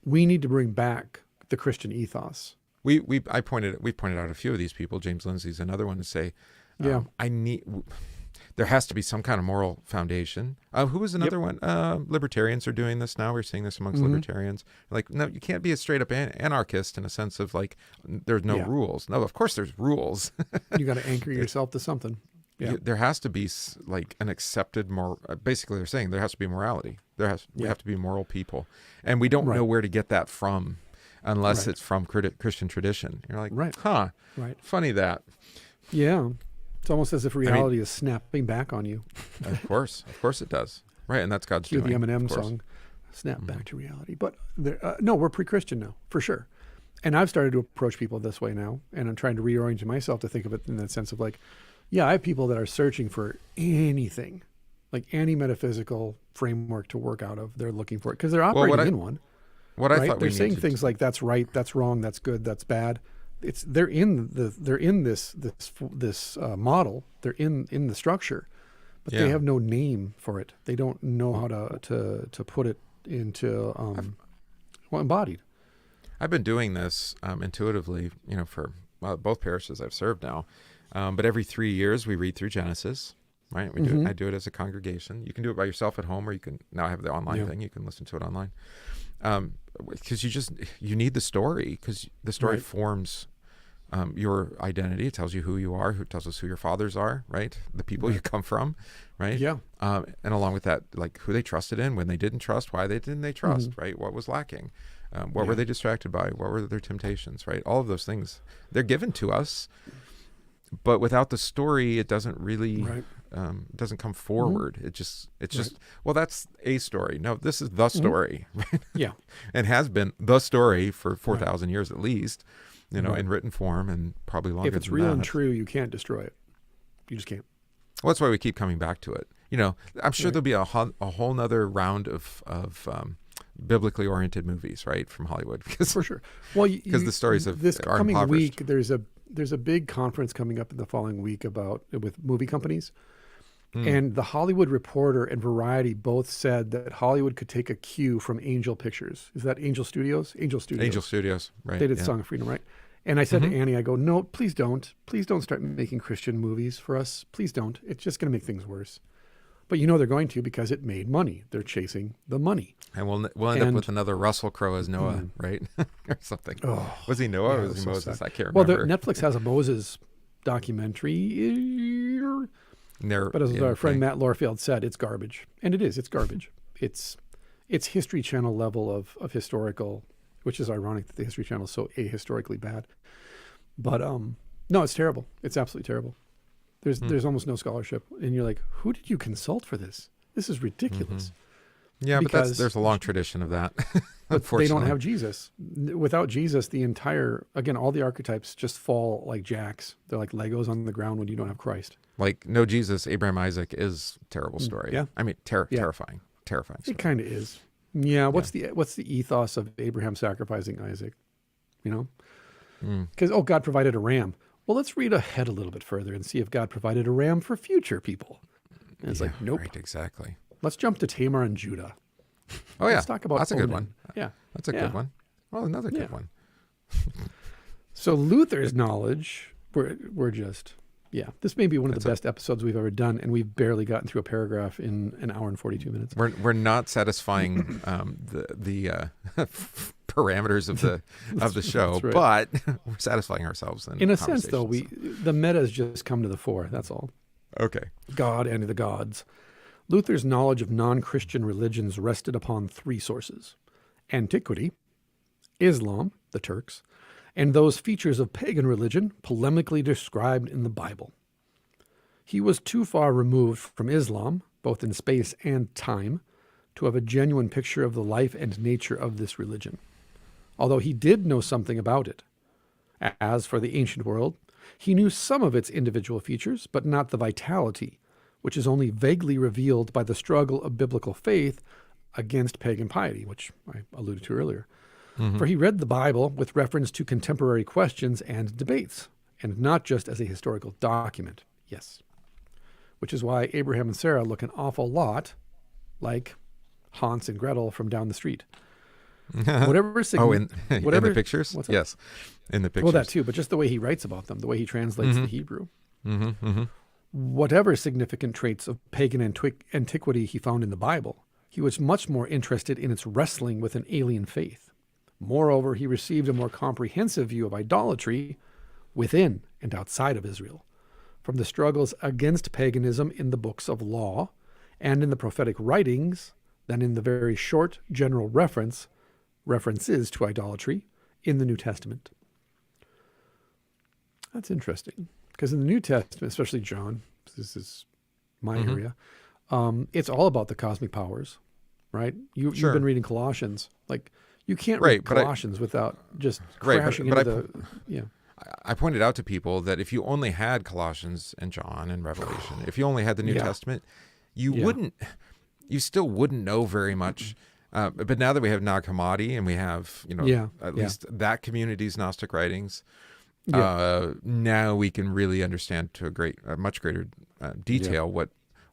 Speaker 1: we need to bring back the Christian ethos.
Speaker 2: We pointed out a few of these people. James Lindsay's another one to say, there has to be some kind of moral foundation. Who was another one? Libertarians are doing this now. We're seeing this amongst libertarians. Like, no, you can't be a straight up anarchist in a sense of like, there's no rules. No, of course there's rules.
Speaker 1: You got to anchor yourself to something. Yeah.
Speaker 2: There has to be like an accepted moral. Basically, they're saying there has to be morality. We have to be moral people, and we don't know where to get that from, unless it's from Christian tradition. You're like, funny that.
Speaker 1: Yeah, it's almost as if reality is snapping back on you.
Speaker 2: Of course it does. Right, and that's God's
Speaker 1: doing.
Speaker 2: The
Speaker 1: Eminem song, "Snap Back to Reality." But no, we're pre-Christian now for sure, and I've started to approach people this way now, and I'm trying to reorient myself to think of it in that sense of like. Yeah, I have people that are searching for anything, like any metaphysical framework to work out of. They're looking for it because they're operating in one.
Speaker 2: I thought
Speaker 1: they're saying things like that's right, that's wrong, that's good, that's bad. They're in this model. They're in the structure, but they have no name for it. They don't know how to put it into embodied.
Speaker 2: I've been doing this intuitively, for both parishes I've served now. But every 3 years we read through Genesis, right? We do it. I do it as a congregation. You can do it by yourself at home, or you can now have the online thing. You can listen to it online. Because you need the story, because the story forms your identity. It tells you who you are, who tells us who your fathers are, right? The people you come from, right?
Speaker 1: Yeah.
Speaker 2: And along with that, like who they trusted in, when they didn't trust, why didn't they trust, right? What was lacking? What were they distracted by? What were their temptations, right? All of those things, they're given to us. But without the story, it doesn't really, it doesn't come forward. It's just, well, that's a story. No, this is the story, right?
Speaker 1: Yeah.
Speaker 2: And has been the story for 4,000 years at least, in written form, and probably longer than that.
Speaker 1: If it's real and true, you can't destroy it. You just can't.
Speaker 2: Well, that's why we keep coming back to it. I'm sure there'll be a whole nother round of biblically oriented movies, right, from Hollywood.
Speaker 1: For sure. Well, because
Speaker 2: the stories of
Speaker 1: this
Speaker 2: are
Speaker 1: coming
Speaker 2: impoverished.
Speaker 1: week, there's a big conference coming up in the following week with movie companies. And the Hollywood Reporter and Variety both said that Hollywood could take a cue from Angel Pictures. Is that Angel Studios? Angel Studios.
Speaker 2: Angel Studios, right.
Speaker 1: They did Song of Freedom, right? And I said to Annie, I go, no, please don't. Please don't start making Christian movies for us. Please don't. It's just going to make things worse. But they're going to, because it made money. They're chasing the money.
Speaker 2: And we'll end up with another Russell Crowe as Noah, right? Or something. Oh, was he Noah or was he Moses? I can't remember.
Speaker 1: Well, Netflix has a Moses documentary. But as our friend Matt Lorfield said, it's garbage. And it is. It's garbage. It's History Channel level of historical, which is ironic that the History Channel is so ahistorically bad. But no, it's terrible. It's absolutely terrible. There's almost no scholarship. And you're like, who did you consult for this? This is ridiculous.
Speaker 2: Yeah, because but there's a long tradition of that.
Speaker 1: But they don't have Jesus. Without Jesus, all the archetypes just fall like jacks. They're like Legos on the ground when you don't have Christ.
Speaker 2: Like, no Jesus, Abraham, Isaac is a terrible story. Yeah. I mean, terrifying story.
Speaker 1: It kind of is. Yeah. What's the ethos of Abraham sacrificing Isaac? Because, God provided a ram. Well, let's read ahead a little bit further and see if God provided a ram for future people. And it's like, nope.
Speaker 2: Right, exactly.
Speaker 1: Let's jump to Tamar and Judah.
Speaker 2: Oh, yeah.
Speaker 1: Let's talk about
Speaker 2: that's a good one.
Speaker 1: Yeah.
Speaker 2: That's a good one. Well, another good one.
Speaker 1: So Luther's knowledge, we're just, this may be one of the best episodes we've ever done, and we've barely gotten through a paragraph in an hour and 42 minutes.
Speaker 2: We're not satifying the parameters of the show, but we're satisfying ourselves.
Speaker 1: In a sense, though, the meta has just come to the fore. That's all.
Speaker 2: Okay.
Speaker 1: God and the gods. Luther's knowledge of non-Christian religions rested upon three sources: antiquity, Islam, the Turks, and those features of pagan religion polemically described in the Bible. He was too far removed from Islam, both in space and time, to have a genuine picture of the life and nature of this religion, although he did know something about it. As for the ancient world, he knew some of its individual features, but not the vitality, which is only vaguely revealed by the struggle of biblical faith against pagan piety, which I alluded to earlier. For he read the Bible with reference to contemporary questions and debates, and not just as a historical document. Yes. Which is why Abraham and Sarah look an awful lot like Hans and Gretel from down the street. Whatever
Speaker 2: in the pictures? Yes, in the pictures.
Speaker 1: Well, that too, but just the way he writes about them, the way he translates the Hebrew. Whatever significant traits of pagan antiquity he found in the Bible, he was much more interested in its wrestling with an alien faith. Moreover, he received a more comprehensive view of idolatry within and outside of Israel, from the struggles against paganism in the books of law and in the prophetic writings than in the very short general references to idolatry in the New Testament. That's interesting, because in the New Testament, especially John, this is my area, it's all about the cosmic powers, right? You've been reading Colossians. Like, you can't read Colossians without just crashing into
Speaker 2: I pointed out to people that if you only had Colossians and John and Revelation, if you only had the New Testament, you still wouldn't know very much. But now that we have Nag Hammadi and we have, at least that community's Gnostic writings, now we can really understand to a much greater detail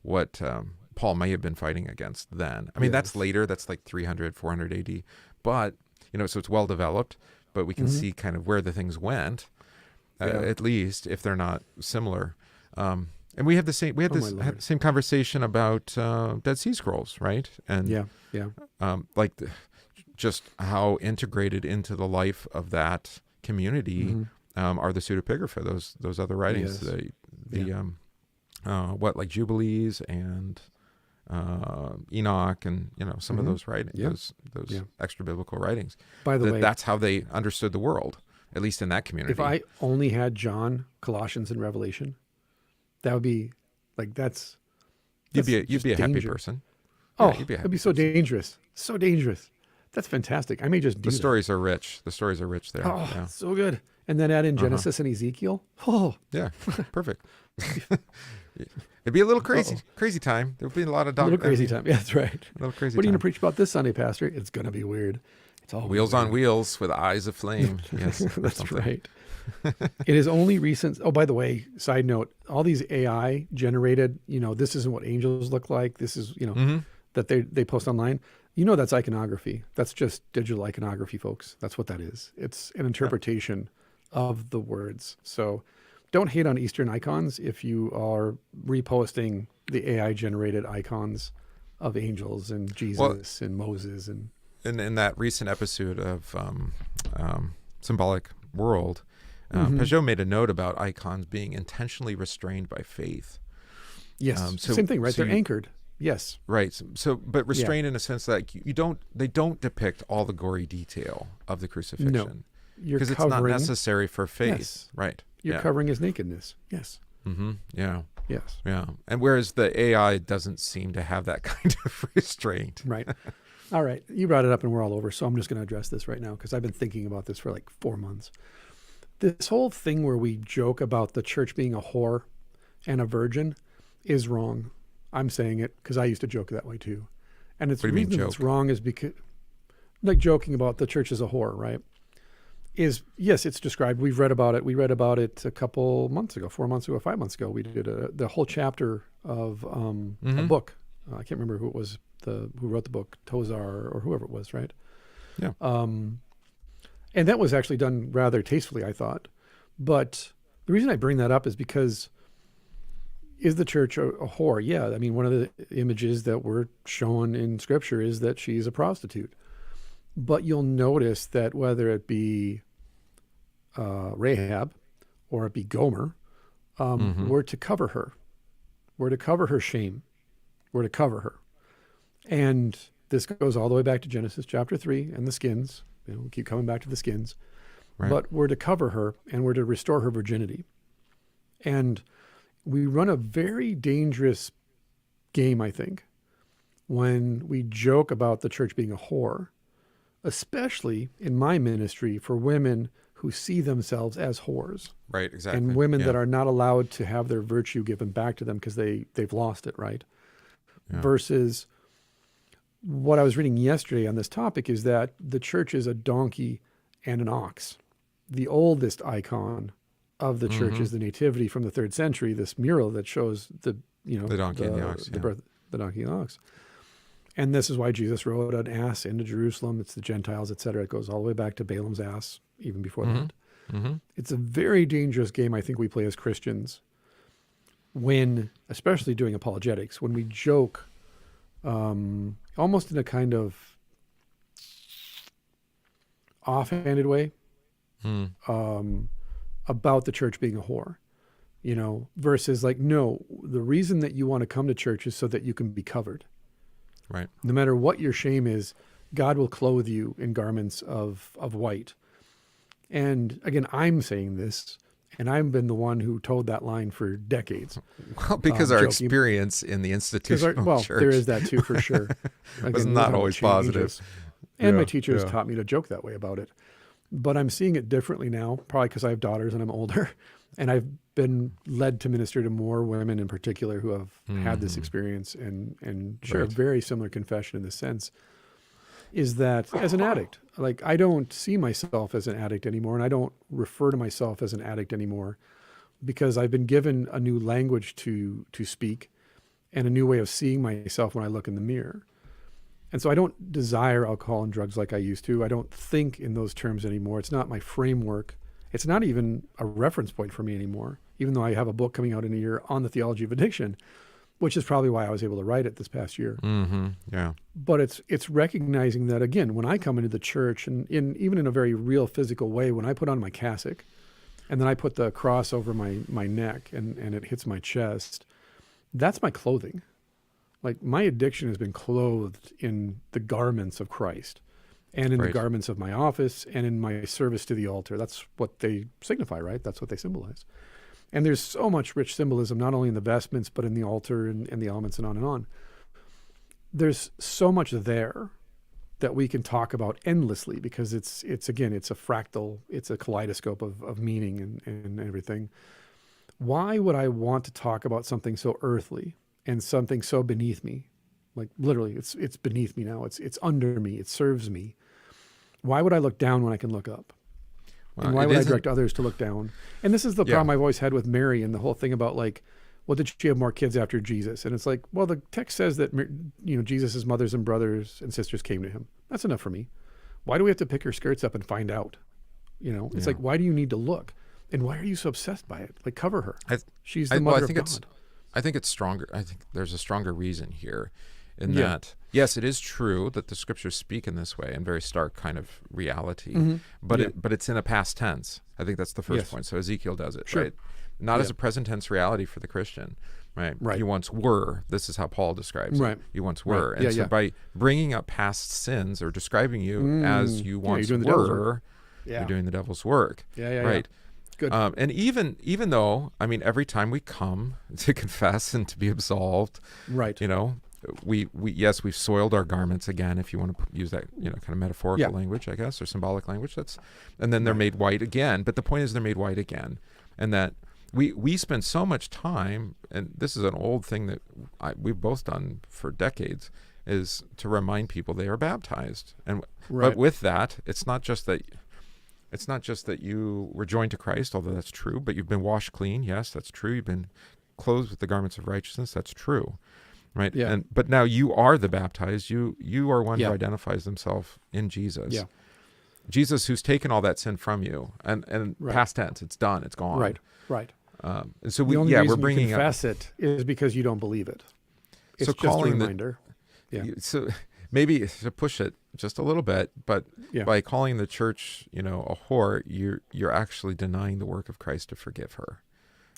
Speaker 2: what Paul may have been fighting against then. I mean, that's later. That's like 300, 400 AD. But, so it's well developed, but we can see kind of where the things went, at least if they're not similar. And we have the same. We had the same conversation about Dead Sea Scrolls, right? And just how integrated into the life of that community are the pseudepigrapha, those other writings, like Jubilees and Enoch, and some of those writings, those extra biblical writings.
Speaker 1: By the way,
Speaker 2: that's how they understood the world, at least in that community.
Speaker 1: If I only had John, Colossians, and Revelation, that would be like
Speaker 2: you'd be a happy person.
Speaker 1: Oh, it'd be so dangerous, so dangerous. That's fantastic. I may just do
Speaker 2: the stories are rich. The stories are rich there.
Speaker 1: Oh, so good. And then add in Genesis and Ezekiel. Oh,
Speaker 2: yeah, perfect. It'd be a little crazy time. There'll be a lot of
Speaker 1: little crazy time. Yeah, that's right.
Speaker 2: A little crazy.
Speaker 1: What are you going to preach about this Sunday, Pastor? It's going to be weird. It's all
Speaker 2: wheels on wheels with eyes of flame. Yes,
Speaker 1: that's right. It is only recent. Oh, by the way, side note: all these AI generated. This isn't what angels look like. This is that they post online. That's iconography. That's just digital iconography, folks. That's what that is. It's an interpretation of the words. So don't hate on Eastern icons if you are reposting the AI-generated icons of angels and Jesus and Moses. And
Speaker 2: in that recent episode of Symbolic World, Peugeot made a note about icons being intentionally restrained by faith.
Speaker 1: Yes, same thing, right? They're anchored. Yes.
Speaker 2: Right. So, but restrained in a sense that they don't depict all the gory detail of the crucifixion.
Speaker 1: No.
Speaker 2: Because it's not necessary for faith. Yes. Right.
Speaker 1: You're covering his nakedness. Yes.
Speaker 2: Yeah.
Speaker 1: Yes.
Speaker 2: Yeah. And whereas the AI doesn't seem to have that kind of restraint.
Speaker 1: Right. All right. You brought it up and we're all over. So I'm just going to address this right now because I've been thinking about this for like 4 months. This whole thing where we joke about the church being a whore and a virgin is wrong. I'm saying it because I used to joke that way too. And it's the reason it's wrong is because, like joking about the church as a whore, right? Is, yes, it's described. We've read about it. We read about it a couple months ago, 4 months ago, 5 months ago. We did the whole chapter of a book. I can't remember who it was, who wrote the book, Tozar or whoever it was, right?
Speaker 2: Yeah.
Speaker 1: And that was actually done rather tastefully, I thought. But the reason I bring that up is because, is the church a whore? Yeah. I mean, one of the images that we're shown in Scripture is that she's a prostitute. But you'll notice that whether it be Rahab or it be Gomer, we're to cover her. We're to cover her shame. We're to cover her. And this goes all the way back to Genesis chapter 3 and the skins. We keep coming back to the skins.
Speaker 2: Right.
Speaker 1: but we're to cover her and we're to restore her virginity. And we run a very dangerous game, I think, when we joke about the church being a whore, especially in my ministry for women who see themselves as whores.
Speaker 2: Right, exactly.
Speaker 1: And women that are not allowed to have their virtue given back to them because they've lost it, right?
Speaker 2: Yeah.
Speaker 1: Versus what I was reading yesterday on this topic is that the church is a donkey and an ox. The oldest icon of the church is the Nativity from the 3rd century, this mural that shows the
Speaker 2: donkey and the ox,
Speaker 1: the birth, the donkey and the ox. And this is why Jesus rode an ass into Jerusalem. It's the Gentiles, et cetera. It goes all the way back to Balaam's ass, even before that. It's a very dangerous game I think we play as Christians when, especially doing apologetics, when we joke almost in a kind of offhanded way about the church being a whore, versus like, no, the reason that you want to come to church is so that you can be covered.
Speaker 2: Right.
Speaker 1: No matter what your shame is, God will clothe you in garments of white. And again, I'm saying this, and I've been the one who told that line for decades.
Speaker 2: Well, because our experience in the institutional church.
Speaker 1: There is that too, for sure. Again,
Speaker 2: was not always positive.
Speaker 1: And my teachers taught me to joke that way about it. But I'm seeing it differently now, probably because I have daughters and I'm older. And I've been led to minister to more women in particular who have had this experience and share a very similar confession in this sense, is that as an addict, like I don't see myself as an addict anymore, and I don't refer to myself as an addict anymore because I've been given a new language to speak and a new way of seeing myself when I look in the mirror. And so I don't desire alcohol and drugs like I used to. I don't think in those terms anymore. It's not my framework. It's not even a reference point for me anymore, even though I have a book coming out in a year on the theology of addiction, which is probably why I was able to write it this past year.
Speaker 2: Yeah.
Speaker 1: But it's recognizing that, again, when I come into the church, and even in a very real physical way, when I put on my cassock and then I put the cross over my neck and it hits my chest, that's my clothing. Like my addiction has been clothed in the garments of Christ and in the garments of my office and in my service to the altar. That's what they signify, right? That's what they symbolize. And there's so much rich symbolism, not only in the vestments, but in the altar and the elements and on and on. There's so much there that we can talk about endlessly because it's again, it's a fractal, it's a kaleidoscope of meaning and everything. Why would I want to talk about something so earthly and something so beneath me? Like literally, it's beneath me now. It's under me. It serves me. Why would I look down when I can look up?
Speaker 2: Well,
Speaker 1: and why would I direct others to look down? And this is the problem I've always had with Mary and the whole thing about like, well, did she have more kids after Jesus? And it's like, well, the text says that, Jesus' mothers and brothers and sisters came to him. That's enough for me. Why do we have to pick her skirts up and find out? It's like, why do you need to look? And why are you so obsessed by it? Like, cover her. She's the mother of God.
Speaker 2: I think it's stronger. I think there's a stronger reason here in that, yes, it is true that the scriptures speak in this way in very stark kind of reality, but it's in a past tense. I think that's the first point. So Ezekiel does it, right? Not as a present tense reality for the Christian, right? You once were. This is how Paul describes it. You once were. And so by bringing up past sins or describing you as you once were, you're doing the devil's work. Right.
Speaker 1: Good.
Speaker 2: And even though, I mean, every time we come to confess and to be absolved, we've soiled our garments again, if you want to use that, kind of metaphorical language, I guess, or symbolic language. And then they're made white again. But the point is they're made white again. And that we spend so much time, and this is an old thing that we've both done for decades, is to remind people they are baptized. And but with that, it's not just that you were joined to Christ, although that's true, but you've been washed clean. Yes, that's true. You've been clothed with the garments of righteousness. That's true. Right. Yeah. But now you are the baptized. You are one who identifies himself in Jesus. Yeah. Jesus, who's taken all that sin from you, and past tense, it's done, it's gone.
Speaker 1: Right.
Speaker 2: And so
Speaker 1: the only reason you confess it is because you don't believe it. It's
Speaker 2: so
Speaker 1: just a reminder.
Speaker 2: So maybe to push it just a little bit, but by calling the church, a whore, you're actually denying the work of Christ to forgive her.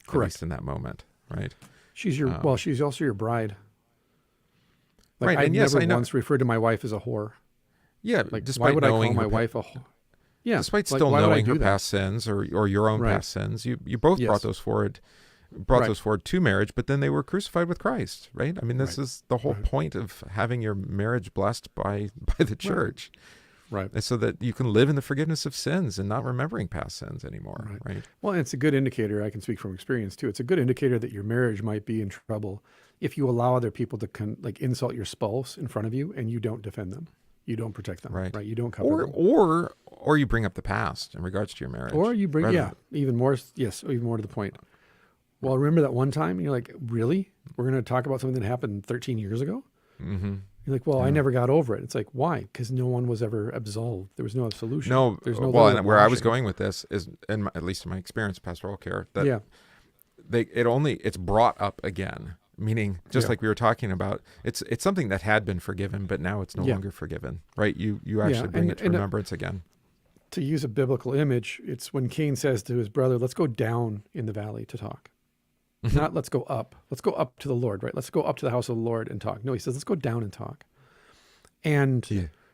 Speaker 1: Correct.
Speaker 2: At least in that moment, right?
Speaker 1: She's she's also your bride.
Speaker 2: Right,
Speaker 1: I never once referred to my wife as a whore.
Speaker 2: Yeah,
Speaker 1: why would I call my wife a whore? Yeah.
Speaker 2: Despite
Speaker 1: Like,
Speaker 2: still
Speaker 1: why would I
Speaker 2: knowing
Speaker 1: do
Speaker 2: her
Speaker 1: that?
Speaker 2: past sins or your own
Speaker 1: Right.
Speaker 2: past sins, you both
Speaker 1: Yes.
Speaker 2: brought those forward to marriage, but then they were crucified with Christ, right? I mean, this
Speaker 1: Right.
Speaker 2: is the whole
Speaker 1: Right.
Speaker 2: point of having your marriage blessed by the church.
Speaker 1: Right.
Speaker 2: And so that you can live in the forgiveness of sins and not remembering past sins anymore, right?
Speaker 1: Well, it's a good indicator. I can speak from experience too. It's a good indicator that your marriage might be in trouble if you allow other people to insult your spouse in front of you and you don't defend them, you don't protect them,
Speaker 2: Right.
Speaker 1: You don't cover them,
Speaker 2: or you bring up the past in regards to your marriage,
Speaker 1: or you bring
Speaker 2: rather
Speaker 1: even more. Yes, even more to the point. Well, remember that one time? And you're like, really? We're going to talk about something that happened 13 years ago?
Speaker 2: Mm-hmm.
Speaker 1: You're like, well, I never got over it. It's like, why? Because no one was ever absolved. There was no absolution.
Speaker 2: No,
Speaker 1: There's no
Speaker 2: well,
Speaker 1: little
Speaker 2: and where I was
Speaker 1: washing.
Speaker 2: going with this is, at least in my experience, pastoral care, that
Speaker 1: Yeah.
Speaker 2: it's brought up again. Meaning, just like we were talking about, it's something that had been forgiven, but now it's no longer forgiven, right? You actually bring it to remembrance again.
Speaker 1: To use a biblical image, it's when Cain says to his brother, let's go down in the valley to talk. Not let's go up. Let's go up to the Lord, right? Let's go up to the house of the Lord and talk. No, he says, let's go down and talk. And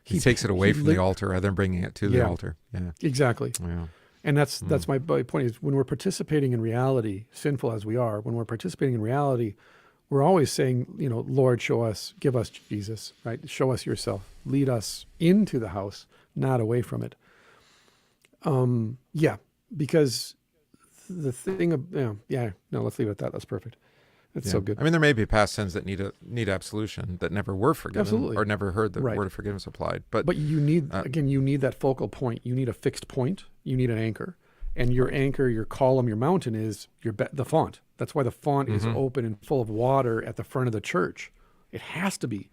Speaker 2: he takes it away from the altar rather than bringing it to the altar. Yeah,
Speaker 1: exactly.
Speaker 2: Yeah.
Speaker 1: And that's my point is when we're participating in reality, sinful as we are, when we're participating in reality, we're always saying, Lord, show us, give us Jesus, right? Show us yourself, lead us into the house, not away from it. Because the thing of, let's leave it at that. That's perfect. That's so good.
Speaker 2: I mean, there may be past sins that need absolution that never were forgiven
Speaker 1: Absolutely.
Speaker 2: or never heard the word of forgiveness applied. But
Speaker 1: you need, you need that focal point. You need a fixed point. You need an anchor. And your anchor, your column, your mountain is the font. That's why the font is open and full of water at the front of the church. It has to be.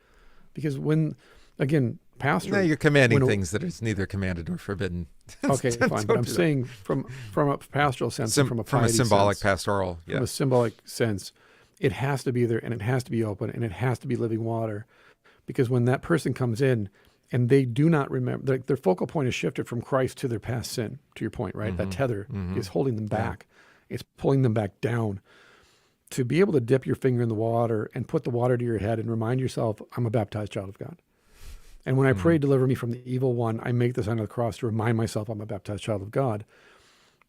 Speaker 1: Because pastor...
Speaker 2: No, you're commanding things that is neither commanded nor forbidden.
Speaker 1: Okay, fine. But I'm saying from a pastoral sense, from a
Speaker 2: symbolic
Speaker 1: sense,
Speaker 2: pastoral,
Speaker 1: from a symbolic sense, it has to be there and it has to be open and it has to be living water. Because when that person comes in and they do not remember, their focal point is shifted from Christ to their past sin, to your point, right? That tether is holding them back. It's pulling them back down. To be able to dip your finger in the water and put the water to your head and remind yourself, I'm a baptized child of God. And when I pray, deliver me from the evil one, I make the sign of the cross to remind myself I'm a baptized child of God.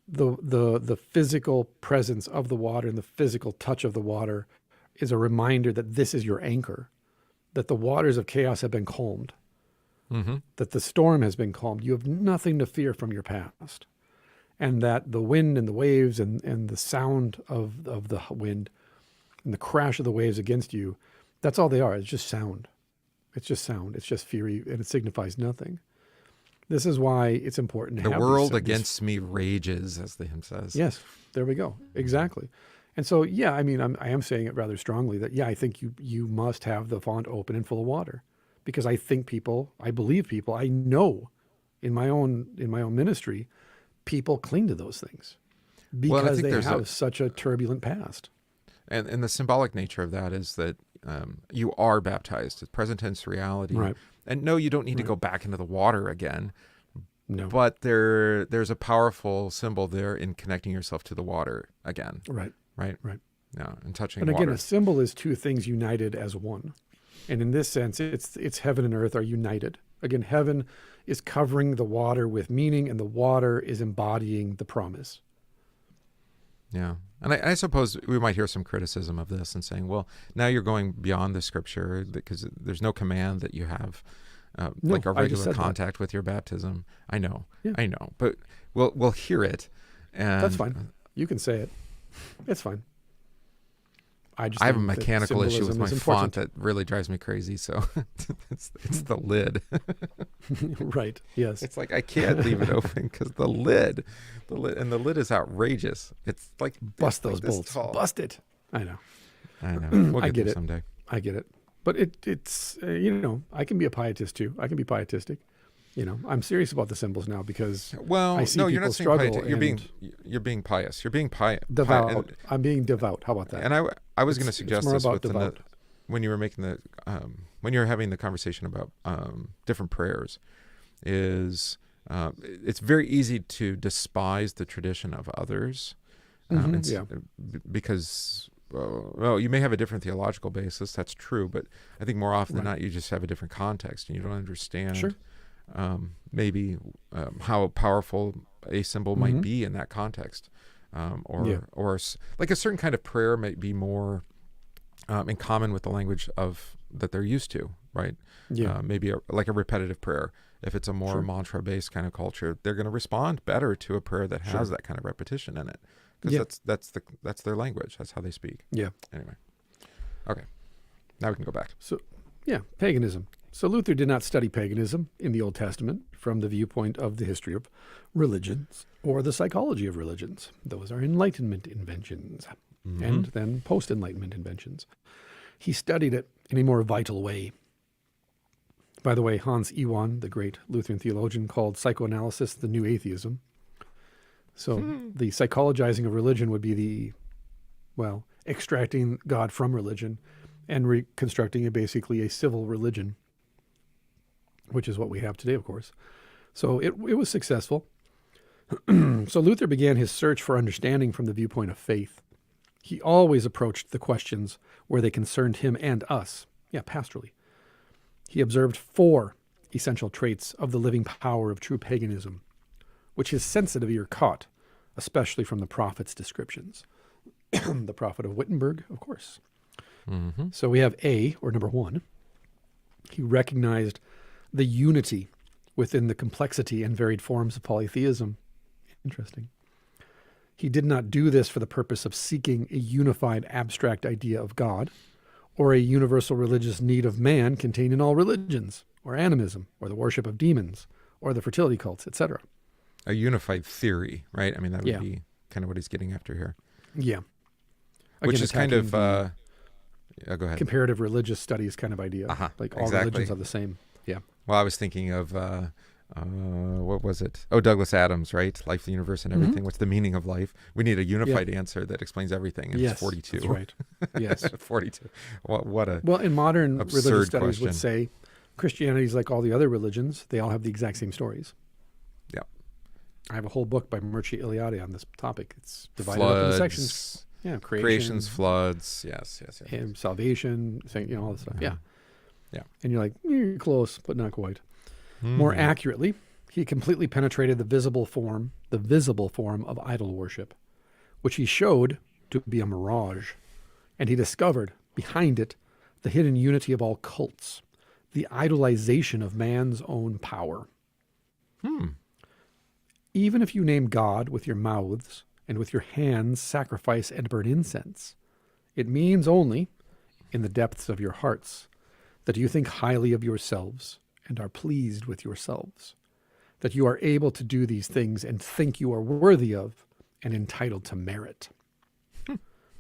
Speaker 1: The physical presence of the water and the physical touch of the water is a reminder that this is your anchor, that the waters of chaos have been calmed, that the storm has been calmed. You have nothing to fear from your past. And that the wind and the waves and the sound of the wind and the crash of the waves against you, that's all they are. It's just sound. It's just sound. It's just fury, and it signifies nothing. This is why it's important to have
Speaker 2: the world against me rages, as the hymn says.
Speaker 1: Yes, there we go. Exactly. And so, I am saying it rather strongly that, I think you must have the font open and full of water, because I believe people, I know in my own ministry, people cling to those things because they have such a turbulent past.
Speaker 2: And the symbolic nature of that is that you are baptized. It's present tense reality.
Speaker 1: Right.
Speaker 2: And no, you don't need to go back into the water again.
Speaker 1: No.
Speaker 2: But there's a powerful symbol there in connecting yourself to the water again.
Speaker 1: Right.
Speaker 2: Right.
Speaker 1: Right.
Speaker 2: Yeah, and touching
Speaker 1: And
Speaker 2: water.
Speaker 1: again, a symbol is two things united as one. And in this sense, it's heaven and earth are united. Again, heaven is covering the water with meaning, and the water is embodying the promise.
Speaker 2: Yeah. And I suppose we might hear some criticism of this and saying, well, now you're going beyond the scripture because there's no command that you have like a regular contact with your baptism. I know. But we'll hear it. And
Speaker 1: that's fine. You can say it. It's fine. I
Speaker 2: have a mechanical issue with my font that really drives me crazy. So it's the lid.
Speaker 1: Right. Yes.
Speaker 2: It's like I can't leave it open because the lid is outrageous. It's like
Speaker 1: bust those
Speaker 2: like
Speaker 1: bolts. Bust it. I know.
Speaker 2: We'll
Speaker 1: I get it
Speaker 2: someday.
Speaker 1: I get it. But it's I can be a pietist too. I can be pietistic. I'm serious about the symbols now because I see
Speaker 2: you're not
Speaker 1: struggle.
Speaker 2: You're being pious. You're being pious.
Speaker 1: Devout. I'm being devout. How about that?
Speaker 2: And I was going to suggest this when you were making when you were having the conversation about different prayers, is it's very easy to despise the tradition of others, because. Well, you may have a different theological basis. That's true, but I think more often than not, you just have a different context and you don't understand maybe how powerful a symbol might be in that context, or like a certain kind of prayer might be more in common with the language of that they're used to, right? Maybe like a repetitive prayer. If it's a more mantra-based kind of culture, they're going to respond better to a prayer that has that kind of repetition in it, because that's their language. That's how they speak. Yeah. Anyway, okay. Now we can go back.
Speaker 1: So, paganism. So Luther did not study paganism in the Old Testament from the viewpoint of the history of religions or the psychology of religions. Those are Enlightenment inventions, and then post-Enlightenment inventions. He studied it in a more vital way. By the way, Hans Ewan, the great Lutheran theologian, called psychoanalysis the new atheism. So the psychologizing of religion would be extracting God from religion and reconstructing basically a civil religion, which is what we have today, of course. So it was successful. So Luther began his search for understanding from the viewpoint of faith. He always approached the questions where they concerned him and us, pastorally. He observed 4 essential traits of the living power of true paganism, which his sensitive ear caught, especially from the prophet's descriptions. The prophet of Wittenberg, of course. So we have A, or number 1. He recognized the unity within the complexity and varied forms of polytheism. Interesting. He did not do this for the purpose of seeking a unified abstract idea of God, or a universal religious need of man contained in all religions, or animism, or the worship of demons, or the fertility cults, etc.
Speaker 2: A unified theory, right? I mean, that would be kind of what he's getting after here.
Speaker 1: Yeah.
Speaker 2: Again, which is kind of, go ahead.
Speaker 1: Comparative religious studies kind of idea. Like all religions are the same. Yeah.
Speaker 2: Well, I was thinking of, what was it? Oh, Douglas Adams, right? Life, the universe, and everything. What's the meaning of life? We need a unified answer that explains everything. And it's 42.
Speaker 1: That's right. Yes.
Speaker 2: 42. What a
Speaker 1: Well, in modern religious studies
Speaker 2: question.
Speaker 1: would say Christianity is like all the other religions. They all have the exact same stories.
Speaker 2: Yeah.
Speaker 1: I have a whole book by Mircea Eliade on this topic. It's divided
Speaker 2: Floods,
Speaker 1: up into sections. Yeah,
Speaker 2: creations, floods. Yes.
Speaker 1: And salvation, all this stuff. Yeah.
Speaker 2: Yeah.
Speaker 1: And you're like, you're close, but not quite. More accurately, he completely penetrated the visible form of idol worship, which he showed to be a mirage. And he discovered behind it the hidden unity of all cults, the idolization of man's own power. Even if you name God with your mouths and with your hands sacrifice and burn incense, it means only, in the depths of your hearts, that you think highly of yourselves and are pleased with yourselves, that you are able to do these things and think you are worthy of and entitled to merit.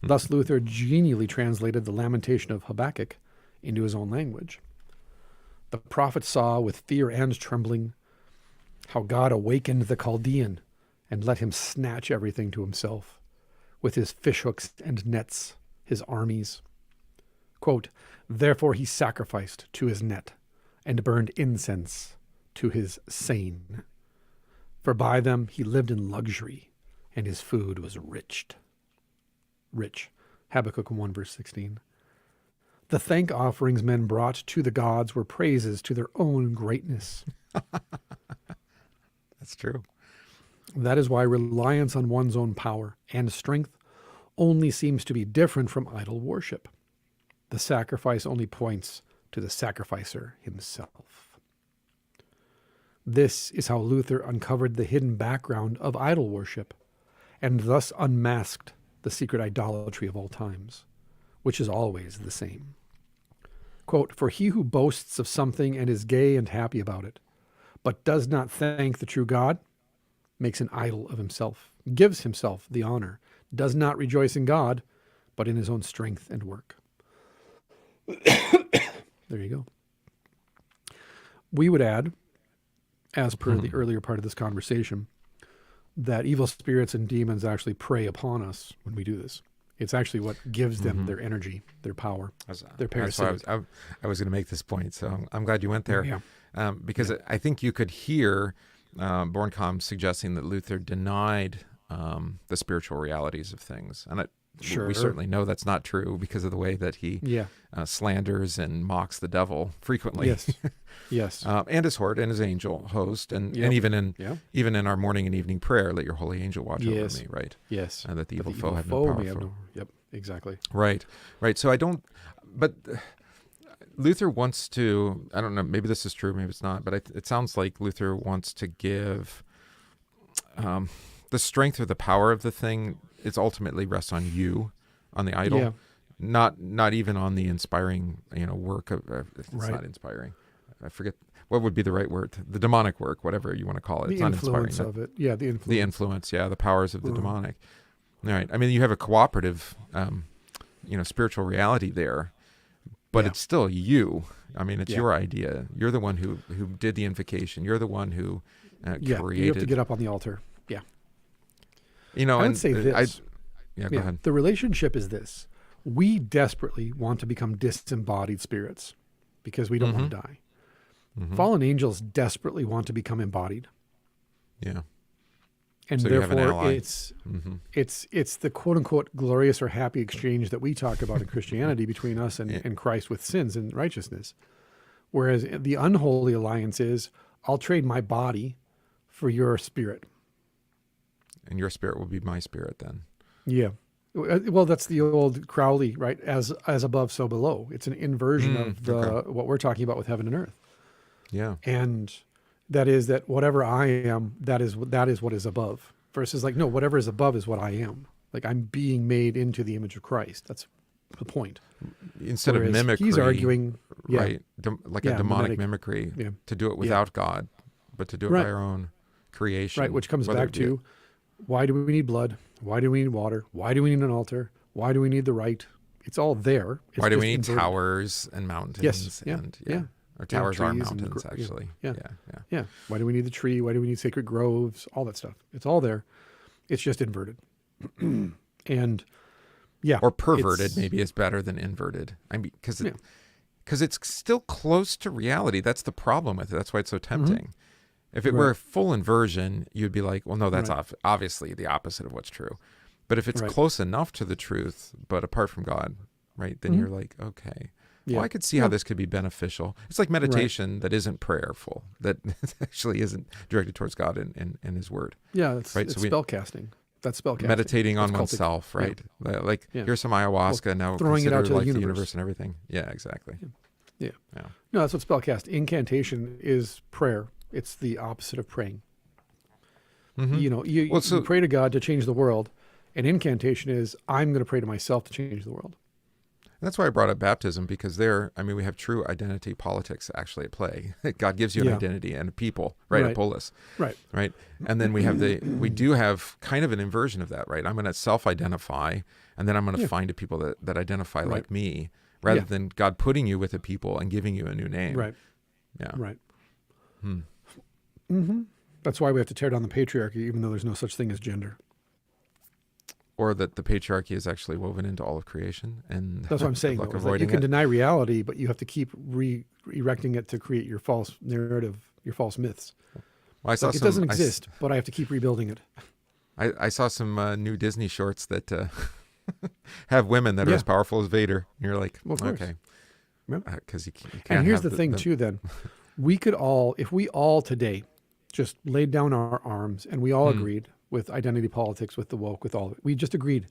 Speaker 1: Thus Luther genially translated the lamentation of Habakkuk into his own language. The prophet saw with fear and trembling how God awakened the Chaldean and let him snatch everything to himself, with his fishhooks and nets, his armies. Quote, therefore he sacrificed to his net and burned incense to his seine. For by them he lived in luxury, and his food was rich. Habakkuk 1, verse 16. The thank offerings men brought to the gods were praises to their own greatness.
Speaker 2: That's true.
Speaker 1: That is why reliance on one's own power and strength only seems to be different from idol worship. The sacrifice only points to the sacrificer himself. This is how Luther uncovered the hidden background of idol worship, and thus unmasked the secret idolatry of all times, which is always the same. Quote, for he who boasts of something and is gay and happy about it, but does not thank the true God, makes an idol of himself, gives himself the honor, does not rejoice in God, but in his own strength and work. There you go. We would add, as per the earlier part of this conversation, that evil spirits and demons actually prey upon us when we do this. It's actually what gives them their energy, their power, their parasites.
Speaker 2: I was going to make this point, so I'm glad you went there. Because I think you could hear Bornkamm suggesting that Luther denied the spiritual realities of things. And
Speaker 1: Sure.
Speaker 2: we certainly know that's not true because of the way that he slanders and mocks the devil frequently.
Speaker 1: Yes. Yes.
Speaker 2: And his horde and his angel host, and even in our morning and evening prayer, let your holy angel watch over me, right?
Speaker 1: Yes.
Speaker 2: And that the evil foe have
Speaker 1: foe
Speaker 2: no
Speaker 1: may
Speaker 2: power.
Speaker 1: have no. Yep. Exactly.
Speaker 2: Right. So I don't. But Luther wants to. I don't know. Maybe this is true. Maybe it's not. But it sounds like Luther wants to give the strength or the power of the thing. It's ultimately rests on you, on the idol.
Speaker 1: Yeah.
Speaker 2: Not even on the inspiring, work of. It's not inspiring. I forget what would be the right word. The demonic work, whatever you want to call it. It's not inspiring.
Speaker 1: The influence of it. Yeah, the influence.
Speaker 2: The influence. Yeah, the powers of the demonic. All right. I mean, you have a cooperative, spiritual reality there, but it's still you. I mean, it's your idea. You're the one who did the invocation. You're the one who created.
Speaker 1: You have to get up on the altar. Yeah.
Speaker 2: I
Speaker 1: would say this.
Speaker 2: Go ahead.
Speaker 1: The relationship is this. We desperately want to become disembodied spirits because we don't want to die. Mm-hmm. Fallen angels desperately want to become embodied.
Speaker 2: Yeah.
Speaker 1: And
Speaker 2: so
Speaker 1: therefore it's the quote unquote glorious or happy exchange that we talk about in Christianity between us and Christ with sins and righteousness. Whereas the unholy alliance is, I'll trade my body for your spirit.
Speaker 2: And your spirit will be my spirit then.
Speaker 1: Yeah. Well, that's the old Crowley, right? As above, so below. It's an inversion of what we're talking about with heaven and earth.
Speaker 2: Yeah.
Speaker 1: And that is that whatever I am, that is what is above. Versus like, no, whatever is above is what I am. Like I'm being made into the image of Christ. That's the point.
Speaker 2: Instead of mimicry.
Speaker 1: He's arguing,
Speaker 2: right? A demonic mimicry to do it without God, but to do it by our own creation.
Speaker 1: Right, which comes back to why do we need blood? Why do we need water? Why do we need an altar? Why do we need the rite? It's all there. It's
Speaker 2: why do we need towers and mountains?
Speaker 1: Yes.
Speaker 2: Or towers are mountains, actually.
Speaker 1: Yeah. Why do we need the tree? Why do we need sacred groves? All that stuff. It's all there. It's just inverted. And
Speaker 2: or perverted maybe is better than inverted. I mean, because it's still close to reality. That's the problem with it. That's why it's so tempting. Mm-hmm. If it were a full inversion, you'd be like, well, no, that's obviously the opposite of what's true. But if it's close enough to the truth, but apart from God, right, then you're like, okay. Well, I could see how this could be beneficial. It's like meditation that isn't prayerful, that actually isn't directed towards God in His Word.
Speaker 1: Yeah, it's spell casting. That's spell casting.
Speaker 2: Meditating on oneself, right? Yeah. Like, here's some ayahuasca, now
Speaker 1: throwing it out to
Speaker 2: like
Speaker 1: the
Speaker 2: universe and everything. Yeah, exactly.
Speaker 1: Yeah. No, that's what spell cast. Incantation is prayer. It's the opposite of praying. Mm-hmm. You pray to God to change the world, and incantation is I'm going to pray to myself to change the world.
Speaker 2: That's why I brought up baptism, because we have true identity politics actually at play. God gives you an identity and a people, right? A polis, right? And then we do have kind of an inversion of that, right? I'm going to self-identify, and then I'm going to find a people that identify like me, rather than God putting you with a people and giving you a new name.
Speaker 1: Right.
Speaker 2: Yeah.
Speaker 1: Right. Mm-hmm. That's why we have to tear down the patriarchy, even though there's no such thing as gender.
Speaker 2: Or that the patriarchy is actually woven into all of creation, and
Speaker 1: that's what I'm saying. You can deny reality, but you have to keep erecting it to create your false narrative, your false myths.
Speaker 2: Well,
Speaker 1: it doesn't exist, but I have to keep rebuilding it.
Speaker 2: I saw some new Disney shorts that have women that are as powerful as Vader, and you're like, okay, because you can't.
Speaker 1: And here's the thing, too. Then we could all, if we all today just laid down our arms and we all agreed. With identity politics, with the woke, with all of it. We just agreed.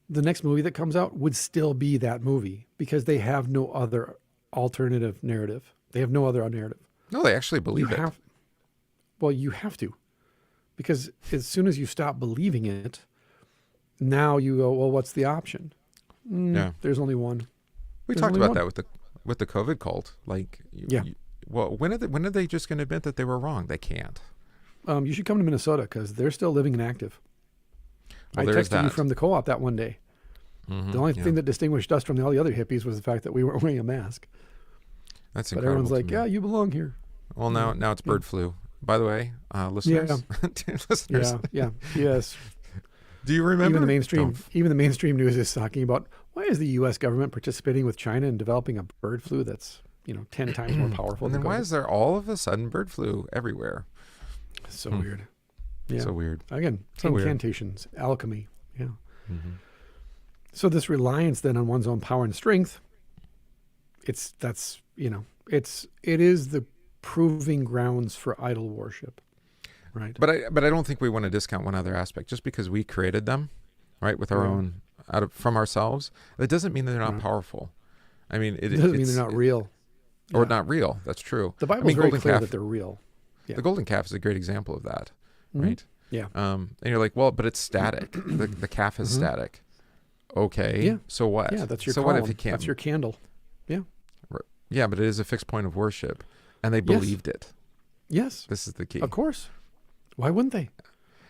Speaker 1: The next movie that comes out would still be that movie because they have no other alternative narrative. They have no other narrative.
Speaker 2: No, they actually believe it.
Speaker 1: Well, you have to. Because as soon as you stop believing it, now you go, well, what's the option? There's only one.
Speaker 2: We talked about that with the COVID cult. Like, when are they just going to admit that they were wrong? They can't.
Speaker 1: You should come to Minnesota because they're still living and active.
Speaker 2: Well,
Speaker 1: I texted you from the co-op that one day. Mm-hmm, the only thing that distinguished us from all the other hippies was the fact that we weren't wearing a mask.
Speaker 2: That's incredible.
Speaker 1: But everyone's like, yeah, you belong here.
Speaker 2: Well, now it's bird flu. By the way, listeners.
Speaker 1: Listeners. Yes.
Speaker 2: Do you remember?
Speaker 1: Even the mainstream news is talking about why is the U.S. government participating with China in developing a bird flu that's 10 times more powerful.
Speaker 2: And then why is there all of a sudden bird flu everywhere?
Speaker 1: So weird. Yeah.
Speaker 2: So weird.
Speaker 1: Again, incantations, alchemy. Yeah. So this reliance then on one's own power and strength, it is the proving grounds for idol worship, right?
Speaker 2: But I don't think we want to discount one other aspect. Just because we created them, right, with our own from ourselves, that doesn't mean that they're not powerful. I mean,
Speaker 1: it doesn't mean they're not real,
Speaker 2: or not real. That's true.
Speaker 1: The Bible is very clear that they're real. Yeah.
Speaker 2: The golden calf is a great example of that, right?
Speaker 1: Yeah.
Speaker 2: And you're like, well, but it's static. The calf is static. Okay.
Speaker 1: Yeah.
Speaker 2: So what?
Speaker 1: Yeah, that's your
Speaker 2: so
Speaker 1: column.
Speaker 2: what if it can't?
Speaker 1: That's your candle. Yeah.
Speaker 2: Yeah, but it is a fixed point of worship, and they believed it.
Speaker 1: Yes.
Speaker 2: This is the key.
Speaker 1: Of course. Why wouldn't they?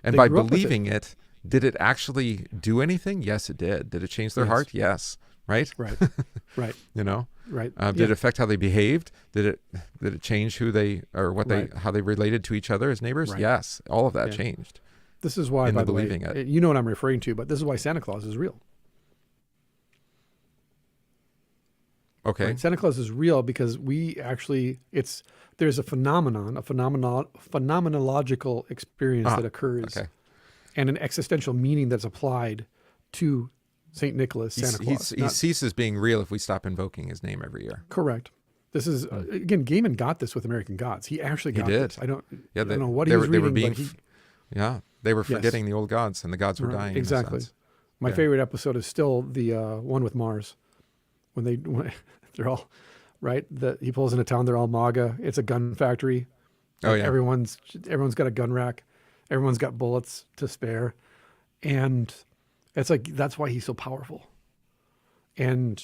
Speaker 2: And by believing it, did it actually do anything? Yes, it did. Did it change their heart? Yes. Right?
Speaker 1: Right. Right.
Speaker 2: Right.
Speaker 1: Right.
Speaker 2: Did it affect how they behaved? Did it change who they or what they how they related to each other as neighbors?
Speaker 1: Right.
Speaker 2: Yes. All of that changed.
Speaker 1: This is why, by the way, you know what I'm referring to, but this is why Santa Claus is real.
Speaker 2: Okay.
Speaker 1: Right? Santa Claus is real because there's a phenomenological experience that occurs, and an existential meaning that's applied to Saint Nicholas, Santa Claus.
Speaker 2: He ceases being real if we stop invoking his name every year.
Speaker 1: Correct. This is again, Gaiman got this with American Gods. He actually got this. I don't know what he was reading,
Speaker 2: they were forgetting the old gods, and the gods were dying.
Speaker 1: Exactly. My favorite episode is still the one with Mars, when they're all right. He pulls into town. They're all MAGA. It's a gun factory. Everyone's got a gun rack. Everyone's got bullets to spare, and it's like that's why he's so powerful. And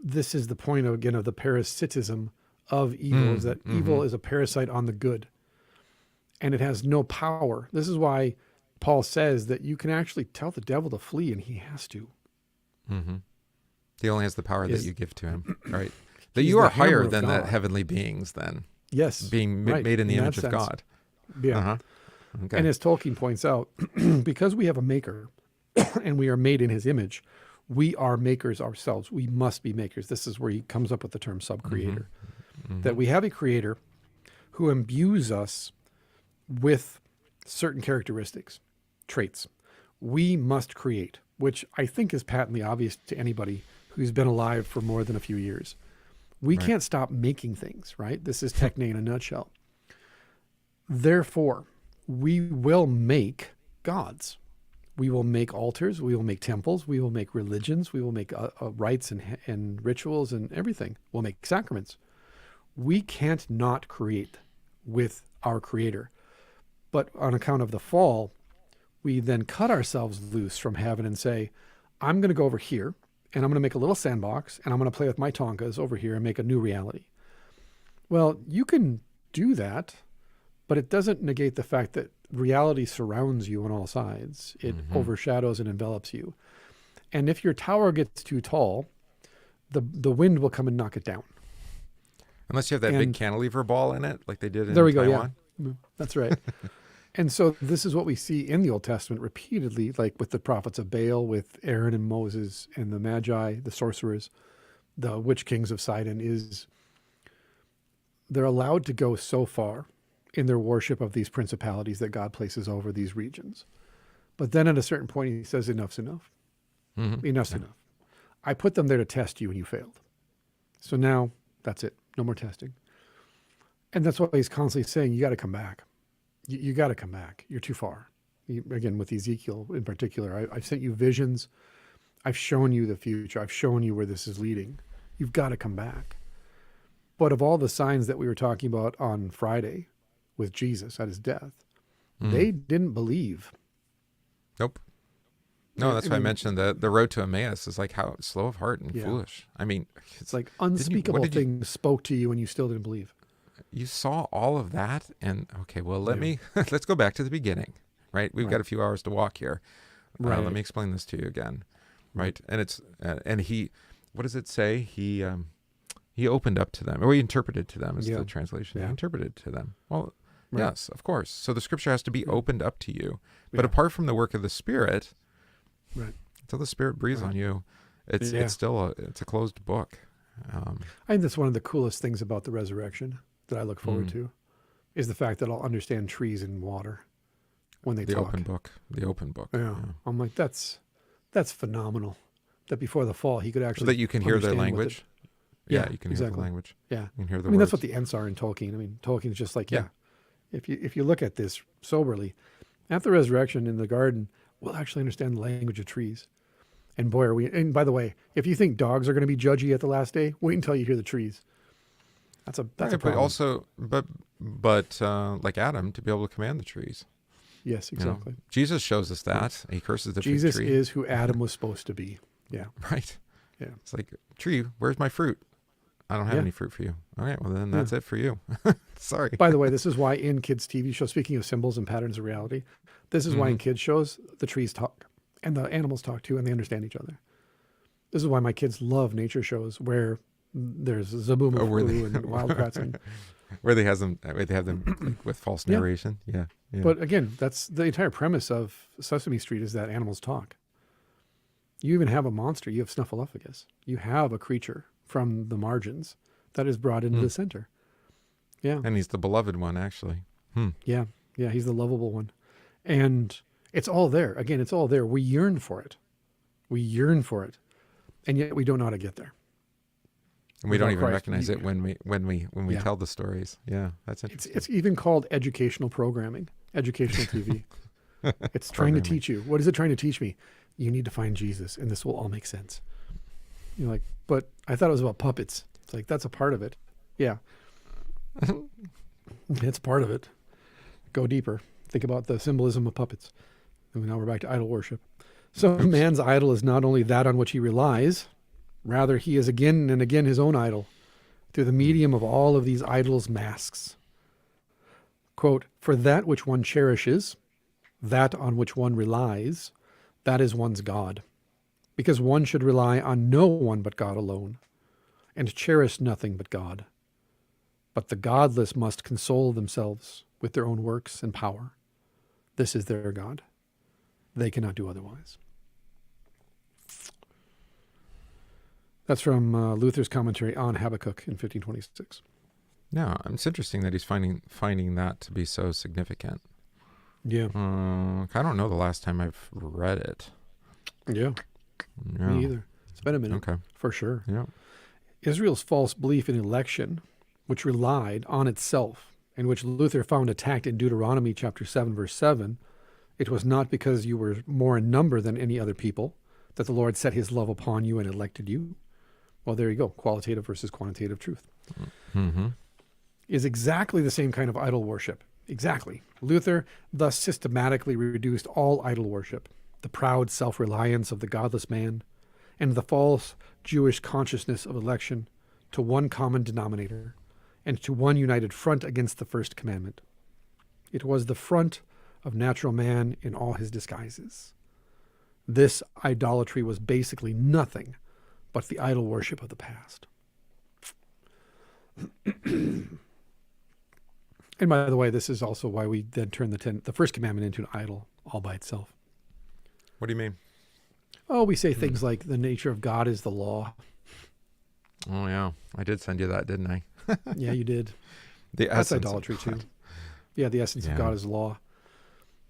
Speaker 1: this is the point of the parasitism of evil, is that evil is a parasite on the good, and it has no power. This is why Paul says that you can actually tell the devil to flee, and he has to.
Speaker 2: Mm-hmm. He only has the power that you give to him, right? That you are higher than the heavenly beings, then.
Speaker 1: Yes.
Speaker 2: Being made in the image of God.
Speaker 1: Yeah.
Speaker 2: Uh-huh. Okay.
Speaker 1: And as Tolkien points out, because we have a maker and we are made in his image, we are makers ourselves. We must be makers. This is where he comes up with the term sub-creator. That we have a creator who imbues us with certain characteristics, traits. We must create, which I think is patently obvious to anybody who's been alive for more than a few years. We can't stop making things, right? This is techne in a nutshell. Therefore, we will make gods. We will make altars. We will make temples. We will make religions. We will make rites and rituals and everything. We'll make sacraments. We can't not create with our Creator. But on account of the fall, we then cut ourselves loose from heaven and say, I'm going to go over here, and I'm going to make a little sandbox, and I'm going to play with my Tonkas over here and make a new reality. Well, you can do that, but it doesn't negate the fact that reality surrounds you on all sides. It overshadows and envelops you. And if your tower gets too tall, the wind will come and knock it down.
Speaker 2: Unless you have that big cantilever ball in it, like they did in
Speaker 1: there we
Speaker 2: Taiwan.
Speaker 1: Go, yeah. That's right. And so this is what we see in the Old Testament repeatedly, like with the prophets of Baal, with Aaron and Moses and the Magi, the sorcerers, the witch kings of Sidon, is they're allowed to go so far in their worship of these principalities that God places over these regions. But then at a certain point, he says, enough's enough. Enough's enough. I put them there to test you and you failed. So now that's it. No more testing. And that's why he's constantly saying, you got to come back. You got to come back. You're too far. Again, with Ezekiel in particular, I've sent you visions. I've shown you the future. I've shown you where this is leading. You've got to come back. But of all the signs that we were talking about on Friday with Jesus at his death, they didn't believe.
Speaker 2: Nope. No, that's why I mentioned the road to Emmaus is like how slow of heart and foolish. I mean,
Speaker 1: it's like unspeakable things spoke to you and you still didn't believe.
Speaker 2: You saw all of that, and okay, well, let's go back to the beginning, right? We've got a few hours to walk here. Let me explain this to you again, right? And it's and he, what does it say? He opened up to them, or he interpreted to them is the translation. He interpreted to them. Well, yes, of course. So the scripture has to be opened up to you, but apart from the work of the Spirit, until the Spirit breathes on you, it's still it's a closed book.
Speaker 1: I think that's one of the coolest things about the resurrection that I look forward to, is the fact that I'll understand trees and water when they talk.
Speaker 2: The open book.
Speaker 1: Yeah. I'm like, that's phenomenal. that before the fall he could
Speaker 2: So
Speaker 1: actually
Speaker 2: that you can hear their
Speaker 1: understand what
Speaker 2: language.
Speaker 1: Yeah,
Speaker 2: you can hear
Speaker 1: exactly.
Speaker 2: the language.
Speaker 1: Yeah.
Speaker 2: You can hear the
Speaker 1: I mean,
Speaker 2: words.
Speaker 1: that's what the Ents are in Tolkien. I mean, Tolkien's just like,
Speaker 2: Yeah.
Speaker 1: if you look at this soberly, at the resurrection in the garden, we'll actually understand the language of trees. And boy, are we, and by the way, if you think dogs are going to be judgy at the last day, wait until you hear the trees. That's a
Speaker 2: Right,
Speaker 1: problem.
Speaker 2: but also, but like Adam, to be able to command the trees.
Speaker 1: Yes,
Speaker 2: You know?
Speaker 1: exactly.
Speaker 2: Jesus shows us that. He curses the
Speaker 1: Jesus
Speaker 2: fig tree.
Speaker 1: is who Adam was supposed to be. Yeah.
Speaker 2: Right.
Speaker 1: Yeah.
Speaker 2: It's like, tree, where's my fruit? I don't have
Speaker 1: Yeah.
Speaker 2: any fruit for you. All right, well then that's it for you. Sorry.
Speaker 1: By the way, this is why in kids' TV shows, speaking of symbols and patterns of reality, this is why in kids' shows, the trees talk and the animals talk too, and they understand each other. This is why my kids love nature shows where there's Zaboomafoo and Wildcats. And,
Speaker 2: where they have them like, with false
Speaker 1: Yeah.
Speaker 2: narration. Yeah. Yeah.
Speaker 1: But again, that's the entire premise of Sesame Street is that animals talk. You even have a monster. You have Snuffleupagus. You have a creature from the margins that is brought into the center. Yeah.
Speaker 2: And he's the beloved one, actually.
Speaker 1: Yeah. Yeah. He's the lovable one. And it's all there. Again, it's all there. We yearn for it. We yearn for it. And yet we don't know how to get there.
Speaker 2: And we don't
Speaker 1: Without
Speaker 2: even
Speaker 1: Christ,
Speaker 2: recognize it when we
Speaker 1: Yeah.
Speaker 2: tell the stories. Yeah, that's interesting.
Speaker 1: It's even called educational programming, educational TV. It's trying to teach you. What is it trying to teach me? You need to find Jesus, and this will all make sense. You're like, but I thought it was about puppets. It's like, that's a part of it. Yeah. It's part of it. Go deeper. Think about the symbolism of puppets. And now we're back to idol worship. So man's idol is not only that on which he relies, rather he is again and again his own idol through the medium of all of these idols' masks. Quote, for that which one cherishes, that on which one relies, that is one's God. Because one should rely on no one but God alone, and cherish nothing but God. But the godless must console themselves with their own works and power. This is their God. They cannot do otherwise. That's from Luther's commentary on Habakkuk in 1526.
Speaker 2: Yeah, it's interesting that he's finding that to be so significant.
Speaker 1: Yeah.
Speaker 2: I don't know the last time I've read it.
Speaker 1: Yeah.
Speaker 2: Yeah.
Speaker 1: Me either. It's been a minute.
Speaker 2: Okay.
Speaker 1: For sure.
Speaker 2: Yeah.
Speaker 1: Israel's false belief in election, which relied on itself, and which Luther found attacked in Deuteronomy chapter 7, verse 7, it was not because you were more in number than any other people that the Lord set his love upon you and elected you. Well, there you go. Qualitative versus quantitative truth.
Speaker 2: Mm-hmm.
Speaker 1: Is exactly the same kind of idol worship. Exactly. Luther thus systematically reduced all idol worship, the proud self-reliance of the godless man, and the false Jewish consciousness of election to one common denominator and to one united front against the first commandment. It was the front of natural man in all his disguises. This idolatry was basically nothing but the idol worship of the past. And by the way, this is also why we then turn the first commandment into an idol all by itself.
Speaker 2: What do you mean?
Speaker 1: Oh, we say things like the nature of God is the law.
Speaker 2: Oh, yeah. I did send you that, didn't I?
Speaker 1: Yeah, you did.
Speaker 2: The
Speaker 1: That's
Speaker 2: essence
Speaker 1: idolatry
Speaker 2: of
Speaker 1: too.
Speaker 2: God.
Speaker 1: Yeah, the essence of God is law.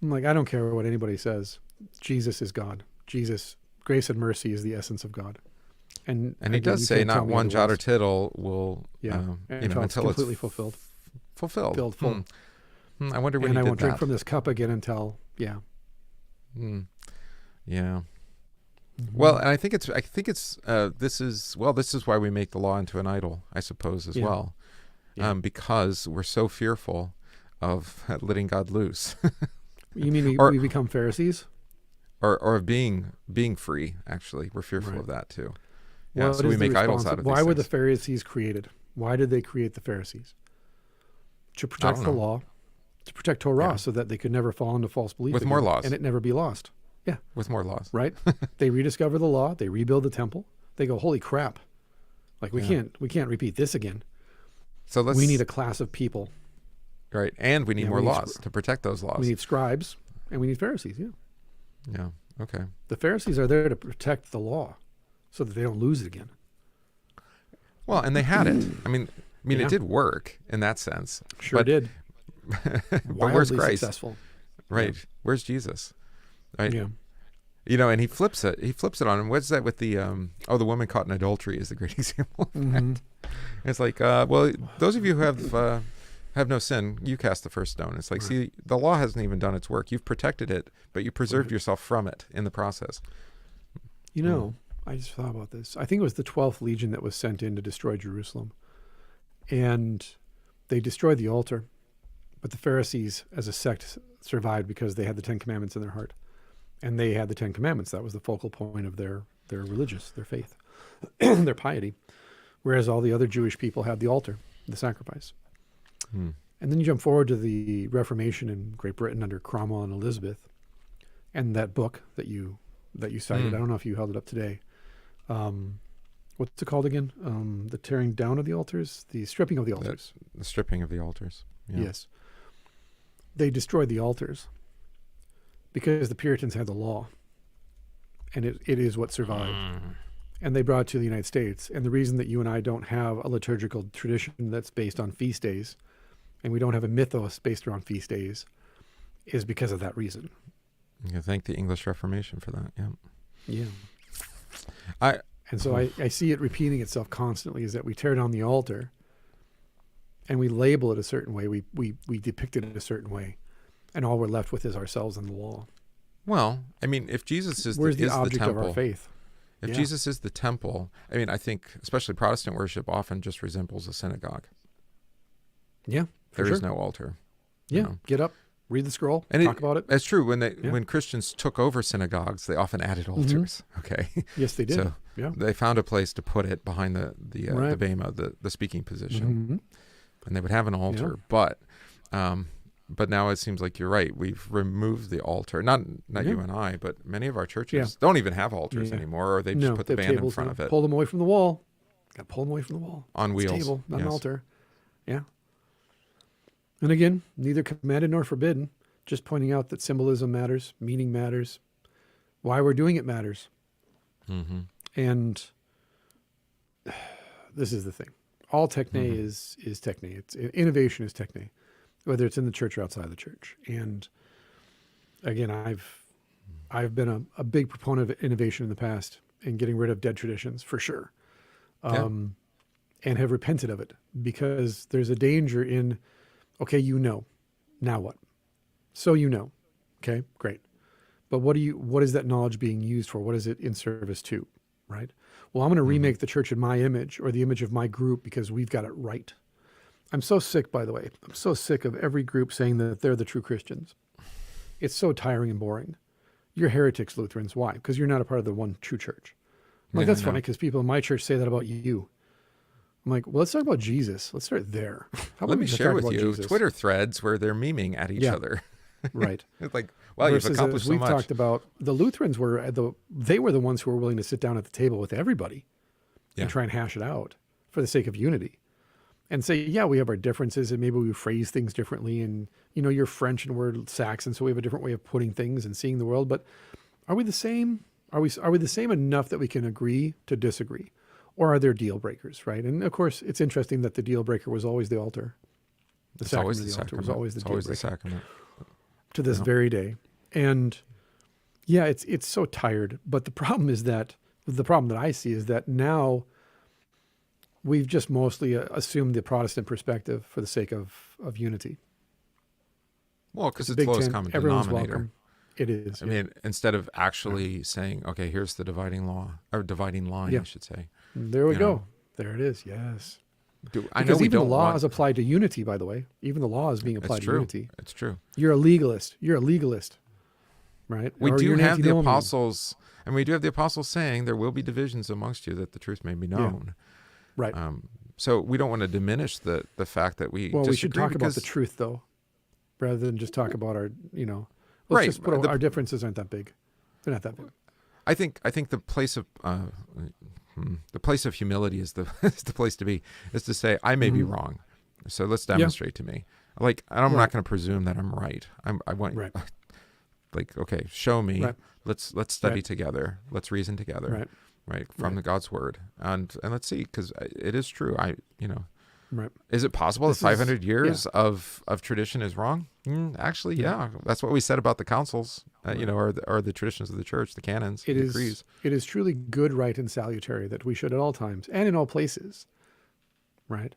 Speaker 1: I'm like, I don't care what anybody says. Jesus is God. Jesus, grace and mercy is the essence of God. And
Speaker 2: he
Speaker 1: again,
Speaker 2: does
Speaker 1: you
Speaker 2: say
Speaker 1: can't tell
Speaker 2: not
Speaker 1: me
Speaker 2: one jot or
Speaker 1: otherwise.
Speaker 2: tittle will,
Speaker 1: Until it's
Speaker 2: until
Speaker 1: completely
Speaker 2: it's
Speaker 1: fulfilled.
Speaker 2: fulfilled.
Speaker 1: Filled full.
Speaker 2: I wonder when
Speaker 1: And
Speaker 2: he
Speaker 1: I
Speaker 2: did
Speaker 1: won't drink
Speaker 2: that.
Speaker 1: from this cup again until,
Speaker 2: Yeah.
Speaker 1: Mm-hmm.
Speaker 2: Well, and I think it's this is why we make the law into an idol, I suppose, as well.
Speaker 1: Yeah.
Speaker 2: Because we're so fearful of letting God loose.
Speaker 1: You mean
Speaker 2: Or-
Speaker 1: we become Pharisees?
Speaker 2: or of being free, actually. We're fearful
Speaker 1: Right.
Speaker 2: of that too. Yeah,
Speaker 1: What
Speaker 2: so we
Speaker 1: is the
Speaker 2: make idols
Speaker 1: response?
Speaker 2: out of
Speaker 1: Why
Speaker 2: these
Speaker 1: were the
Speaker 2: things.
Speaker 1: Pharisees created? Why did they create the Pharisees? To protect
Speaker 2: don't
Speaker 1: the
Speaker 2: know.
Speaker 1: law, to protect Torah,
Speaker 2: Yeah.
Speaker 1: so that they could never fall into false belief
Speaker 2: With
Speaker 1: again,
Speaker 2: more laws.
Speaker 1: and it never be lost. Yeah,
Speaker 2: With more laws.
Speaker 1: right. They rediscover the law. They rebuild the temple. They go, holy crap! Like we can't repeat this again.
Speaker 2: So
Speaker 1: We need a class of people.
Speaker 2: right, and we need
Speaker 1: Yeah,
Speaker 2: more
Speaker 1: we need
Speaker 2: laws to protect those laws.
Speaker 1: We need scribes, and we need Pharisees. Yeah,
Speaker 2: Yeah. Okay.
Speaker 1: the Pharisees are there to protect the law, so that they don't lose it again.
Speaker 2: Well, and they had it. I mean,
Speaker 1: Yeah.
Speaker 2: it did work in that sense.
Speaker 1: Sure
Speaker 2: but,
Speaker 1: did.
Speaker 2: but where's
Speaker 1: Wildly
Speaker 2: Christ?
Speaker 1: successful.
Speaker 2: Right. Where's Jesus? Right.
Speaker 1: Yeah.
Speaker 2: And he flips it. He flips it on him. What's that with the the woman caught in adultery is the great example of that. It's like, well, those of you who have no sin, you cast the first stone. It's like, see, the law hasn't even done its work. You've protected it, but you preserved yourself from it in the process.
Speaker 1: I just thought about this. I think it was the 12th Legion that was sent in to destroy Jerusalem. And they destroyed the altar, but the Pharisees as a sect survived because they had the 10 Commandments in their heart. And they had the 10 Commandments. That was the focal point of their faith, their piety. Whereas all the other Jewish people had the altar, the sacrifice. And then you jump forward to the Reformation in Great Britain under Cromwell and Elizabeth, and that book that you cited. I don't know if you held it up today. What's it called again? The tearing down of the altars, the stripping of the altars.
Speaker 2: The stripping of the altars. Yeah.
Speaker 1: Yes. They destroyed the altars because the Puritans had the law, and it is what survived. And they brought it to the United States. And the reason that you and I don't have a liturgical tradition that's based on feast days, and we don't have a mythos based around feast days, is because of that reason.
Speaker 2: You thank the English Reformation for that. Yeah.
Speaker 1: Yeah. And so I see it repeating itself constantly, is that we tear down the altar and we label it a certain way. We depict it a certain way. And all we're left with is ourselves and the law.
Speaker 2: Well, I mean, if Jesus is
Speaker 1: Where's
Speaker 2: the
Speaker 1: object
Speaker 2: temple,
Speaker 1: of our faith?
Speaker 2: if Jesus is the temple, I mean, I think especially Protestant worship often just resembles a synagogue.
Speaker 1: Yeah.
Speaker 2: There is no altar.
Speaker 1: Yeah. Get up, read the scroll,
Speaker 2: and
Speaker 1: talk about it.
Speaker 2: It's true. When Christians took over synagogues, they often added altars. Okay.
Speaker 1: Yes, they did.
Speaker 2: So
Speaker 1: yeah.
Speaker 2: they found a place to put it behind the bema, the speaking position, and they would have an altar. But now it seems like you're right. We've removed the altar. Not you and I, but many of our churches don't even have altars anymore, or they just put the band in front of it.
Speaker 1: Pull them away from the wall. Got to pull them away from the wall.
Speaker 2: On wheels.
Speaker 1: It's a table, not an altar. Yeah. And again, neither commanded nor forbidden. Just pointing out that symbolism matters, meaning matters, why we're doing it matters. And this is the thing. All techne is techne. Innovation is techne, whether it's in the church or outside the church. And again, I've been a big proponent of innovation in the past and getting rid of dead traditions for sure. And have repented of it, because there's a danger in, okay, now what? So okay, great. But what is that knowledge being used for? What is it in service to, right? Well, I'm going to remake the church in my image, or the image of my group, because we've got it right. I'm so sick, by the way. I'm so sick of every group saying that they're the true Christians. It's so tiring and boring. You're heretics, Lutherans. Why? Because you're not a part of the one true church. I'm like, that's funny, because people in my church say that about you. I'm like, well, let's talk about Jesus. Let's start there.
Speaker 2: Let me share with you Jesus? Twitter threads where they're memeing at each other.
Speaker 1: Right.
Speaker 2: It's like, well, you've accomplished so much.
Speaker 1: We've talked about, the Lutherans were the ones who were willing to sit down at the table with everybody and try and hash it out for the sake of unity, and say, yeah, we have our differences, and maybe we phrase things differently, and you're French and we're Saxon, so we have a different way of putting things and seeing the world. But are we the same? Are we the same enough that we can agree to disagree? Or are there deal breakers, right? And of course, it's interesting that the deal breaker was always the altar. The sacrament of the altar was always the deal breaker.
Speaker 2: The sacrament.
Speaker 1: To this very day. And yeah, it's so tired. But the problem that I see is that now we've just mostly assumed the Protestant perspective for the sake of unity.
Speaker 2: Well, because it's the lowest common denominator.
Speaker 1: Welcome. It is.
Speaker 2: I mean, instead of actually saying, okay, here's the dividing line, I should say.
Speaker 1: There we go. There it is. Yes.
Speaker 2: I know
Speaker 1: even the law is applied to unity, by the way. Even the law is being applied to unity.
Speaker 2: It's true.
Speaker 1: You're a legalist. Right?
Speaker 2: We do have the apostles, and we do have the apostles saying there will be divisions amongst you, that the truth may be known.
Speaker 1: Yeah. Right.
Speaker 2: So we don't want to diminish the fact that we
Speaker 1: we should talk about the truth, though, rather than just talk about our, let's just put our differences aren't that big. They're not that big.
Speaker 2: I think the place of humility is the is the place to be, is to say, I may be wrong, so let's demonstrate to me. Like, I'm not going to presume that I'm right. I want like, okay, show me. Right. Let's study together. Let's reason together. Right. From the God's word, and let's see, because it is true.
Speaker 1: Right.
Speaker 2: Is it possible
Speaker 1: This
Speaker 2: that 500 years
Speaker 1: yeah.
Speaker 2: of tradition is wrong? Actually, yeah. That's what we said about the councils,
Speaker 1: Right.
Speaker 2: or the traditions of the church, the canons, the decrees.
Speaker 1: It is truly good, right, and salutary that we should at all times and in all places, right?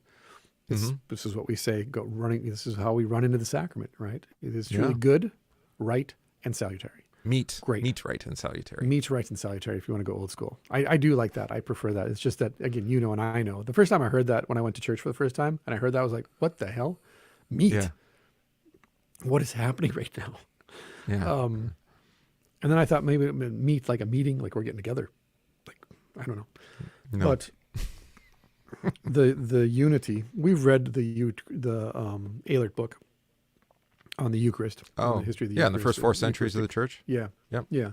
Speaker 1: This is what we say, this is how we run into the sacrament, right? It is truly good, right, and salutary.
Speaker 2: Meet,
Speaker 1: Great.
Speaker 2: right, and salutary.
Speaker 1: Meet, right, and salutary if you want to go old school. I do like that. I prefer that. It's just that, again, and I know. The first time I heard that when I went to church for the first time, and I heard that, I was like, what the hell? Meet?
Speaker 2: Yeah.
Speaker 1: What is happening right now?
Speaker 2: Yeah.
Speaker 1: And then I thought maybe it meant meet, like a meeting, like we're getting together. Like, I don't know.
Speaker 2: No.
Speaker 1: But the unity, we've read the Ehrlich book on the Eucharist, on the history of the Eucharist.
Speaker 2: In the first 4 centuries of the church.
Speaker 1: Yeah.
Speaker 2: Yep.
Speaker 1: Yeah.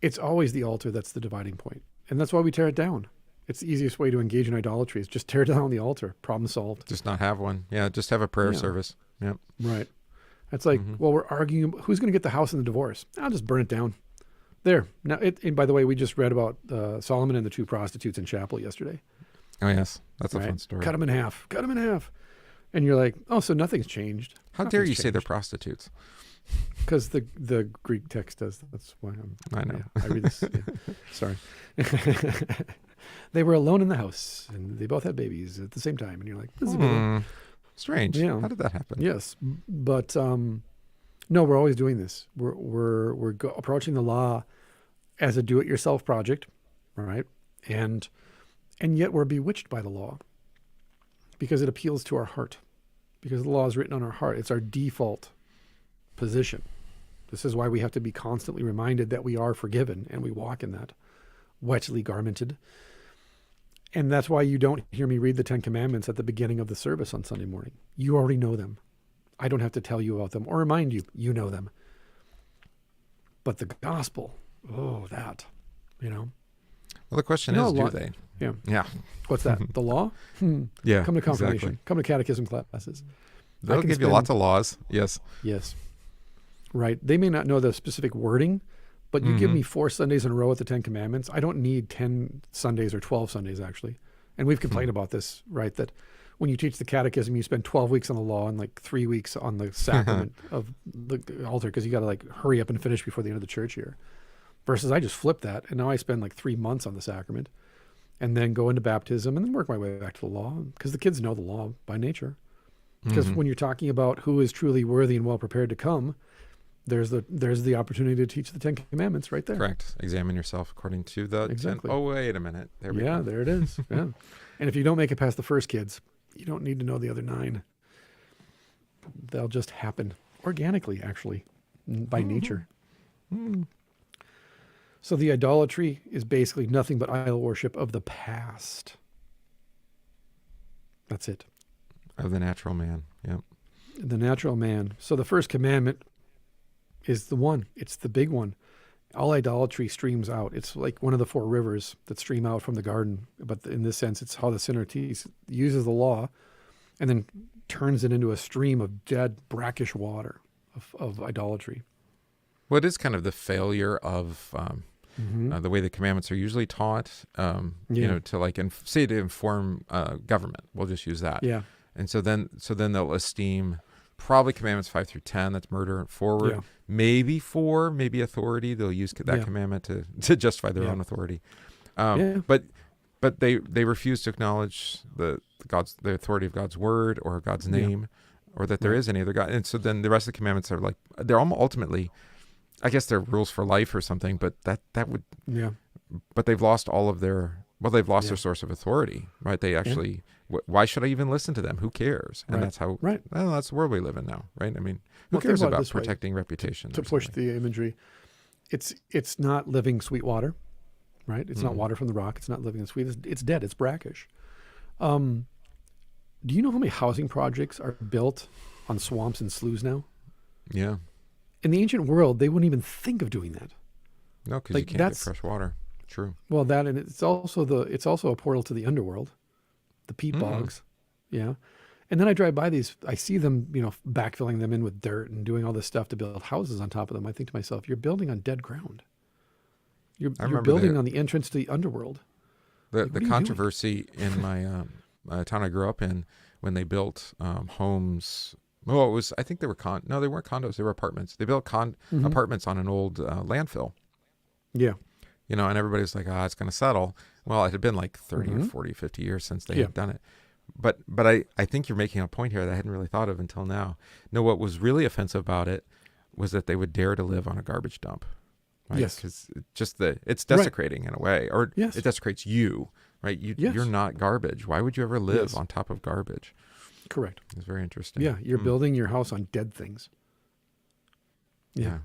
Speaker 1: It's always the altar that's the dividing point. And that's why we tear it down. It's the easiest way to engage in idolatry is just tear down the altar. Problem solved.
Speaker 2: Just not have one. Yeah, just have a prayer service. Yep.
Speaker 1: Right. It's like, well, we're arguing, who's going to get the house in the divorce? I'll just burn it down. There. Now, and by the way, we just read about Solomon and the 2 prostitutes in chapel yesterday.
Speaker 2: Oh, yes. That's a fun story.
Speaker 1: Cut them in half. And you're like, oh, so nothing's changed.
Speaker 2: How dare you say they're prostitutes?
Speaker 1: Because the Greek text does. That's why
Speaker 2: I know.
Speaker 1: Yeah, I read this. Sorry. They were alone in the house, and they both had babies at the same time. And you're like, this is a bit
Speaker 2: strange. Yeah. How did that happen?
Speaker 1: Yes, but no, we're always doing this. We're approaching the law as a do-it-yourself project, right? And yet we're bewitched by the law because it appeals to our heart, because the law is written on our heart. It's our default position. This is why we have to be constantly reminded that we are forgiven and we walk in that, wetly garmented. And that's why you don't hear me read the 10 Commandments at the beginning of the service on Sunday morning. You already know them. I don't have to tell you about them or remind you. You know them. But the gospel, that.
Speaker 2: Well, the question is, do they?
Speaker 1: Yeah.
Speaker 2: Yeah.
Speaker 1: What's that? The law?
Speaker 2: Yeah.
Speaker 1: Come to confirmation.
Speaker 2: Exactly.
Speaker 1: Come to catechism classes.
Speaker 2: They'll give you lots of laws. Yes.
Speaker 1: Yes. Right. They may not know the specific wording, but you give me 4 Sundays in a row at the 10 Commandments. I don't need 10 Sundays or 12 Sundays, actually. And we've complained about this, right? That when you teach the catechism, you spend 12 weeks on the law and like 3 weeks on the sacrament of the altar because you got to like hurry up and finish before the end of the church year. Versus I just flip that, and now I spend like 3 months on the sacrament and then go into baptism and then work my way back to the law because the kids know the law by nature. Because when you're talking about who is truly worthy and well prepared to come, there's the opportunity to teach the 10 Commandments right there.
Speaker 2: Correct. Examine yourself according to the
Speaker 1: exactly.
Speaker 2: 10. Oh, wait a minute. There we go.
Speaker 1: There it is. Yeah. And if you don't make it past the first kids, you don't need to know the other 9. They'll just happen organically, actually, by nature. So the idolatry is basically nothing but idol worship of the past. That's it.
Speaker 2: Of the natural man. Yep.
Speaker 1: The natural man. So the first commandment is the one. It's the big one. All idolatry streams out. It's like one of the 4 rivers that stream out from the garden. But in this sense, it's how the sinner uses the law and then turns it into a stream of dead, brackish water of idolatry.
Speaker 2: Well, it is kind of the failure of the way the commandments are usually taught, to like to inform government. We'll just use that.
Speaker 1: Yeah.
Speaker 2: And so then they'll esteem probably commandments 5 through 10, that's murder forward.
Speaker 1: Yeah.
Speaker 2: Maybe 4, maybe authority. They'll use that commandment to justify their own authority. But they refuse to acknowledge the authority of God's word or God's name, or that there is any other God. And so then the rest of the commandments are like, they're ultimately, I guess they're rules for life or something, but that would, but they've lost all of their, their source of authority, right? They actually, why should I even listen to them? Who cares? And that's how, well, that's the world we live in now, right? I mean, who cares about protecting reputation?
Speaker 1: To push the imagery, it's not living sweet water, right? It's not water from the rock. It's not living in sweet. It's dead. It's brackish. Do you know how many housing projects are built on swamps and sloughs now?
Speaker 2: Yeah.
Speaker 1: In the ancient world, they wouldn't even think of doing that.
Speaker 2: No, because you can't get fresh water. True.
Speaker 1: Well, that, and it's also a portal to the underworld, the peat bogs. Yeah. And then I drive by these, I see them, backfilling them in with dirt and doing all this stuff to build houses on top of them. I think to myself, you're building on dead ground. You're building on the entrance to the underworld.
Speaker 2: The controversy in my town I grew up in when they built homes. Well, I think they were no, they weren't condos. They were apartments. They built apartments on an old landfill.
Speaker 1: Yeah.
Speaker 2: And everybody's like, it's going to settle. Well, it had been like 30 or 40, 50 years since they had done it. But I think you're making a point here that I hadn't really thought of until now. No, what was really offensive about it was that they would dare to live on a garbage dump. Right?
Speaker 1: Yes.
Speaker 2: Because it's desecrating in a way, or it desecrates you, right? You're not garbage. Why would you ever live on top of garbage?
Speaker 1: Correct.
Speaker 2: It's very interesting.
Speaker 1: Yeah, you're building your house on dead things.
Speaker 2: Yeah.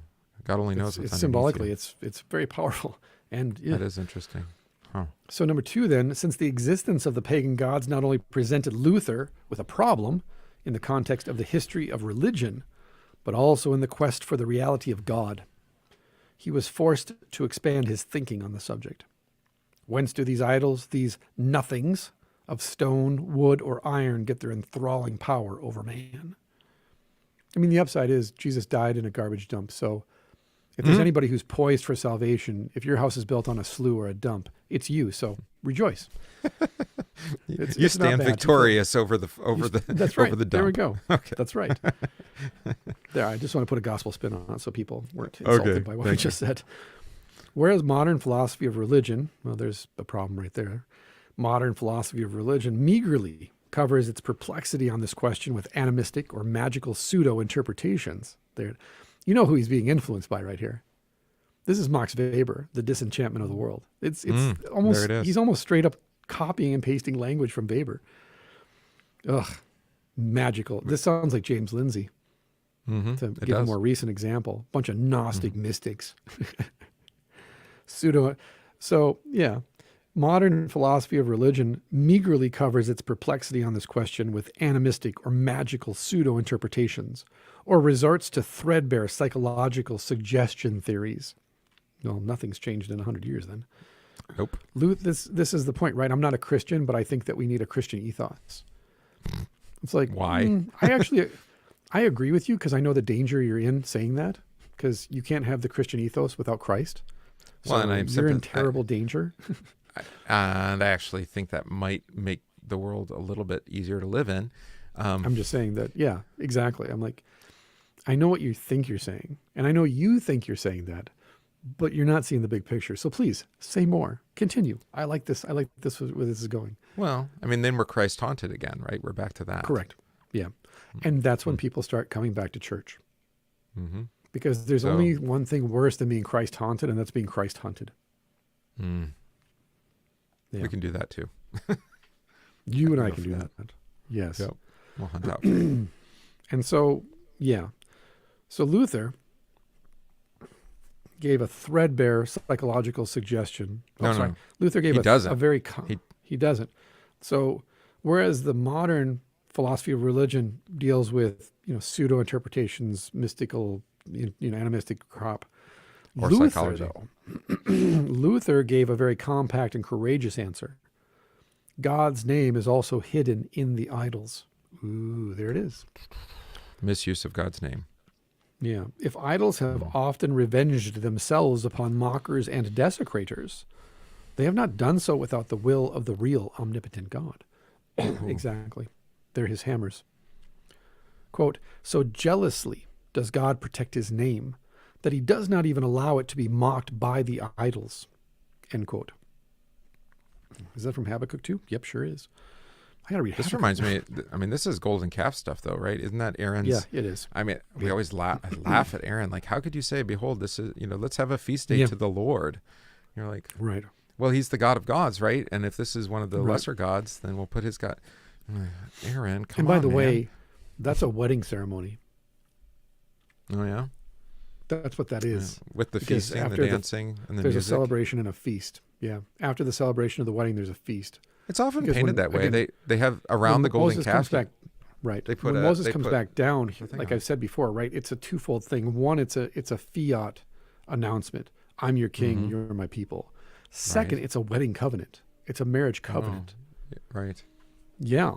Speaker 2: God only knows what's
Speaker 1: it's symbolically, it's very powerful. And
Speaker 2: that is interesting. Huh.
Speaker 1: So number 2 then, since the existence of the pagan gods not only presented Luther with a problem in the context of the history of religion, but also in the quest for the reality of God, he was forced to expand his thinking on the subject. Whence do these idols, these nothings of stone, wood, or iron get their enthralling power over man? I mean, the upside is Jesus died in a garbage dump, so if there's anybody who's poised for salvation, if your house is built on a slough or a dump, it's you. So rejoice.
Speaker 2: You stand victorious over the
Speaker 1: that's right.
Speaker 2: Over the dump.
Speaker 1: There we go.
Speaker 2: Okay.
Speaker 1: That's right. There, I just want to put a gospel spin on it so people weren't insulted by what I just said. Whereas modern philosophy of religion, well, there's a problem right there. Modern philosophy of religion meagerly covers its perplexity on this question with animistic or magical pseudo-interpretations. There. You know who he's being influenced by right here. This is Max Weber, The Disenchantment of the World. It's almost,
Speaker 2: there it is.
Speaker 1: He's almost straight up copying and pasting language from Weber. Ugh, magical. This sounds like James Lindsay. To give a more recent example. Bunch of Gnostic mystics. Pseudo. So, yeah. Modern philosophy of religion meagerly covers its perplexity on this question with animistic or magical pseudo-interpretations, or resorts to threadbare psychological suggestion theories. Well, nothing's changed in 100 years then.
Speaker 2: Nope.
Speaker 1: This is the point, right? I'm not a Christian, but I think that we need a Christian ethos. It's like,
Speaker 2: why?
Speaker 1: I agree with you because I know the danger you're in saying that, because you can't have the Christian ethos without Christ. So you're in terrible danger.
Speaker 2: And I actually think that might make the world a little bit easier to live in.
Speaker 1: I'm just saying that, yeah, exactly. I'm like, I know what you think you're saying, and I know you think you're saying that, but you're not seeing the big picture. So please say more. Continue. I like this. I like this where this is going.
Speaker 2: Well, I mean, then we're Christ haunted again, right? We're back to that.
Speaker 1: Correct. Yeah. And that's when people start coming back to church. Because there's only one thing worse than being Christ haunted, and that's being Christ hunted. Yeah.
Speaker 2: We can do that too.
Speaker 1: You and I can do that. Yes.
Speaker 2: Yep. We'll hunt out.
Speaker 1: And so, yeah. So Luther gave a threadbare psychological suggestion.
Speaker 2: No.
Speaker 1: Luther gave a very... He doesn't. So whereas the modern philosophy of religion deals with, pseudo-interpretations, mystical, animistic crop,
Speaker 2: or
Speaker 1: Luther,
Speaker 2: psychology.
Speaker 1: though, Luther gave a very compact and courageous answer. God's name is also hidden in the idols. Ooh, there it is.
Speaker 2: Misuse of God's name.
Speaker 1: Yeah. If idols have often revenged themselves upon mockers and desecrators, they have not done so without the will of the real omnipotent God. Exactly. They're his hammers. Quote, so jealously does God protect his name that he does not even allow it to be mocked by the idols. End quote. Is that from Habakkuk 2? Yep, sure is. I got to read
Speaker 2: This
Speaker 1: Habakkuk.
Speaker 2: reminds me, this is golden calf stuff though, right? Isn't that Aaron's?
Speaker 1: Yeah, it is.
Speaker 2: I mean, we always laugh at Aaron. Like, how could you say, behold, this is, let's have a feast day to the Lord. You're like,
Speaker 1: right.
Speaker 2: Well, he's the God of gods, right? And if this is one of the lesser gods, then we'll put his God. Aaron, come on,
Speaker 1: And by the
Speaker 2: man.
Speaker 1: way, that's a wedding ceremony.
Speaker 2: Oh, yeah?
Speaker 1: That's what that is.
Speaker 2: Yeah. With the
Speaker 1: Because
Speaker 2: feasting, the
Speaker 1: after
Speaker 2: dancing, and the
Speaker 1: there's
Speaker 2: music.
Speaker 1: a celebration and a feast. Yeah. After the celebration of the wedding, there's a feast.
Speaker 2: It's often
Speaker 1: Because
Speaker 2: painted that way. They have around the golden
Speaker 1: Moses
Speaker 2: calf.
Speaker 1: comes back, right.
Speaker 2: They put
Speaker 1: when Moses comes back down, like
Speaker 2: on.
Speaker 1: I've said before, right? It's a twofold thing. One, it's a fiat announcement. I'm your king. You're my people. Second, it's a wedding covenant. It's a marriage covenant.
Speaker 2: Oh, right.
Speaker 1: Yeah.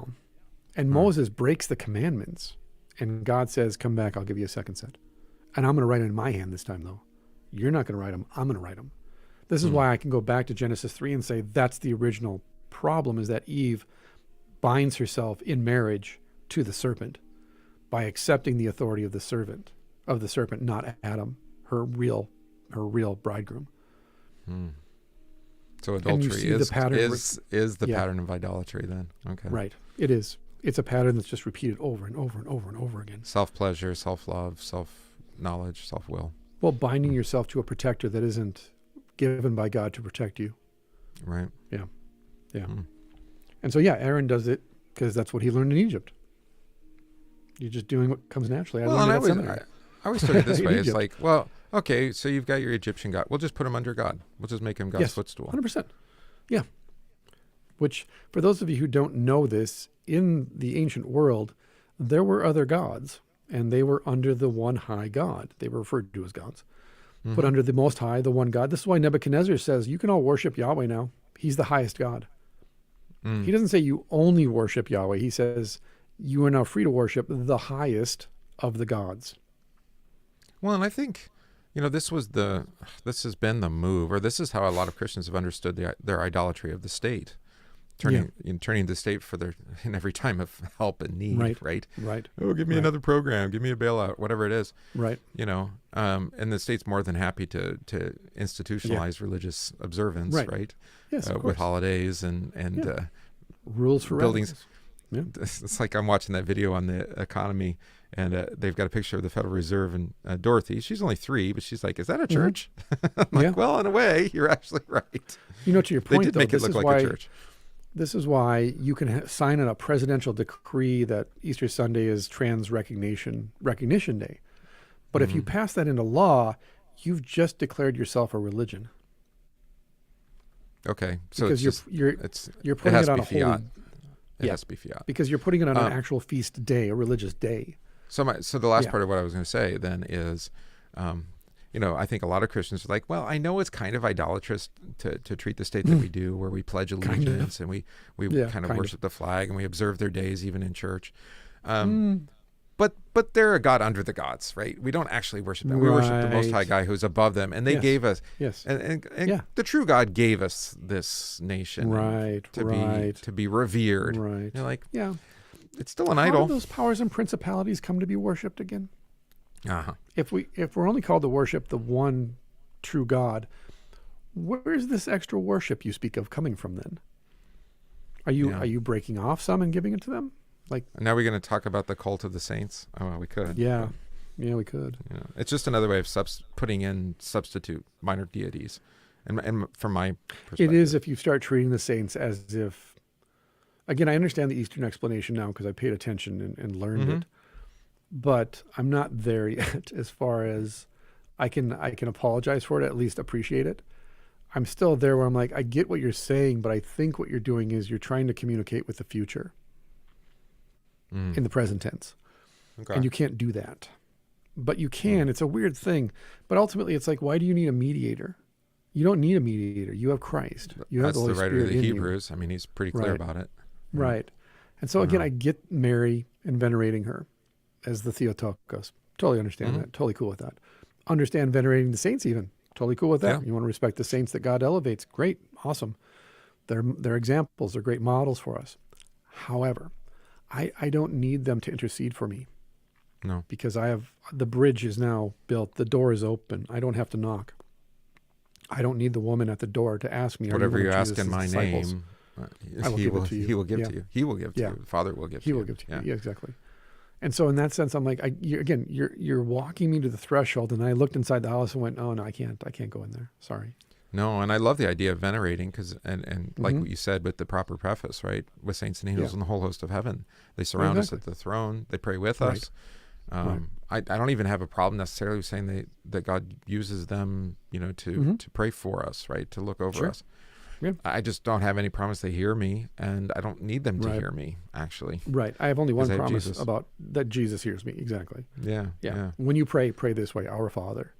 Speaker 1: And Moses breaks the commandments. And God says, come back, I'll give you a second set. And I'm going to write them in my hand this time, though. You're not going to write them. I'm going to write them. This is why I can go back to Genesis 3 and say that's the original problem, is that Eve binds herself in marriage to the serpent by accepting the authority of the serpent, not Adam, her real bridegroom.
Speaker 2: So adultery is the
Speaker 1: Yeah.
Speaker 2: pattern of idolatry then. Okay.
Speaker 1: Right. It is. It's a pattern that's just repeated over and over and over and over again.
Speaker 2: Self-pleasure, self-love, self-knowledge, self-will.
Speaker 1: Well, binding yourself to a protector that isn't given by God to protect you.
Speaker 2: Right.
Speaker 1: Yeah. And so, Aaron does it because that's what he learned in Egypt. You're just doing what comes naturally. I
Speaker 2: always took it this way. It's
Speaker 1: Egypt.
Speaker 2: like, well, okay, so you've got your Egyptian God. We'll just put him under God. We'll just make him God's footstool.
Speaker 1: 100%. Yeah. Which, for those of you who don't know this, in the ancient world, there were other gods, and they were under the one high God. They were referred to as gods. But under the Most High, the one God. This is why Nebuchadnezzar says, you can all worship Yahweh now. He's the highest God. He doesn't say you only worship Yahweh. He says you are now free to worship the highest of the gods.
Speaker 2: Well, and I think, this has been the move, or this is how a lot of Christians have understood their idolatry of the state, turning the state in every time of help and need, right? Oh, give me another program, give me a bailout, whatever it is.
Speaker 1: Right.
Speaker 2: And the state's more than happy to institutionalize religious observance, right?
Speaker 1: Yes, of
Speaker 2: with
Speaker 1: course.
Speaker 2: holidays and
Speaker 1: rules for
Speaker 2: buildings.
Speaker 1: Yeah.
Speaker 2: It's like I'm watching that video on the economy, and they've got a picture of the Federal Reserve and Dorothy. She's only 3, but she's like, "Is that a church?" I'm like, well, in a way, you're actually right.
Speaker 1: To your point,
Speaker 2: they did make it look like a church.
Speaker 1: This is why you can sign in a presidential decree that Easter Sunday is Trans Recognition Day. But if you pass that into law, you've just declared yourself a religion.
Speaker 2: Okay, so
Speaker 1: because you're putting it on a holy.
Speaker 2: It has to be fiat.
Speaker 1: Because you're putting it on an actual feast day, a religious day.
Speaker 2: So the last part of what I was going to say then is, I think a lot of Christians are like, well, I know it's kind of idolatrous to treat the state that we do, where we pledge allegiance and we kind of worship the flag and we observe their days even in church. But they're a God under the gods, right? We don't actually worship them. We worship the Most High God who's above them. And they gave us, and the true God gave us this nation to be revered.
Speaker 1: Right.
Speaker 2: You're like,
Speaker 1: yeah,
Speaker 2: it's still an idol.
Speaker 1: How do those powers and principalities come to be worshipped again? If we're only called to worship the one true God, where's this extra worship you speak of coming from then? Are you breaking off some and giving it to them? Like,
Speaker 2: now we're going to talk about the cult of the saints. Oh, well, we could.
Speaker 1: Yeah, we could.
Speaker 2: It's just another way of putting in substitute minor deities, and from my perspective,
Speaker 1: it is if you start treating the saints as if. Again, I understand the Eastern explanation now because I paid attention and learned it, but I'm not there yet. As far as I can apologize for it, at least appreciate it. I'm still there where I'm like, I get what you're saying, but I think what you're doing is you're trying to communicate with the future. In the present tense. Okay. And you can't do that. But you can. It's a weird thing. But ultimately, it's like, why do you need a mediator? You don't need a mediator. You have Christ. You have the Holy Spirit in you. That's the writer of the Hebrews.
Speaker 2: I mean, he's pretty clear about it.
Speaker 1: Right. And so, again, I get Mary and venerating her as the Theotokos. Totally understand that. Totally cool with that. Understand venerating the saints even. Totally cool with that. Yeah. You want to respect the saints that God elevates. Great. Awesome. They're examples. They're great models for us. However, I don't need them to intercede for me.
Speaker 2: No.
Speaker 1: Because the bridge is now built. The door is open. I don't have to knock. I don't need the woman at the door to ask me.
Speaker 2: Whatever you ask in my name, he will give to you. He will give to you. The Father will give to you.
Speaker 1: He will give to you. Yeah, exactly. And so in that sense, I'm like, you're walking me to the threshold. And I looked inside the house and went, oh, no, I can't go in there. Sorry.
Speaker 2: No, and I love the idea of venerating because, and like what you said with the proper preface, right? With saints and angels and the whole host of heaven. They surround us at the throne. They pray with us. I don't even have a problem necessarily with saying that God uses them, to pray for us, right? To look over us. Yeah. I just don't have any promise they hear me, and I don't need them to hear me, actually.
Speaker 1: Right. I have only one promise about that Jesus hears me. Exactly.
Speaker 2: Yeah.
Speaker 1: When you pray this way, Our Father.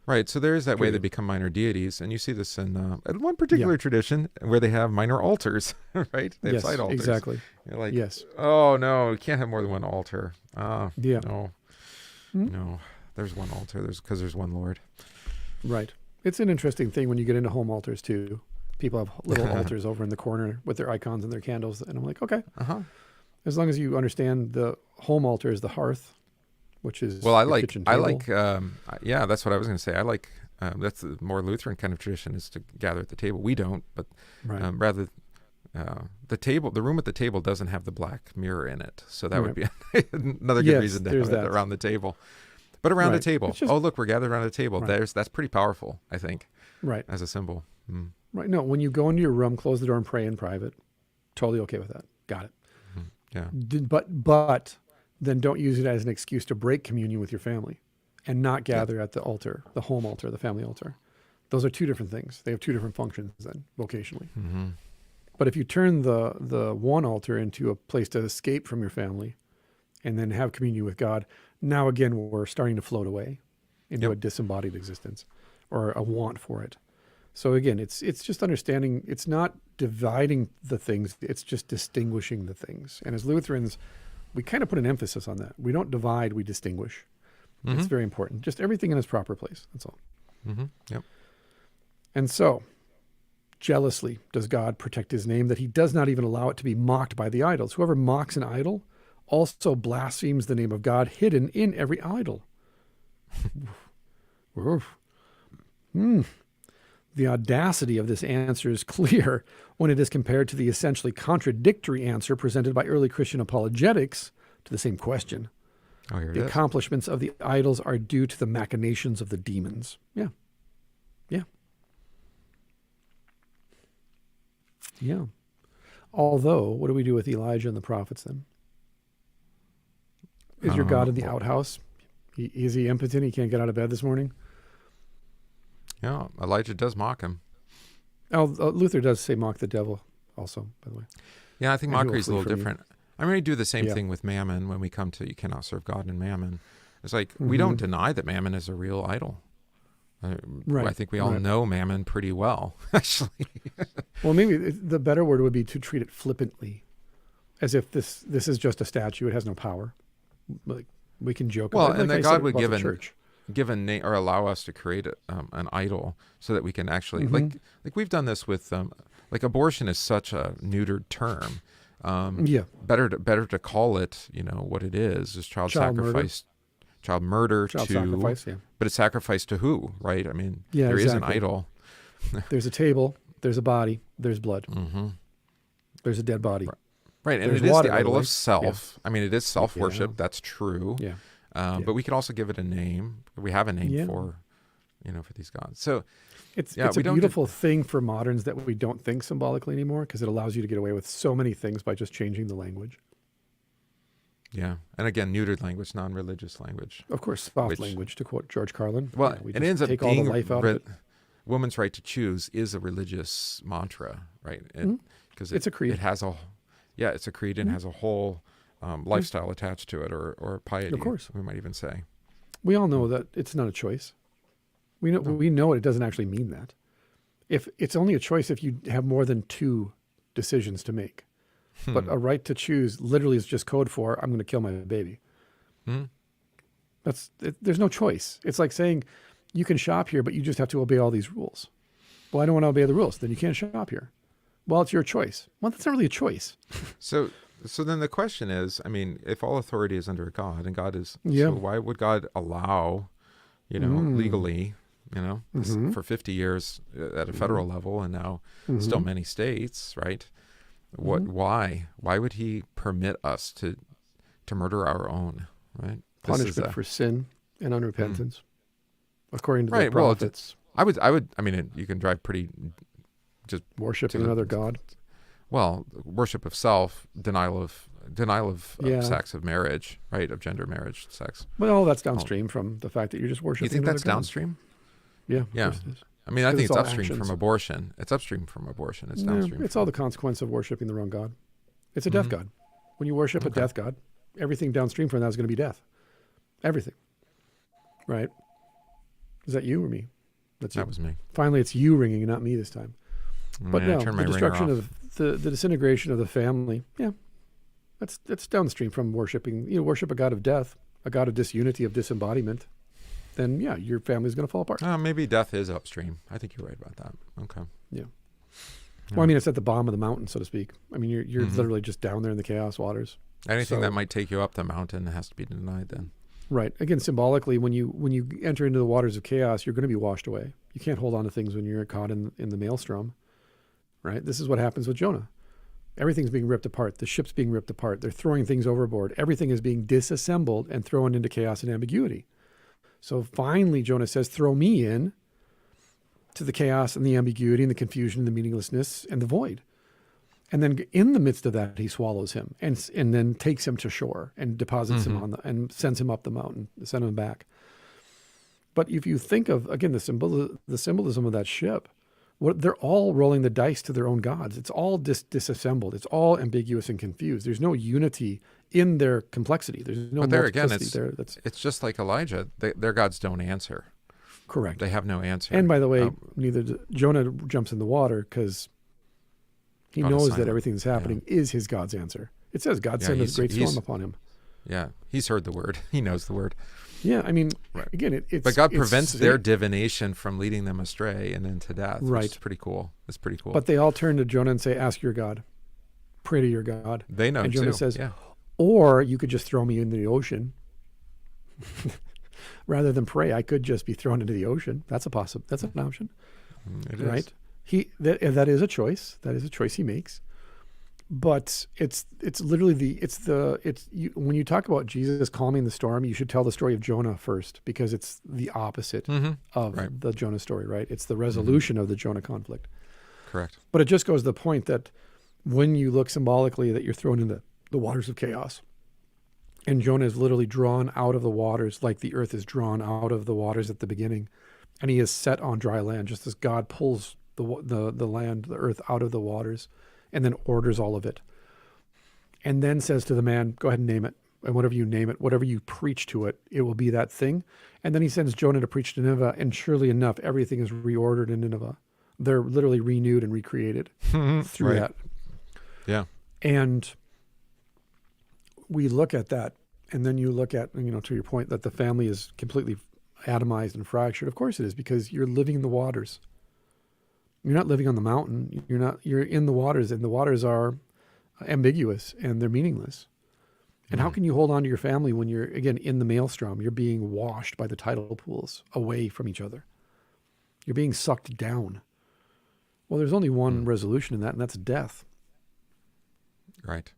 Speaker 2: Right, so there is that way they become minor deities, and you see this in one particular tradition where they have minor altars, right? They have side altars.
Speaker 1: Exactly.
Speaker 2: You're like, oh no, you can't have more than one altar. No, there's one altar. Because there's one Lord.
Speaker 1: Right. It's an interesting thing when you get into home altars too. People have little altars over in the corner with their icons and their candles. And I'm like, okay, as long as you understand the home altar is the hearth, which is the kitchen table.
Speaker 2: Yeah, that's what I was going to say. I like, that's the more Lutheran kind of tradition, is to gather at the table. We don't, but rather the room at the table doesn't have the black mirror in it. So that would be another good reason to have it around the table. But around the table, look, we're gathered around a table. That's pretty powerful, I think, as a symbol.
Speaker 1: Right. No, when you go into your room, close the door and pray in private, totally okay with that. Got it.
Speaker 2: Yeah.
Speaker 1: But then don't use it as an excuse to break communion with your family and not gather at the altar, the home altar, the family altar. Those are two different things. They have two different functions then, vocationally. But if you turn the one altar into a place to escape from your family and then have communion with God, now again, we're starting to float away into a disembodied existence or a want for it. So again, it's just understanding, it's not dividing the things, it's just distinguishing the things. And as Lutherans, we kind of put an emphasis on that. We don't divide, we distinguish. It's very important. Just everything in its proper place, that's all. And so, jealously does God protect his name, that he does not even allow it to be mocked by the idols. Whoever mocks an idol also blasphemes the name of God hidden in every idol. The audacity of this answer is clear when it is compared to the essentially contradictory answer presented by early Christian apologetics to the same question. The accomplishments of the idols are due to the machinations of the demons. Yeah. Although, what do we do with Elijah and the prophets then? Is your God in the outhouse? Is he impotent? He can't get out of bed this morning?
Speaker 2: Yeah, Elijah does mock him.
Speaker 1: Luther does say mock the devil also, by the way.
Speaker 2: Yeah, I think mockery is a little different. I'm going to do the same thing with mammon when we come to you cannot serve God and mammon. It's like, we don't deny that mammon is a real idol. I think we all know mammon pretty well, actually.
Speaker 1: Well, maybe the better word would be to treat it flippantly, as if this is just a statue. It has no power. Like, we can joke about it.
Speaker 2: Well, and that God would give a name or allow us to create an idol so that we can actually, like we've done this with, like abortion is such a neutered term. Better to call it, what it is child sacrifice. Child murder,
Speaker 1: sacrifice,
Speaker 2: but it's sacrifice to who, right? I mean, there is an idol.
Speaker 1: There's a table, there's a body, there's blood. There's a dead body.
Speaker 2: Right, and
Speaker 1: there's
Speaker 2: it is
Speaker 1: water,
Speaker 2: the idol of self. I mean, it is self-worship, that's true. But we can also give it a name. We have a name for these gods. So
Speaker 1: it's a beautiful thing for moderns that we don't think symbolically anymore, because it allows you to get away with so many things by just changing the language.
Speaker 2: Yeah, and again, neutered language, non-religious language.
Speaker 1: Of course, soft language, to quote George Carlin.
Speaker 2: Well, it ends up
Speaker 1: all the life out of it.
Speaker 2: Woman's right to choose is a religious mantra, right? Because
Speaker 1: it's a creed.
Speaker 2: It has it's a creed and has a whole lifestyle attached to it, or piety.
Speaker 1: Of course,
Speaker 2: we might even say.
Speaker 1: We all know that it's not a choice. We know it doesn't actually mean that. If it's only a choice if you have more than two decisions to make. But a right to choose literally is just code for I'm going to kill my baby. There's no choice. It's like saying you can shop here, but you just have to obey all these rules. Well, I don't want to obey the rules. Then you can't shop here. Well, it's your choice. Well, that's not really a choice.
Speaker 2: So then the question is, I mean, if all authority is under God and God is, so why would God allow, legally, for 50 years at a federal level and now still many states, right? Why would he permit us to murder our own, right?
Speaker 1: Punishment for sin and unrepentance, according to the prophets.
Speaker 2: I mean, you can drive pretty just
Speaker 1: worship another god.
Speaker 2: Well, worship of self, denial of sex, of marriage, right? Of gender, marriage, sex.
Speaker 1: Well, that's downstream from the fact that you're just worshiping.
Speaker 2: You think that's
Speaker 1: God.
Speaker 2: Downstream?
Speaker 1: Yeah.
Speaker 2: Yeah. I mean, I think it's upstream from abortion. It's upstream from abortion. It's downstream.
Speaker 1: It's all the consequence of worshiping the wrong God. It's a death God. When you worship a death God, everything downstream from that is going to be death. Everything. Right? Is that you or me? That's you.
Speaker 2: That was me.
Speaker 1: Finally, it's you ringing and not me this time. But no, the destruction of the disintegration of the family, that's downstream from worshiping. Worship a God of death, a God of disunity, of disembodiment. Then your family's going to fall apart.
Speaker 2: Maybe death is upstream. I think you're right about that. Okay.
Speaker 1: Yeah. Well, I mean, it's at the bottom of the mountain, so to speak. I mean, you're literally just down there in the chaos waters.
Speaker 2: Anything that might take you up the mountain has to be denied then.
Speaker 1: Right. Again, symbolically, when you enter into the waters of chaos, you're going to be washed away. You can't hold on to things when you're caught in the maelstrom. Right. This is what happens with Jonah. Everything's being ripped apart. The ship's being ripped apart. They're throwing things overboard. Everything is being disassembled and thrown into chaos and ambiguity. So finally, Jonah says, throw me in to the chaos and the ambiguity and the confusion and the meaninglessness and the void. And then in the midst of that, he swallows him and then takes him to shore and deposits him and sends him up the mountain, send him back. But if you think of, again, the symbolism of that ship, they're all rolling the dice to their own gods. It's all disassembled. It's all ambiguous and confused. There's no unity in their complexity. There's no
Speaker 2: but there again,
Speaker 1: it's
Speaker 2: just like Elijah. Their gods don't answer.
Speaker 1: Correct.
Speaker 2: They have no answer.
Speaker 1: And by the way, Jonah jumps in the water because he knows that everything that's happening is his God's answer. It says God sent a great storm upon him.
Speaker 2: Yeah, he's heard the word. He knows the word.
Speaker 1: Yeah, I mean, again,
Speaker 2: but God prevents their divination from leading them astray and into death.
Speaker 1: Right.
Speaker 2: It's pretty cool. It's pretty cool.
Speaker 1: But they all turn to Jonah and say, ask your God. Pray to your God.
Speaker 2: They know,
Speaker 1: and Jonah
Speaker 2: too.
Speaker 1: says, or you could just throw me into the ocean. Rather than pray, I could just be thrown into the ocean. That's an option.
Speaker 2: It
Speaker 1: right?
Speaker 2: is.
Speaker 1: That is a choice. That is a choice he makes. But it's literally when you talk about Jesus calming the storm, you should tell the story of Jonah first, because it's the opposite of the Jonah story, right? It's the resolution of the Jonah conflict.
Speaker 2: Correct.
Speaker 1: But it just goes to the point that when you look symbolically that you're thrown into the waters of chaos, and Jonah is literally drawn out of the waters like the earth is drawn out of the waters at the beginning, and he is set on dry land, just as God pulls the land, the earth out of the waters, and then orders all of it. And then says to the man, go ahead and name it. And whatever you name it, whatever you preach to it, it will be that thing. And then he sends Jonah to preach to Nineveh, and surely enough, everything is reordered in Nineveh. They're literally renewed and recreated through that.
Speaker 2: Yeah.
Speaker 1: And we look at that, and then you look at, to your point, that the family is completely atomized and fractured. Of course it is, because you're living in the waters. You're not living on the mountain. You're in the waters, and the waters are ambiguous and they're meaningless. And how can you hold on to your family when you're, again, in the maelstrom? You're being washed by the tidal pools away from each other. You're being sucked down. Well, there's only one resolution in that, and that's death.
Speaker 2: Right.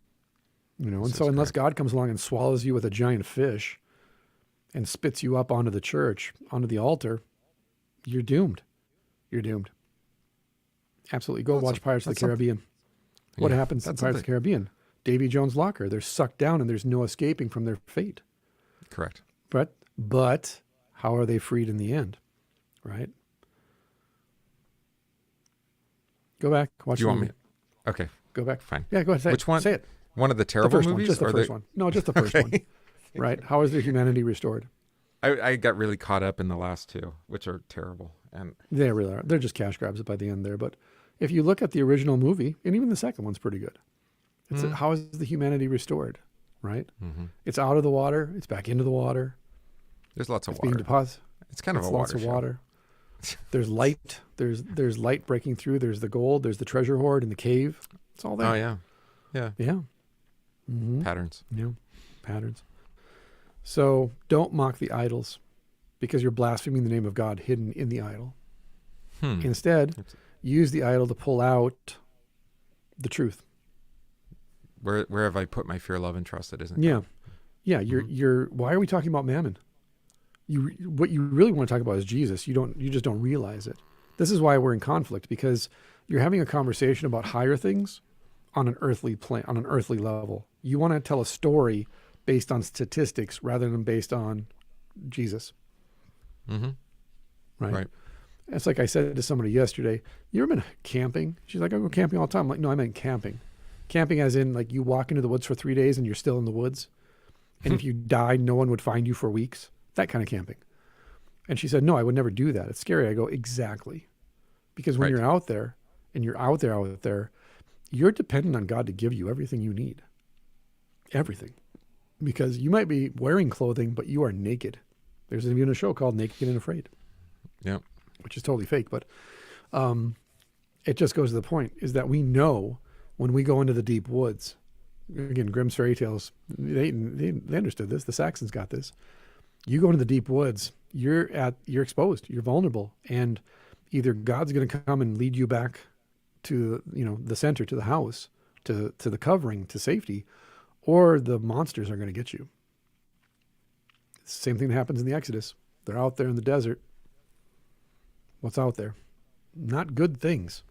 Speaker 1: And so unless God comes along and swallows you with a giant fish and spits you up onto the church, onto the altar, you're doomed. You're doomed. Absolutely. Go watch Pirates of the Caribbean. What happens in Pirates of the Caribbean? Davy Jones' locker. They're sucked down, and there's no escaping from their fate.
Speaker 2: Correct.
Speaker 1: But how are they freed in the end? Right? Go back. Watch.
Speaker 2: Do you want me? Okay.
Speaker 1: Go back.
Speaker 2: Fine.
Speaker 1: Yeah, go ahead. Say
Speaker 2: Which one?
Speaker 1: Say it.
Speaker 2: One of the terrible movies?
Speaker 1: Just the first one. No, just the first one. Right? How is their humanity restored?
Speaker 2: I got really caught up in the last two, which are terrible. And
Speaker 1: they really are. They're just cash grabs by the end there. But if you look at the original movie, and even the second one's pretty good, it's how is the humanity restored? Right? It's out of the water. It's back into the water.
Speaker 2: There's lots of
Speaker 1: it's
Speaker 2: water.
Speaker 1: Being deposited.
Speaker 2: It's kind of a
Speaker 1: lots
Speaker 2: water
Speaker 1: of
Speaker 2: show.
Speaker 1: Water. There's light. There's light breaking through. There's the gold. There's the treasure hoard in the cave. It's all there.
Speaker 2: Oh yeah, yeah,
Speaker 1: yeah.
Speaker 2: Patterns.
Speaker 1: Yeah, patterns. So don't mock the idols, because you're blaspheming the name of God hidden in the idol. Instead, use the idol to pull out the truth.
Speaker 2: Where have I put my fear, love, and trust that isn't?
Speaker 1: Yeah,
Speaker 2: God?
Speaker 1: yeah. You're. Why are we talking about mammon? What you really want to talk about is Jesus. You just don't realize it. This is why we're in conflict, because you're having a conversation about higher things on an earthly plane, on an earthly level. You want to tell a story based on statistics rather than based on Jesus. Right. It's like I said to somebody yesterday, you ever been camping? She's like, I go camping all the time. I'm like, no, I meant camping. Camping as in, like, you walk into the woods for 3 days and you're still in the woods. And if you died, no one would find you for weeks. That kind of camping. And she said, no, I would never do that. It's scary. I go, exactly. Because when you're out there, and you're out there, you're dependent on God to give you everything you need. Everything. Because you might be wearing clothing, but you are naked. There's even a show called Naked and Afraid.
Speaker 2: Yep.
Speaker 1: Which is totally fake, but it just goes to the point, is that we know when we go into the deep woods, again, Grimm's fairy tales, they understood this. The Saxons got this. You go into the deep woods, you're exposed, you're vulnerable, and either God's going to come and lead you back to, the center, to the house, to the covering, to safety, or the monsters are going to get you. It's the same thing that happens in the Exodus. They're out there in the desert. What's out there? Not good things.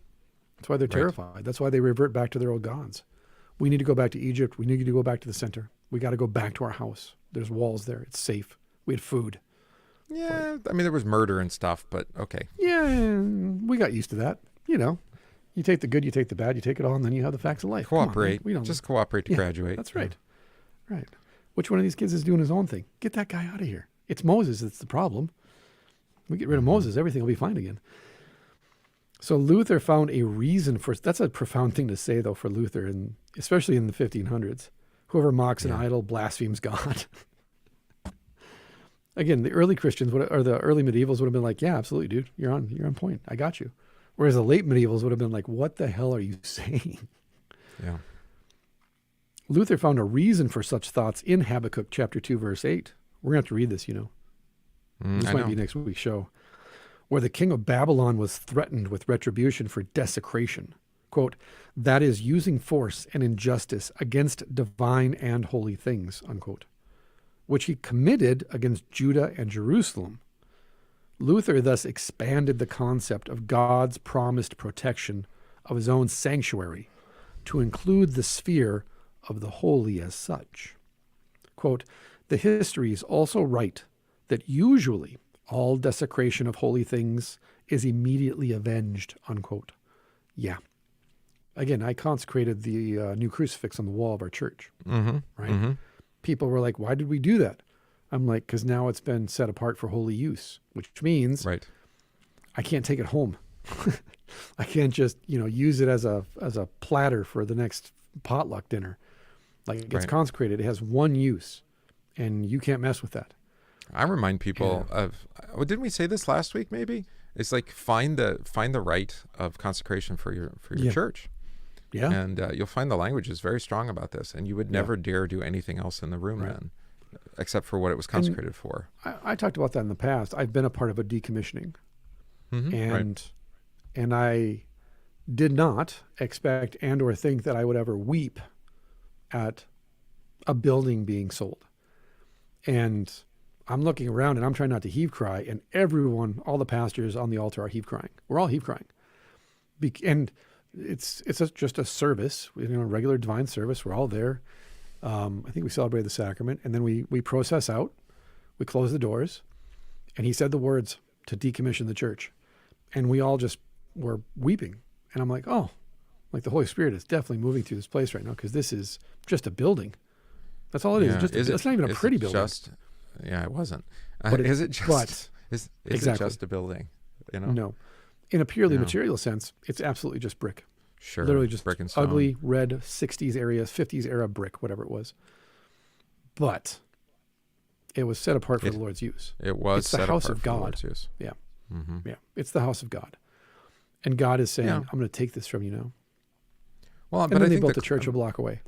Speaker 1: That's why they're terrified. That's why they revert back to their old gods. We need to go back to Egypt. We need to go back to the center. We got to go back to our house. There's walls there. It's safe. We had food.
Speaker 2: Yeah, I mean, there was murder and stuff, but okay.
Speaker 1: Yeah, we got used to that. You take the good, you take the bad, you take it all, and then you have the facts of life.
Speaker 2: Cooperate.
Speaker 1: We don't
Speaker 2: just cooperate to graduate.
Speaker 1: That's right. Right. Which one of these kids is doing his own thing? Get that guy out of here. It's Moses that's the problem. We get rid of Moses, everything will be fine again. So Luther found a reason for, that's a profound thing to say, though, for Luther, and especially in the 1500s. Whoever mocks an idol blasphemes God. Again, the early Christians or the early medievals would have been like, yeah, absolutely, dude. You're on point. I got you. Whereas the late medievals would have been like, what the hell are you saying?
Speaker 2: Yeah.
Speaker 1: Luther found a reason for such thoughts in Habakkuk chapter 2, verse 8. We're going to have to read this, This might be next week's show. Where the king of Babylon was threatened with retribution for desecration. Quote, that is using force and injustice against divine and holy things, unquote, which he committed against Judah and Jerusalem. Luther thus expanded the concept of God's promised protection of his own sanctuary to include the sphere of the holy as such. Quote, the histories also write that usually all desecration of holy things is immediately avenged, unquote. Yeah. Again, I consecrated the new crucifix on the wall of our church, right? Mm-hmm. People were like, why did we do that? I'm like, because now it's been set apart for holy use, which means I can't take it home. I can't just, use it as a platter for the next potluck dinner. Like it gets consecrated. It has one use, and you can't mess with that.
Speaker 2: I remind people of, didn't we say this last week? Maybe it's like find the rite of consecration for your church. Yeah, and you'll find the language is very strong about this, and you would never dare do anything else in the room then, except for what it was consecrated for.
Speaker 1: I talked about that in the past. I've been a part of a decommissioning, and I did not expect and or think that I would ever weep at a building being sold, and I'm looking around and I'm trying not to heave cry, and everyone, all the pastors on the altar are heave crying. We're all heave crying. And it's just a service, a regular divine service. We're all there. I think we celebrated the sacrament, and then we process out, we close the doors, and he said the words to decommission the church. And we all just were weeping. And I'm like, oh, like the Holy Spirit is definitely moving through this place right now, because this is just a building. That's all it is. It's not even a pretty building.
Speaker 2: Yeah, it wasn't. Is it just a building?
Speaker 1: No. In a purely material sense, it's absolutely just brick.
Speaker 2: Sure.
Speaker 1: Literally just
Speaker 2: brick and stone.
Speaker 1: Ugly, red, 60s area, 50s era brick, whatever it was. But it was set apart for the Lord's use.
Speaker 2: It's
Speaker 1: the house of God.
Speaker 2: Lord's use.
Speaker 1: Yeah. Mm-hmm. Yeah. It's the house of God. And God is saying, I'm going to take this from you now.
Speaker 2: Well,
Speaker 1: and
Speaker 2: but
Speaker 1: then
Speaker 2: I
Speaker 1: they
Speaker 2: think
Speaker 1: built the church a block away.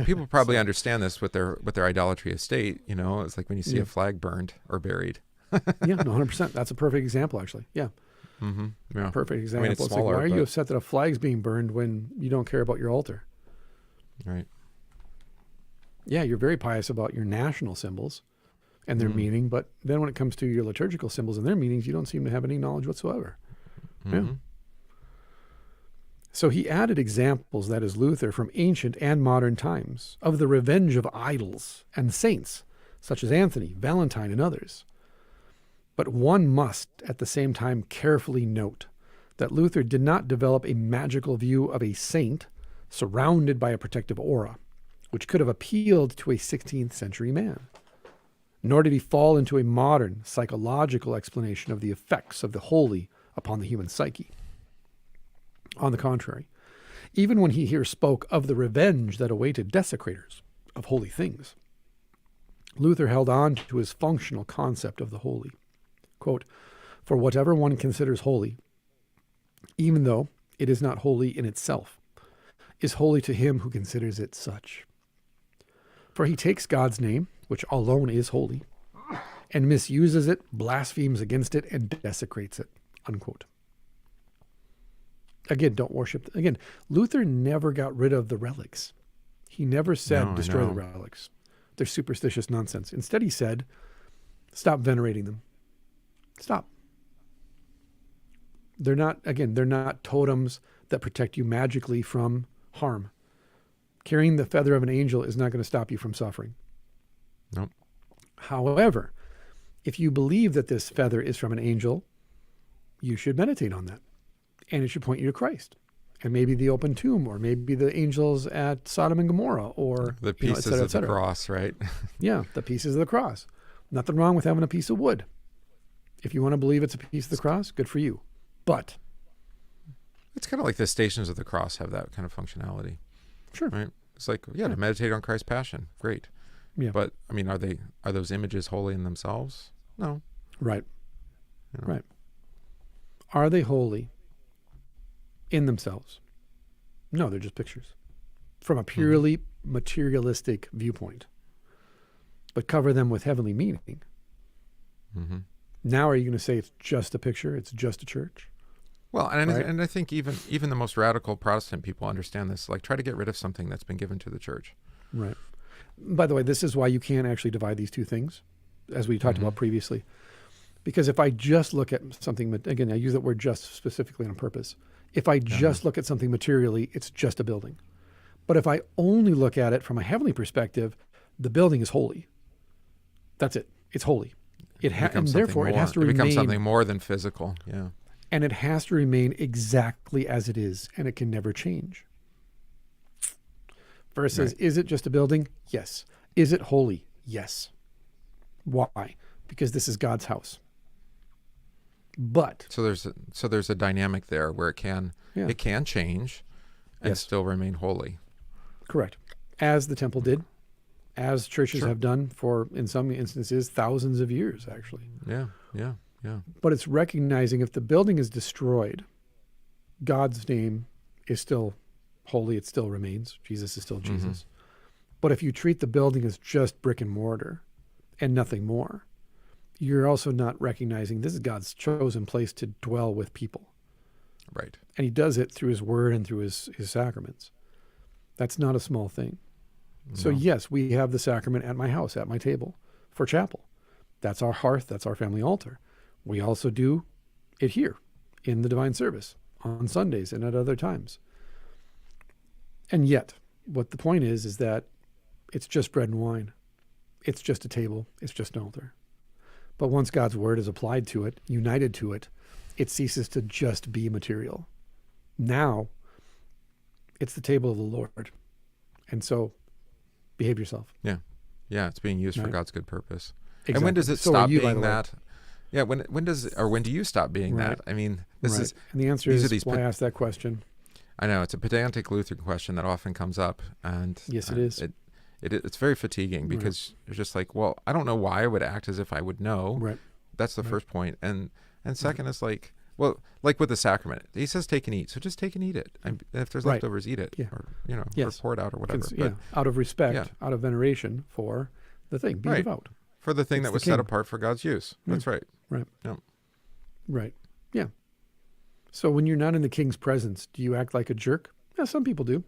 Speaker 2: People probably understand this with their idolatry estate. It's like when you see a flag burned or buried.
Speaker 1: Yeah, no, 100%. That's a perfect example, actually. Yeah.
Speaker 2: Mm-hmm. Yeah.
Speaker 1: Perfect example.
Speaker 2: I mean, it's
Speaker 1: smaller,
Speaker 2: like,
Speaker 1: why are you upset that a flag's being burned when you don't care about your altar?
Speaker 2: Right.
Speaker 1: Yeah, you're very pious about your national symbols and their meaning, but then when it comes to your liturgical symbols and their meanings, you don't seem to have any knowledge whatsoever. Mm-hmm. Yeah. So he added examples, that is Luther, from ancient and modern times of the revenge of idols and saints, such as Anthony, Valentine, and others. But one must, at the same time, carefully note that Luther did not develop a magical view of a saint surrounded by a protective aura, which could have appealed to a 16th century man. Nor did he fall into a modern psychological explanation of the effects of the holy upon the human psyche. On the contrary, even when he here spoke of the revenge that awaited desecrators of holy things, Luther held on to his functional concept of the holy. Quote, for whatever one considers holy, even though it is not holy in itself, is holy to him who considers it such. For he takes God's name, which alone is holy, and misuses it, blasphemes against it, and desecrates it, unquote. Again, don't worship. Again, Luther never got rid of the relics. He never said, destroy the relics. They're superstitious nonsense. Instead, he said, stop venerating them. Stop. They're not totems that protect you magically from harm. Carrying the feather of an angel is not going to stop you from suffering.
Speaker 2: Nope.
Speaker 1: However, if you believe that this feather is from an angel, you should meditate on that. And it should point you to Christ. And maybe the open tomb, or maybe the angels at Sodom and Gomorrah, or
Speaker 2: the pieces of the cross, right?
Speaker 1: Yeah, the pieces of the cross. Nothing wrong with having a piece of wood. If you want to believe it's a piece of the cross, good for you. But
Speaker 2: it's kind of like the Stations of the Cross have that kind of functionality.
Speaker 1: Sure.
Speaker 2: Right? It's like, to meditate on Christ's passion. Great.
Speaker 1: Yeah.
Speaker 2: But, I mean, are those images holy in themselves? No.
Speaker 1: Right.
Speaker 2: You know?
Speaker 1: Right. Are they holy in themselves? No, they're just pictures from a purely materialistic viewpoint. But cover them with heavenly meaning.
Speaker 2: Mm-hmm.
Speaker 1: Now, are you going to say it's just a picture? It's just a church?
Speaker 2: Well, and I think even the most radical Protestant people understand this. Like, try to get rid of something that's been given to the church.
Speaker 1: Right. By the way, this is why you can't actually divide these two things, as we talked about previously. Because if I just look at something, again, I use that word just specifically on purpose. If I just look at something materially, it's just a building. But if I only look at it from a heavenly perspective, the building is holy. That's it. It's holy. And therefore, it has to remain.
Speaker 2: It becomes something more than physical. Yeah.
Speaker 1: And it has to remain exactly as it is, and it can never change. Versus, is it just a building? Yes. Is it holy? Yes. Why? Because this is God's house. But
Speaker 2: so there's a dynamic there where it can change and still remain holy.
Speaker 1: Correct. As the temple did, as churches have done for, in some instances, thousands of years, actually.
Speaker 2: Yeah.
Speaker 1: But it's recognizing if the building is destroyed, God's name is still holy. It still remains. Jesus is still Jesus. But if you treat the building as just brick and mortar and nothing more, you're also not recognizing this is God's chosen place to dwell with people.
Speaker 2: Right.
Speaker 1: And he does it through his word and through his sacraments. That's not a small thing. No. So yes, we have the sacrament at my house, at my table for chapel. That's our hearth. That's our family altar. We also do it here in the divine service on Sundays and at other times. And yet, what the point is that it's just bread and wine. It's just a table. It's just an altar. But once God's word is applied to it, united to it, it ceases to just be material. Now, it's the table of the Lord. And so, behave yourself.
Speaker 2: Yeah. Yeah, it's being used for God's good purpose.
Speaker 1: Exactly.
Speaker 2: And when does it stop being that? Yeah, when do you stop being that? I mean, this is...
Speaker 1: And the answer is why I asked that question.
Speaker 2: I know, it's a pedantic Lutheran question that often comes up. And
Speaker 1: yes, it is.
Speaker 2: It's very fatiguing because you're just like, well, I don't know why I would act as if I would know.
Speaker 1: Right.
Speaker 2: That's the first point. And second is like, well, like with the sacrament, he says take and eat. So just take and eat it. And if there's leftovers, eat it. Yeah. Or, or pour it out or whatever.
Speaker 1: But, out of respect, out of veneration for the thing. Be devout.
Speaker 2: For the thing that was set apart for God's use. That's right.
Speaker 1: Right.
Speaker 2: Yeah.
Speaker 1: Right. Yeah. So when you're not in the king's presence, do you act like a jerk? Yeah, some people do.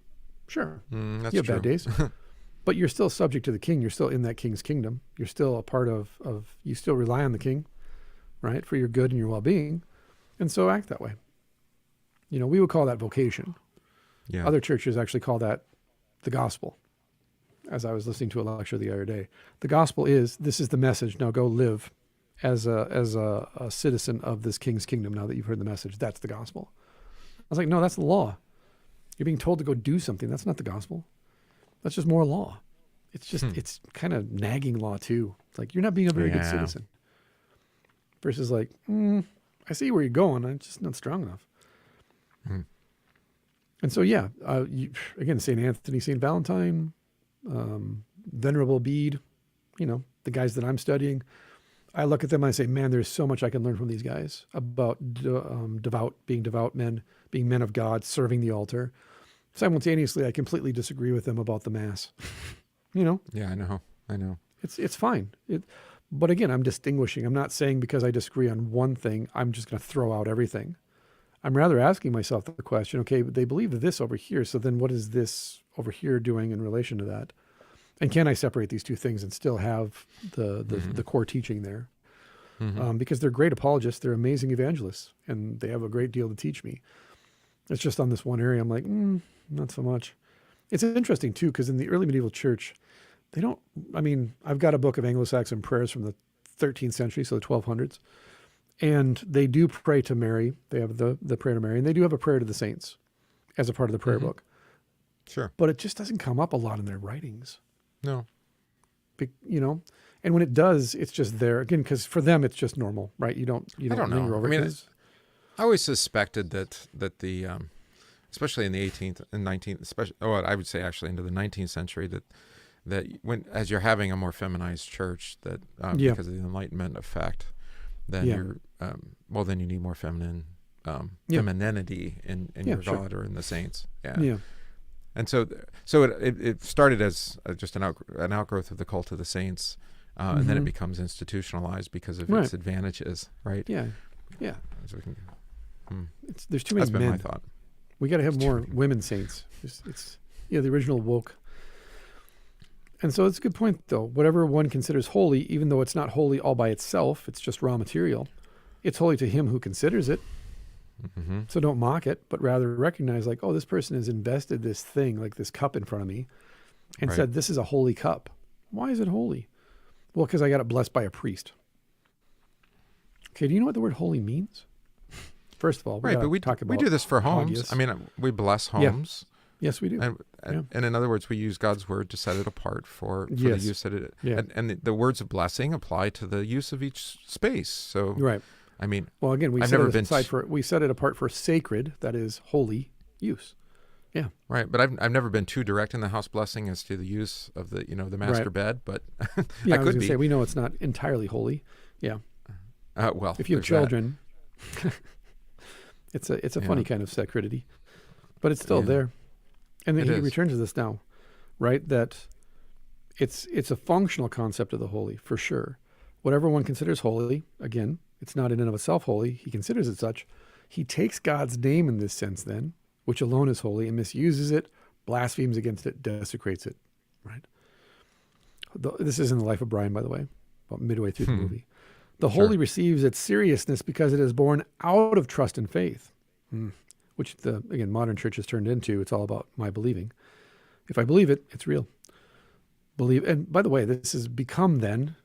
Speaker 1: Sure.
Speaker 2: That's
Speaker 1: you have
Speaker 2: true.
Speaker 1: bad days. But you're still subject to the king. You're still in that king's kingdom. You're still a part of you still rely on the king, right, for your good and your well-being. And so act that way. We would call that vocation.
Speaker 2: Yeah.
Speaker 1: Other churches actually call that the gospel. As I was listening to a lecture the other day, the gospel is, this is the message. Now go live as a citizen of this king's kingdom. Now that you've heard the message, that's the gospel. I was like, no, that's the law. You're being told to go do something. That's not the gospel. That's just more law. It's just, it's kind of nagging law too. It's like, you're not being a very good citizen. Versus like, I see where you're going. I'm just not strong enough. And so, again, St. Anthony, St. Valentine, Venerable Bede, the guys that I'm studying, I look at them and I say, man, there's so much I can learn from these guys about being devout men, being men of God, serving the altar. Simultaneously, I completely disagree with them about the Mass.
Speaker 2: Yeah, I know.
Speaker 1: It's fine. But again, I'm distinguishing. I'm not saying because I disagree on one thing, I'm just going to throw out everything. I'm rather asking myself the question, okay, they believe this over here, so then what is this over here doing in relation to that? And can I separate these two things and still have the core teaching there? Because they're great apologists, they're amazing evangelists, and they have a great deal to teach me. It's just on this one area, I'm like, not so much. It's interesting, too, because in the early medieval church, I've got a book of Anglo-Saxon prayers from the 13th century, so the 1200s, and they do pray to Mary. They have the prayer to Mary, and they do have a prayer to the saints as a part of the prayer book.
Speaker 2: Sure.
Speaker 1: But it just doesn't come up a lot in their writings.
Speaker 2: No.
Speaker 1: And when it does, it's just there again because for them it's just normal, right? You don't linger over it.
Speaker 2: I always suspected that the especially in the 18th and 19th, I would say actually into the 19th century that when as you're having a more feminized church that because of the Enlightenment effect, then you're then you need more femininity in your God or in the saints. Yeah. And so it started as just an outgrowth of the cult of the saints, and then it becomes institutionalized because of its advantages, right?
Speaker 1: Yeah.
Speaker 2: So we can,
Speaker 1: there's too many
Speaker 2: that's been
Speaker 1: men.
Speaker 2: my thought.
Speaker 1: We got to have more women saints. It's the original woke. And so it's a good point, though. Whatever one considers holy, even though it's not holy all by itself, it's just raw material, it's holy to him who considers it. So don't mock it, but rather recognize like, oh, this person has invested this thing, like this cup in front of me, and said, this is a holy cup. Why is it holy? Well, because I got it blessed by a priest. Okay, do you know what the word holy means? First of all, we
Speaker 2: do this for homes. I mean, we bless homes.
Speaker 1: Yes, we do.
Speaker 2: And in other words, we use God's word to set it apart for the use that it. And the words of blessing apply to the use of each space. So I mean,
Speaker 1: well, again, we set it apart for sacred, that is holy use. Yeah.
Speaker 2: Right. But I've never been too direct in the house blessing as to the use of the master bed, but
Speaker 1: I was going to say, we know it's not entirely holy. Yeah.
Speaker 2: Well,
Speaker 1: if you have children, it's a funny kind of sacredity, but it's still there. And he returns to this now, right? That it's a functional concept of the holy, for sure. Whatever one considers holy, again, it's not in and of itself holy. He considers it such. He takes God's name in this sense then, which alone is holy, and misuses it, blasphemes against it, desecrates it, right? This is in the life of Brian, by the way, about midway through the movie. The holy receives its seriousness because it is born out of trust and faith, which modern church has turned into. It's all about my believing. If I believe it, it's real. Believe, and by the way, this has become then,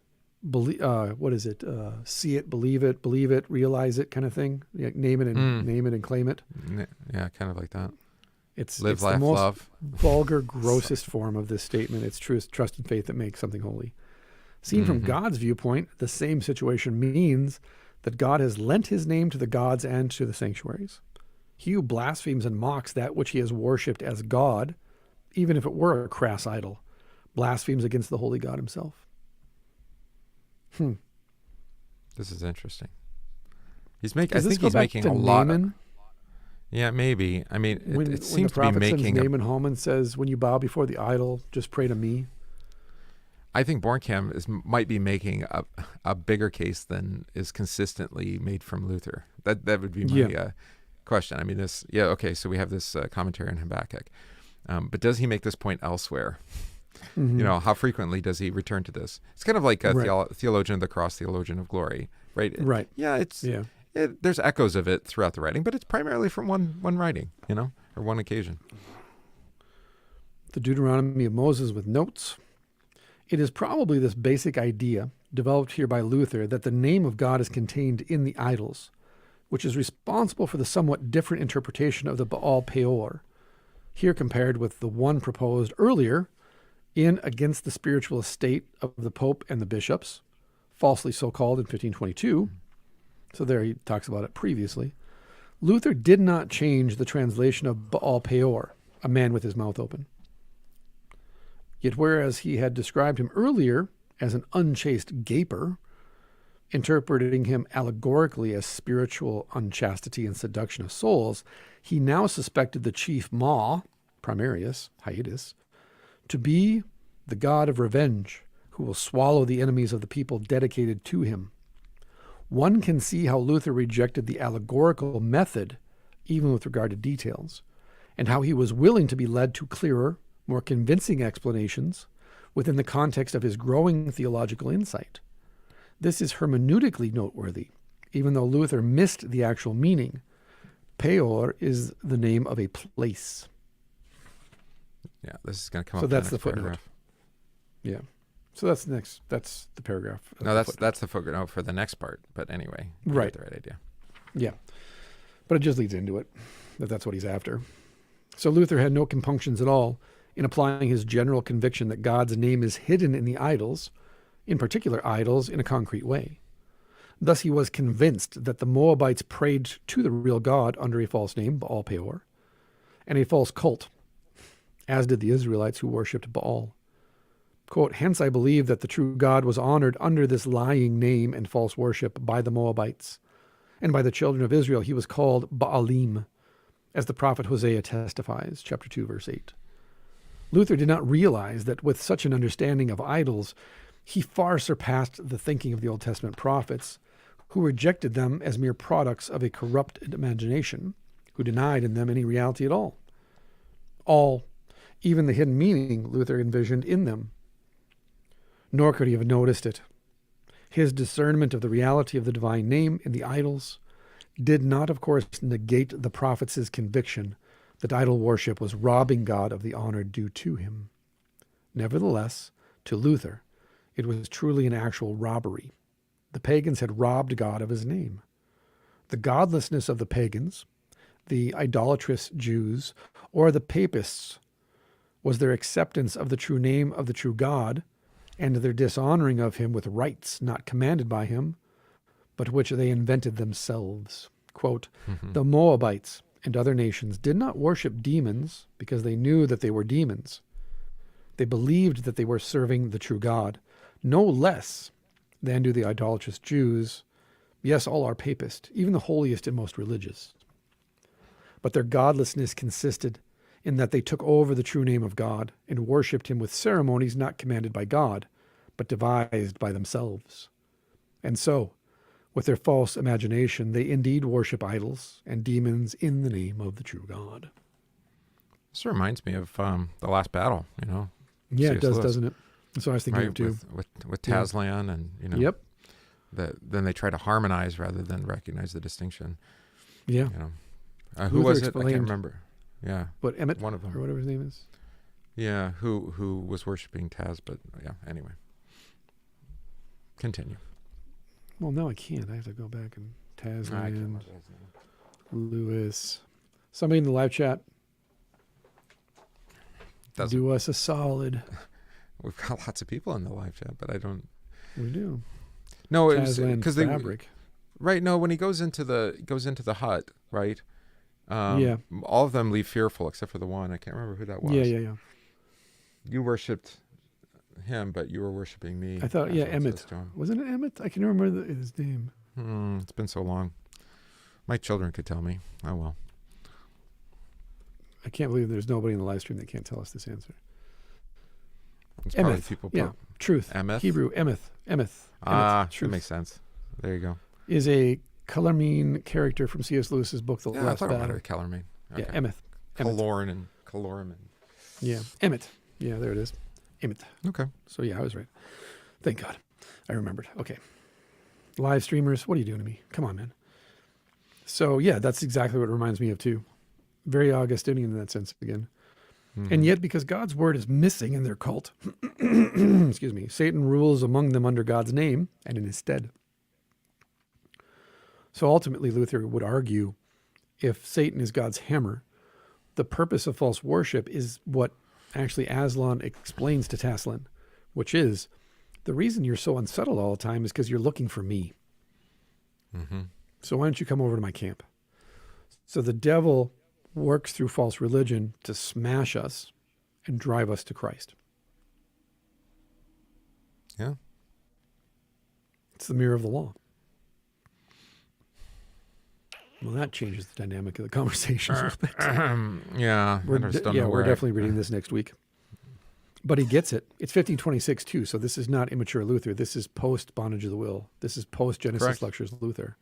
Speaker 1: what is it? See it, believe it, realize it, kind of thing. Like name it and claim it.
Speaker 2: Yeah, kind of like that.
Speaker 1: It's
Speaker 2: laugh,
Speaker 1: the most
Speaker 2: love.
Speaker 1: vulgar, grossest form of this statement. It's trust and faith that makes something holy. Seen from God's viewpoint, the same situation means that God has lent his name to the gods and to the sanctuaries. He who blasphemes and mocks that which he has worshipped as God, even if it were a crass idol, blasphemes against the holy God himself.
Speaker 2: This is interesting. I think he's making a lot. Yeah, maybe. I mean, it seems to be making.
Speaker 1: Naaman home and says, "When you bow before the idol, just pray to me."
Speaker 2: I think Bornkamm might be making a bigger case than is consistently made from Luther. That would be my question. I mean, so we have this commentary on Habakkuk. But does he make this point elsewhere? How frequently does he return to this? It's kind of like a theologian of the cross, theologian of glory, right?
Speaker 1: Right.
Speaker 2: There's echoes of it throughout the writing, but it's primarily from one writing, or one occasion.
Speaker 1: The Deuteronomy of Moses with notes. It is probably this basic idea, developed here by Luther, that the name of God is contained in the idols, which is responsible for the somewhat different interpretation of the Baal-Peor, here compared with the one proposed earlier in Against the Spiritual Estate of the Pope and the Bishops, falsely so called in 1522. So there he talks about it previously. Luther did not change the translation of Baal-Peor, a man with his mouth open. Yet whereas he had described him earlier as an unchaste gaper, interpreting him allegorically as spiritual unchastity and seduction of souls, he now suspected the chief maw, primarius, hiatus, to be the god of revenge, who will swallow the enemies of the people dedicated to him. One can see how Luther rejected the allegorical method, even with regard to details, and how he was willing to be led to clearer, more convincing explanations within the context of his growing theological insight. This is hermeneutically noteworthy, even though Luther missed the actual meaning. Peor is the name of a place.
Speaker 2: Yeah, this is going to come
Speaker 1: So
Speaker 2: up.
Speaker 1: that's
Speaker 2: in
Speaker 1: the footnote.
Speaker 2: paragraph.
Speaker 1: Yeah. So that's next. That's the paragraph.
Speaker 2: No, that's the footnote for the next part. But anyway, you
Speaker 1: Right.
Speaker 2: get the right idea.
Speaker 1: Yeah. But it just leads into it, that's what he's after. So Luther had no compunctions at all in applying his general conviction that God's name is hidden in the idols, in particular idols, in a concrete way. Thus he was convinced that the Moabites prayed to the real God under a false name, Baal-Peor, and a false cult, as did the Israelites who worshipped Baal. Quote, hence I believe that the true God was honored under this lying name and false worship by the Moabites, and by the children of Israel he was called Baalim, as the prophet Hosea testifies, chapter 2, verse 8. Luther did not realize that with such an understanding of idols, he far surpassed the thinking of the Old Testament prophets, who rejected them as mere products of a corrupt imagination, who denied in them any reality at all. All, even the hidden meaning, Luther envisioned in them. Nor could he have noticed it. His discernment of the reality of the divine name in the idols did not, of course, negate the prophets' conviction that idol worship was robbing God of the honor due to him. Nevertheless, to Luther, it was truly an actual robbery. The pagans had robbed God of his name. The godlessness of the pagans, the idolatrous Jews, or the papists was their acceptance of the true name of the true God and their dishonoring of him with rites not commanded by him, but which they invented themselves. Quote, the Moabites and other nations did not worship demons because they knew that they were demons. They believed that they were serving the true God, no less than do the idolatrous Jews. Yes, all are papist, even the holiest and most religious. But their godlessness consisted in that they took over the true name of God and worshipped him with ceremonies not commanded by God, but devised by themselves. And so, with their false imagination, they indeed worship idols and demons in the name of the true God.
Speaker 2: This reminds me of the last battle,
Speaker 1: Yeah,
Speaker 2: C.S.
Speaker 1: it does,
Speaker 2: Lewis,
Speaker 1: doesn't it? That's what I was thinking
Speaker 2: right?
Speaker 1: of too.
Speaker 2: With Taslan and,
Speaker 1: Yep.
Speaker 2: then they try to harmonize rather than recognize the distinction.
Speaker 1: Yeah.
Speaker 2: Who
Speaker 1: Luther
Speaker 2: was it? I
Speaker 1: explained-
Speaker 2: can't remember. Yeah.
Speaker 1: But Emmett,
Speaker 2: One of them.
Speaker 1: or whatever his name is.
Speaker 2: Yeah, who was worshiping Taz, but yeah, anyway. Continue.
Speaker 1: Well, no, I can't. I have to go back and
Speaker 2: I can't
Speaker 1: Tasman,
Speaker 2: remember his name.
Speaker 1: Lewis. Somebody in the live chat,
Speaker 2: Doesn't-
Speaker 1: do us a solid.
Speaker 2: We've got lots of people in the live chat, but I don't.
Speaker 1: We do.
Speaker 2: No, it was
Speaker 1: Tasman
Speaker 2: because they
Speaker 1: fabric.
Speaker 2: right. No, when he goes into the hut, right?
Speaker 1: Yeah.
Speaker 2: All of them leave fearful except for the one. I can't remember who that was.
Speaker 1: Yeah.
Speaker 2: You worshipped him, but you were worshiping me.
Speaker 1: I thought,
Speaker 2: That's
Speaker 1: yeah,
Speaker 2: what it
Speaker 1: Emmett.
Speaker 2: says, John.
Speaker 1: Wasn't it Emmett? I can remember his name.
Speaker 2: It's been so long. My children could tell me. Oh well.
Speaker 1: I can't believe there's nobody in the live stream that can't tell us this answer.
Speaker 2: It's probably
Speaker 1: Emmeth.
Speaker 2: people.
Speaker 1: Yeah. Truth.
Speaker 2: Emmeth?
Speaker 1: Hebrew. Emmeth.
Speaker 2: That
Speaker 1: Truth.
Speaker 2: makes sense. There you go.
Speaker 1: Is a Colormean character from C.S. Lewis's book, The
Speaker 2: Yeah, I
Speaker 1: Last
Speaker 2: thought it
Speaker 1: Battle.
Speaker 2: was Kellerman.
Speaker 1: Yeah, Emmett. Emmett.
Speaker 2: Calorman.
Speaker 1: Yeah, Emmett. Yeah, there it is. Emmett.
Speaker 2: Okay.
Speaker 1: So yeah, I was right. Thank God. I remembered. Okay. Live streamers, what are you doing to me? Come on, man. So yeah, that's exactly what it reminds me of too. Very Augustinian in that sense again. And yet, because God's word is missing in their cult, excuse me, Satan rules among them under God's name and in his stead. So ultimately, Luther would argue, if Satan is God's hammer, the purpose of false worship is what actually Aslan explains to Taslan, which is, the reason you're so unsettled all the time is because you're looking for me. So why don't you come over to my camp? So the devil works through false religion to smash us and drive us to Christ.
Speaker 2: Yeah.
Speaker 1: It's the mirror of the law. Well, that changes the dynamic of the conversation a little bit.
Speaker 2: Yeah,
Speaker 1: We're definitely reading this next week. But he gets it. It's 1526 too, so this is not immature Luther. This is post-Bondage of the Will. This is post-Genesis Lectures Luther.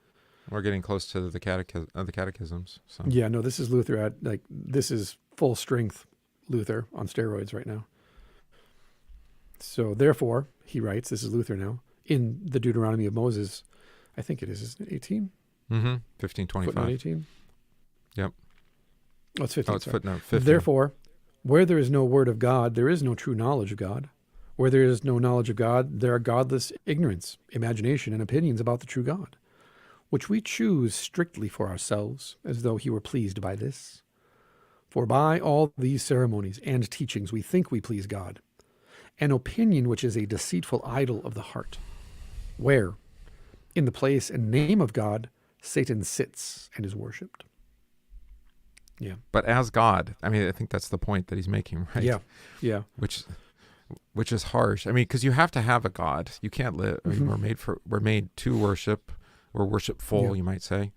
Speaker 2: We're getting close to the catechisms. So.
Speaker 1: Yeah, no, this is Luther this is full-strength Luther on steroids right now. So therefore, he writes, this is Luther now, in the Deuteronomy of Moses, I think it is, isn't it 18?
Speaker 2: 1525.
Speaker 1: Footnote 18?
Speaker 2: Yep.
Speaker 1: Oh, it's 15.
Speaker 2: Oh, it's footnote 15.
Speaker 1: Therefore, where there is no word of God, there is no true knowledge of God. Where there is no knowledge of God, there are godless ignorance, imagination, and opinions about the true God, which we choose strictly for ourselves, as though he were pleased by this. For by all these ceremonies and teachings we think we please God, an opinion which is a deceitful idol of the heart, where, in the place and name of God, Satan sits and is worshipped. Yeah.
Speaker 2: But as God, I mean, I think that's the point that he's making, right?
Speaker 1: Yeah. Yeah.
Speaker 2: Which is harsh. I mean, because you have to have a God. You can't live. I mean, we're made to worship. We're worshipful, you might say.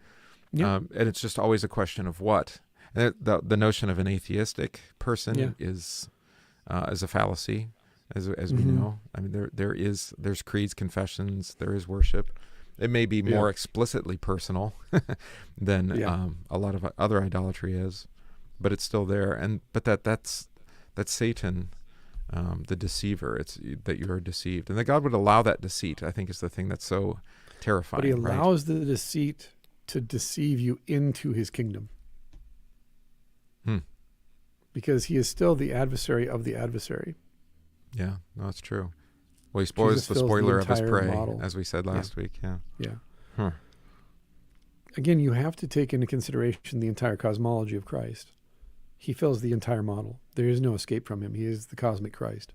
Speaker 2: Yeah. And it's just always a question of what. And the notion of an atheistic person is a fallacy, as we know. I mean, there's creeds, confessions, there is worship. It may be more explicitly personal than a lot of other idolatry is, but it's still there. But that's Satan, the deceiver. It's that you are deceived, and that God would allow that deceit, I think, is the thing that's so terrifying.
Speaker 1: But he allows the deceit to deceive you into his kingdom, because he is still the adversary of the adversary.
Speaker 2: Yeah, no, it's true. Well, he spoils the spoiler of his prey, as we said last week. Yeah.
Speaker 1: Yeah.
Speaker 2: Huh.
Speaker 1: Again, you have to take into consideration the entire cosmology of Christ. He fills the entire model. There is no escape from him. He is the cosmic Christ.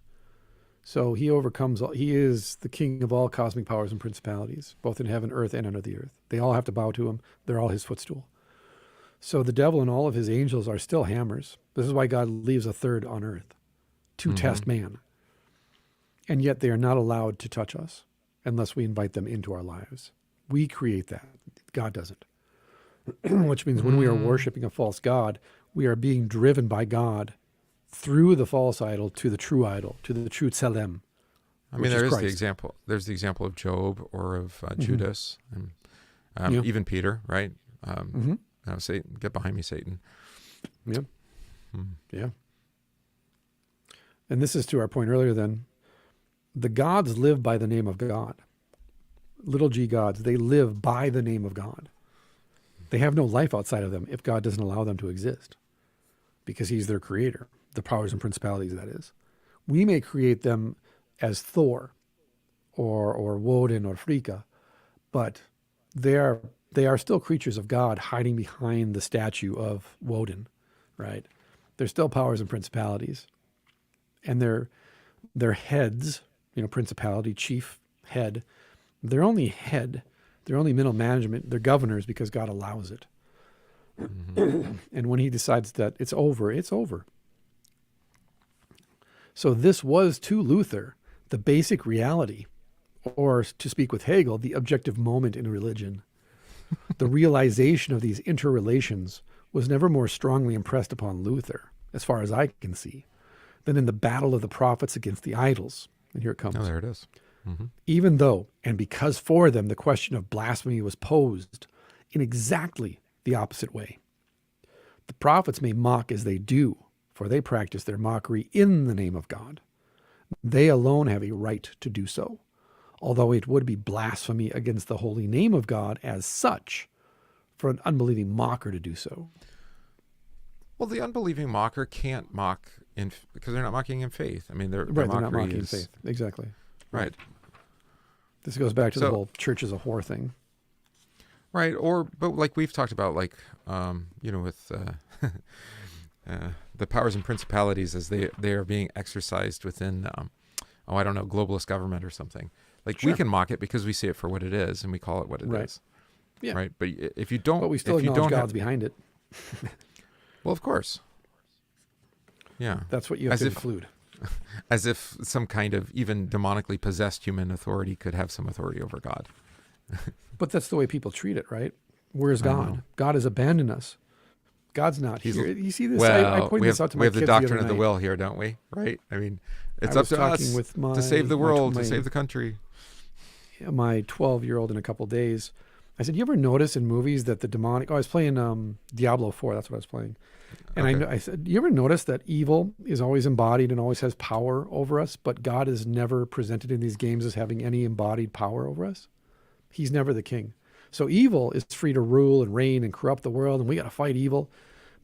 Speaker 1: So he overcomes all. He is the king of all cosmic powers and principalities, both in heaven, earth, and under the earth. They all have to bow to him. They're all his footstool. So the devil and all of his angels are still hammers. This is why God leaves a third on earth to test man. And yet they are not allowed to touch us unless we invite them into our lives. We create that. God doesn't. Which means when we are worshiping a false god, we are being driven by God through the false idol, to the true tselem.
Speaker 2: I mean, there is the example. There's the example of Job or of Judas, and even Peter, right? Satan, get behind me, Satan.
Speaker 1: Yeah. Yeah. And this is to our point earlier then. The gods live by the name of God. Little g gods, they live by the name of God. They have no life outside of them if God doesn't allow them to exist, because he's their creator, the powers and principalities, that is. We may create them as Thor or Woden or Frigga, but they are still creatures of God hiding behind the statue of Woden, right? They're still powers and principalities. And their heads, principality, chief, head, they're only head. They're only middle management. They're governors because God allows it. And when he decides that it's over, it's over. So this was to Luther the basic reality, or to speak with Hegel, the objective moment in religion. The realization of these interrelations was never more strongly impressed upon Luther, as far as I can see, than in the battle of the prophets against the idols. And here it comes.
Speaker 2: Oh, there it is.
Speaker 1: Even though, and because for them, the question of blasphemy was posed in exactly the opposite way. The prophets may mock as they do, for they practice their mockery in the name of God. They alone have a right to do so, although it would be blasphemy against the holy name of God as such for an unbelieving mocker to do so.
Speaker 2: Well, the unbelieving mocker can't mock because they're not mocking in faith. I mean, they're
Speaker 1: not mocking in faith. Exactly.
Speaker 2: Right.
Speaker 1: This goes back to the whole church is a whore thing.
Speaker 2: Right. But like we've talked about, like, with the powers and principalities as they are being exercised within, globalist government or something. Like, we can mock it because we see it for what it is and we call it what it is. Yeah. Right. But if you don't,
Speaker 1: but we still acknowledge God's behind it.
Speaker 2: Well, of course. Yeah.
Speaker 1: That's what you have to include.
Speaker 2: As if some kind of even demonically possessed human authority could have some authority over God.
Speaker 1: But that's the way people treat it, right? Where's
Speaker 2: I
Speaker 1: God?
Speaker 2: know.
Speaker 1: God has abandoned us. God's not here. You see this?
Speaker 2: Well,
Speaker 1: I pointed this out to my
Speaker 2: we have
Speaker 1: kids
Speaker 2: the doctrine of the
Speaker 1: night.
Speaker 2: will here, don't we? Right? I mean, it's
Speaker 1: I
Speaker 2: up
Speaker 1: was
Speaker 2: to
Speaker 1: talking
Speaker 2: us
Speaker 1: with
Speaker 2: to save the world,
Speaker 1: my
Speaker 2: to save the country.
Speaker 1: 12-year-old in a couple days. I said, you ever notice in movies that the demonic... Oh, I was playing Diablo 4. That's what I was playing. And
Speaker 2: Okay.
Speaker 1: I said, you ever notice that evil is always embodied and always has power over us, but God is never presented in these games as having any embodied power over us? He's never the king. So evil is free to rule and reign and corrupt the world, and we got to fight evil.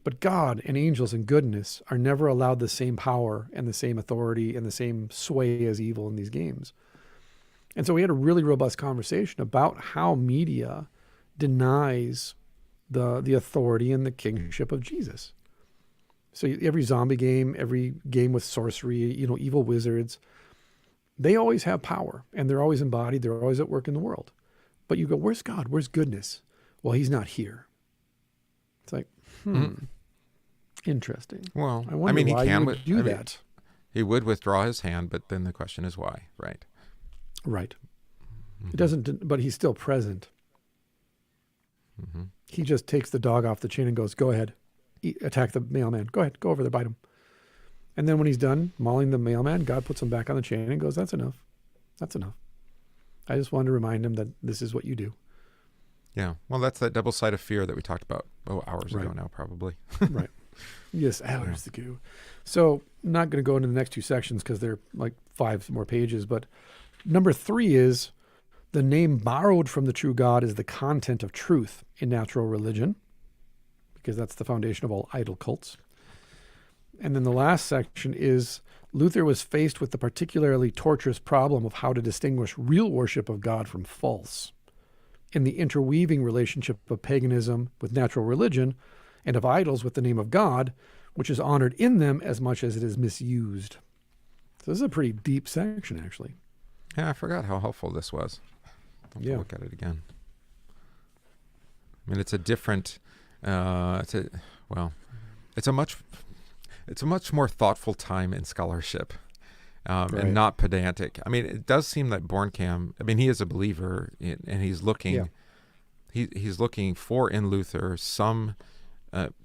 Speaker 1: But God and angels and goodness are never allowed the same power and the same authority and the same sway as evil in these games. And so we had a really robust conversation about how media denies the authority and the kingship of Jesus. So every zombie game, every game with sorcery, evil wizards, they always have power and they're always embodied. They're always at work in the world. But you go, where's God? Where's goodness? Well, he's not here. It's like, interesting.
Speaker 2: Well,
Speaker 1: I wonder
Speaker 2: he
Speaker 1: why
Speaker 2: can
Speaker 1: you would do that.
Speaker 2: He would withdraw his hand, but then the question is why, right?
Speaker 1: Right. It doesn't, but he's still present.
Speaker 2: Mm-hmm.
Speaker 1: He just takes the dog off the chain and goes, go ahead, attack the mailman. Go ahead, go over there, bite him. And then when he's done mauling the mailman, God puts him back on the chain and goes, that's enough. That's enough. I just wanted to remind him that this is what you do.
Speaker 2: Yeah. Well, that's that double side of fear that we talked about hours ago
Speaker 1: Right.
Speaker 2: now, probably.
Speaker 1: Right. Yes, hours ago. So I'm not going to go into the next two sections because they're like 5 more pages. But number 3 is the name borrowed from the true God is the content of truth in natural religion, because that's the foundation of all idol cults. And then the last section is Luther was faced with the particularly torturous problem of how to distinguish real worship of God from false in the interweaving relationship of paganism with natural religion and of idols with the name of God, which is honored in them as much as it is misused. So this is a pretty deep section, actually.
Speaker 2: Yeah, I forgot how helpful this was. I'll have to
Speaker 1: Yeah.
Speaker 2: look at it again. I mean, it's a different. It's a much more thoughtful time in scholarship,
Speaker 1: Right.
Speaker 2: and not pedantic. I mean, it does seem that Bornkamm. I mean, he is a believer, and he's looking.
Speaker 1: Yeah.
Speaker 2: He's looking for in Luther some.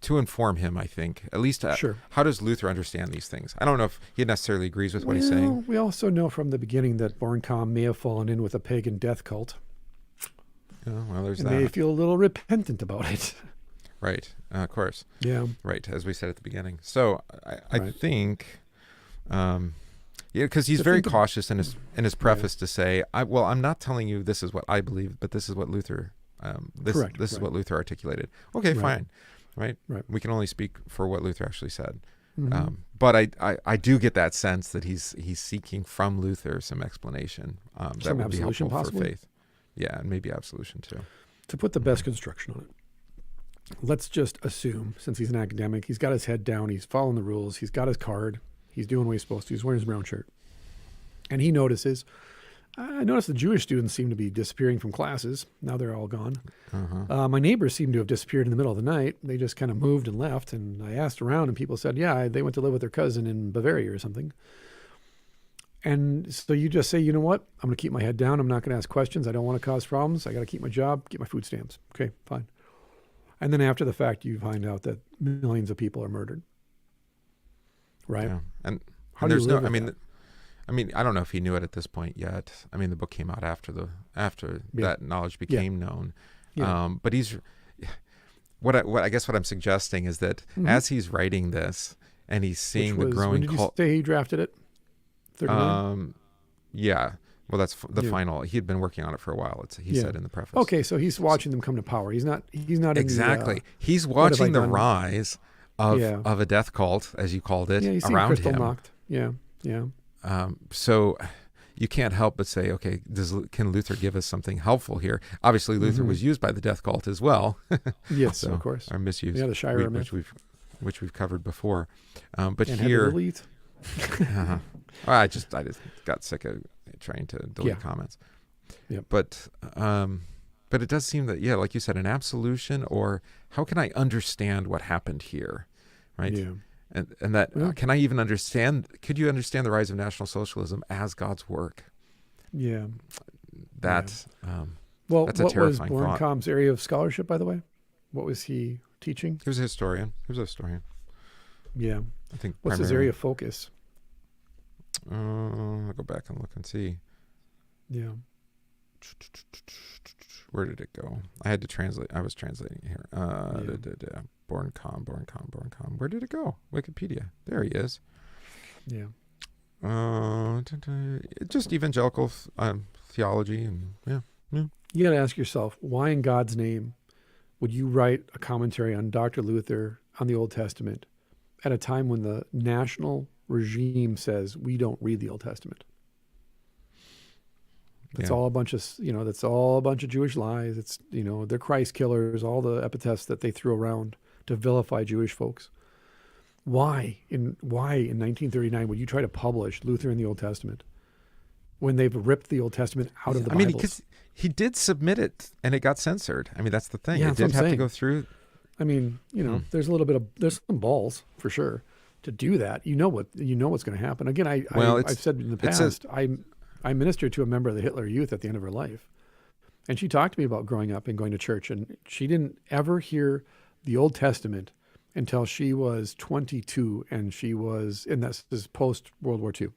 Speaker 2: To inform him, I think, at least
Speaker 1: Sure.
Speaker 2: how does Luther understand these things? I don't know if he necessarily agrees with what he's saying.
Speaker 1: We also know from the beginning that Bornkamm may have fallen in with a pagan death cult
Speaker 2: Oh, well, there's
Speaker 1: and
Speaker 2: that.
Speaker 1: may feel a little repentant about it.
Speaker 2: Right, of course.
Speaker 1: Yeah.
Speaker 2: Right, as we said at the beginning. So I
Speaker 1: Right.
Speaker 2: think, because he's
Speaker 1: So
Speaker 2: very
Speaker 1: think of-
Speaker 2: cautious in his preface to say, I'm not telling you this is what I believe, but this is what Luther,
Speaker 1: Correct,
Speaker 2: this is
Speaker 1: right.
Speaker 2: what Luther articulated. Okay,
Speaker 1: Right.
Speaker 2: fine, right?
Speaker 1: Right.
Speaker 2: We can only speak for what Luther actually said.
Speaker 1: Mhm.
Speaker 2: But I do get that sense that he's seeking from Luther some explanation that
Speaker 1: Some
Speaker 2: would be
Speaker 1: absolution,
Speaker 2: helpful
Speaker 1: possibly?
Speaker 2: for faith. Yeah, and maybe absolution too.
Speaker 1: To put the best construction on it, let's just assume, since he's an academic, he's got his head down, he's following the rules, he's got his card, he's doing what he's supposed to, he's wearing his brown shirt. And he notices, I noticed the Jewish students seem to be disappearing from classes. Now they're all gone. My neighbors seem to have disappeared in the middle of the night. They just kind of moved and left. And I asked around and people said, yeah, they went to live with their cousin in Bavaria or something. And so you just say, you know what? I'm going to keep my head down. I'm not going to ask questions. I don't want to cause problems. I got to keep my job, get my food stamps. Okay, fine. And then after the fact, you find out that millions of people are murdered. Right?
Speaker 2: Yeah. And
Speaker 1: How do you
Speaker 2: there's no,
Speaker 1: live with that?
Speaker 2: I mean, I don't know if he knew it at this point yet. I mean, the book came out after that knowledge became known.
Speaker 1: Yeah.
Speaker 2: But he's what I guess what I'm suggesting is that as he's writing this and he's seeing the
Speaker 1: when
Speaker 2: growing
Speaker 1: did you
Speaker 2: cult.
Speaker 1: say he drafted it? 39?
Speaker 2: Yeah. Well, that's the
Speaker 1: Yeah.
Speaker 2: final. He had been working on it for a while. He said in the preface.
Speaker 1: Okay, so he's watching them come to power. He's not
Speaker 2: Exactly.
Speaker 1: in the,
Speaker 2: He's
Speaker 1: what have I
Speaker 2: watching the
Speaker 1: done?
Speaker 2: rise of a death cult, as you called it,
Speaker 1: he's seen
Speaker 2: around
Speaker 1: Crystal
Speaker 2: him.
Speaker 1: knocked. Yeah.
Speaker 2: So you can't help but say, okay, can Luther give us something helpful here? Obviously, Luther was used by the death cult as well.
Speaker 1: Yes,
Speaker 2: So,
Speaker 1: of course.
Speaker 2: or misused.
Speaker 1: Yeah, the Shire
Speaker 2: which we've covered before. But
Speaker 1: and
Speaker 2: here,
Speaker 1: had to delete.
Speaker 2: I just got sick of trying to delete
Speaker 1: Yeah.
Speaker 2: comments.
Speaker 1: Yep.
Speaker 2: But it does seem that, like you said, an absolution, or how can I understand what happened here, right?
Speaker 1: Yeah.
Speaker 2: And that
Speaker 1: Well-
Speaker 2: can I even understand? Could you understand the rise of National Socialism as God's work?
Speaker 1: Yeah.
Speaker 2: That
Speaker 1: Well, Well,
Speaker 2: That's a
Speaker 1: what was
Speaker 2: terrifying thought.
Speaker 1: Bornkamm's area of scholarship, by the way? What was he teaching?
Speaker 2: He was a historian.
Speaker 1: Yeah.
Speaker 2: I think.
Speaker 1: What's his area of focus?
Speaker 2: I'll go back and look and see.
Speaker 1: Yeah.
Speaker 2: Where did it go? I had to translate. I was translating here. Bornkamm. Where did it go? Wikipedia. There he is.
Speaker 1: Yeah.
Speaker 2: Just evangelical theology, and yeah.
Speaker 1: You got to ask yourself, why in God's name would you write a commentary on Dr. Luther on the Old Testament at a time when the national regime says we don't read the Old Testament? That's all a bunch of, that's all a bunch of Jewish lies. It's, they're Christ killers, all the epithets that they threw around to vilify Jewish folks. Why in 1939 would you try to publish Luther in the Old Testament when they've ripped the Old Testament out of the Bibles?
Speaker 2: Because he did submit it and it got censored. I mean, that's the thing.
Speaker 1: Yeah,
Speaker 2: it did have to go through.
Speaker 1: I mean, there's there's some balls for sure to do that. What's going to happen. Again, I've said in the past, I ministered to a member of the Hitler Youth at the end of her life. And she talked to me about growing up and going to church. And she didn't ever hear the Old Testament until she was 22. And this is post World War II.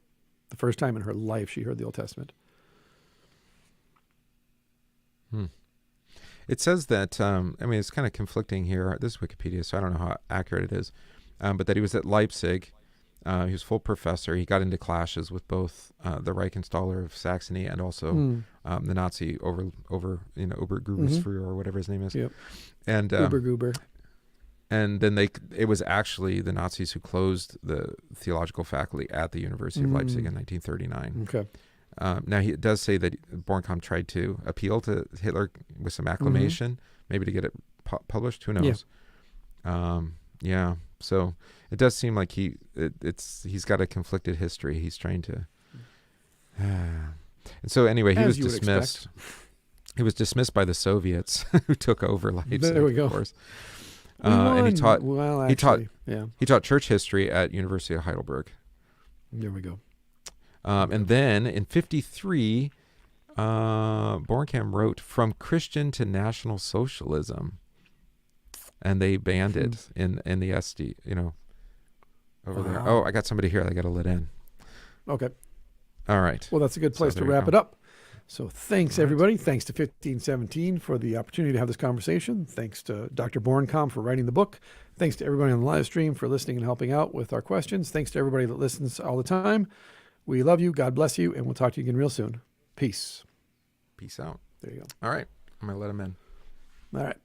Speaker 1: The first time in her life she heard the Old Testament.
Speaker 2: It says that, it's kind of conflicting here. This is Wikipedia, so I don't know how accurate it is. But that he was at Leipzig. He was full professor. He got into clashes with both the Reichenstaller of Saxony and also the Nazi Obergruppenführer or whatever his name is.
Speaker 1: Yep.
Speaker 2: And
Speaker 1: Ubergruber.
Speaker 2: And then it was actually the Nazis who closed the theological faculty at the University of Leipzig in 1939.
Speaker 1: Okay.
Speaker 2: Now, it does say that Bornkamm tried to appeal to Hitler with some acclamation, maybe to get it published. Who knows? Yeah. So it does seem like he's got a conflicted history. He's trying to. And so anyway, he was dismissed. He was dismissed by the Soviets who took over Leipzig.
Speaker 1: There we go.
Speaker 2: Of course. And he taught.
Speaker 1: Well,
Speaker 2: actually,
Speaker 1: yeah.
Speaker 2: He taught church history at University of Heidelberg.
Speaker 1: There we go.
Speaker 2: And then in 1953, Bornkamm wrote "From Christian to National Socialism," and they banned it in the SD. Over there. Oh, I got somebody here. I got to let in.
Speaker 1: Okay.
Speaker 2: All right.
Speaker 1: Well, that's a good place to wrap it up. So thanks, everybody. Thanks to 1517 for the opportunity to have this conversation. Thanks to Dr. Bornkamm for writing the book. Thanks to everybody on the live stream for listening and helping out with our questions. Thanks to everybody that listens all the time. We love you. God bless you. And we'll talk to you again real soon. Peace.
Speaker 2: Peace out.
Speaker 1: There you go.
Speaker 2: All right. I'm going to let him in.
Speaker 1: All right.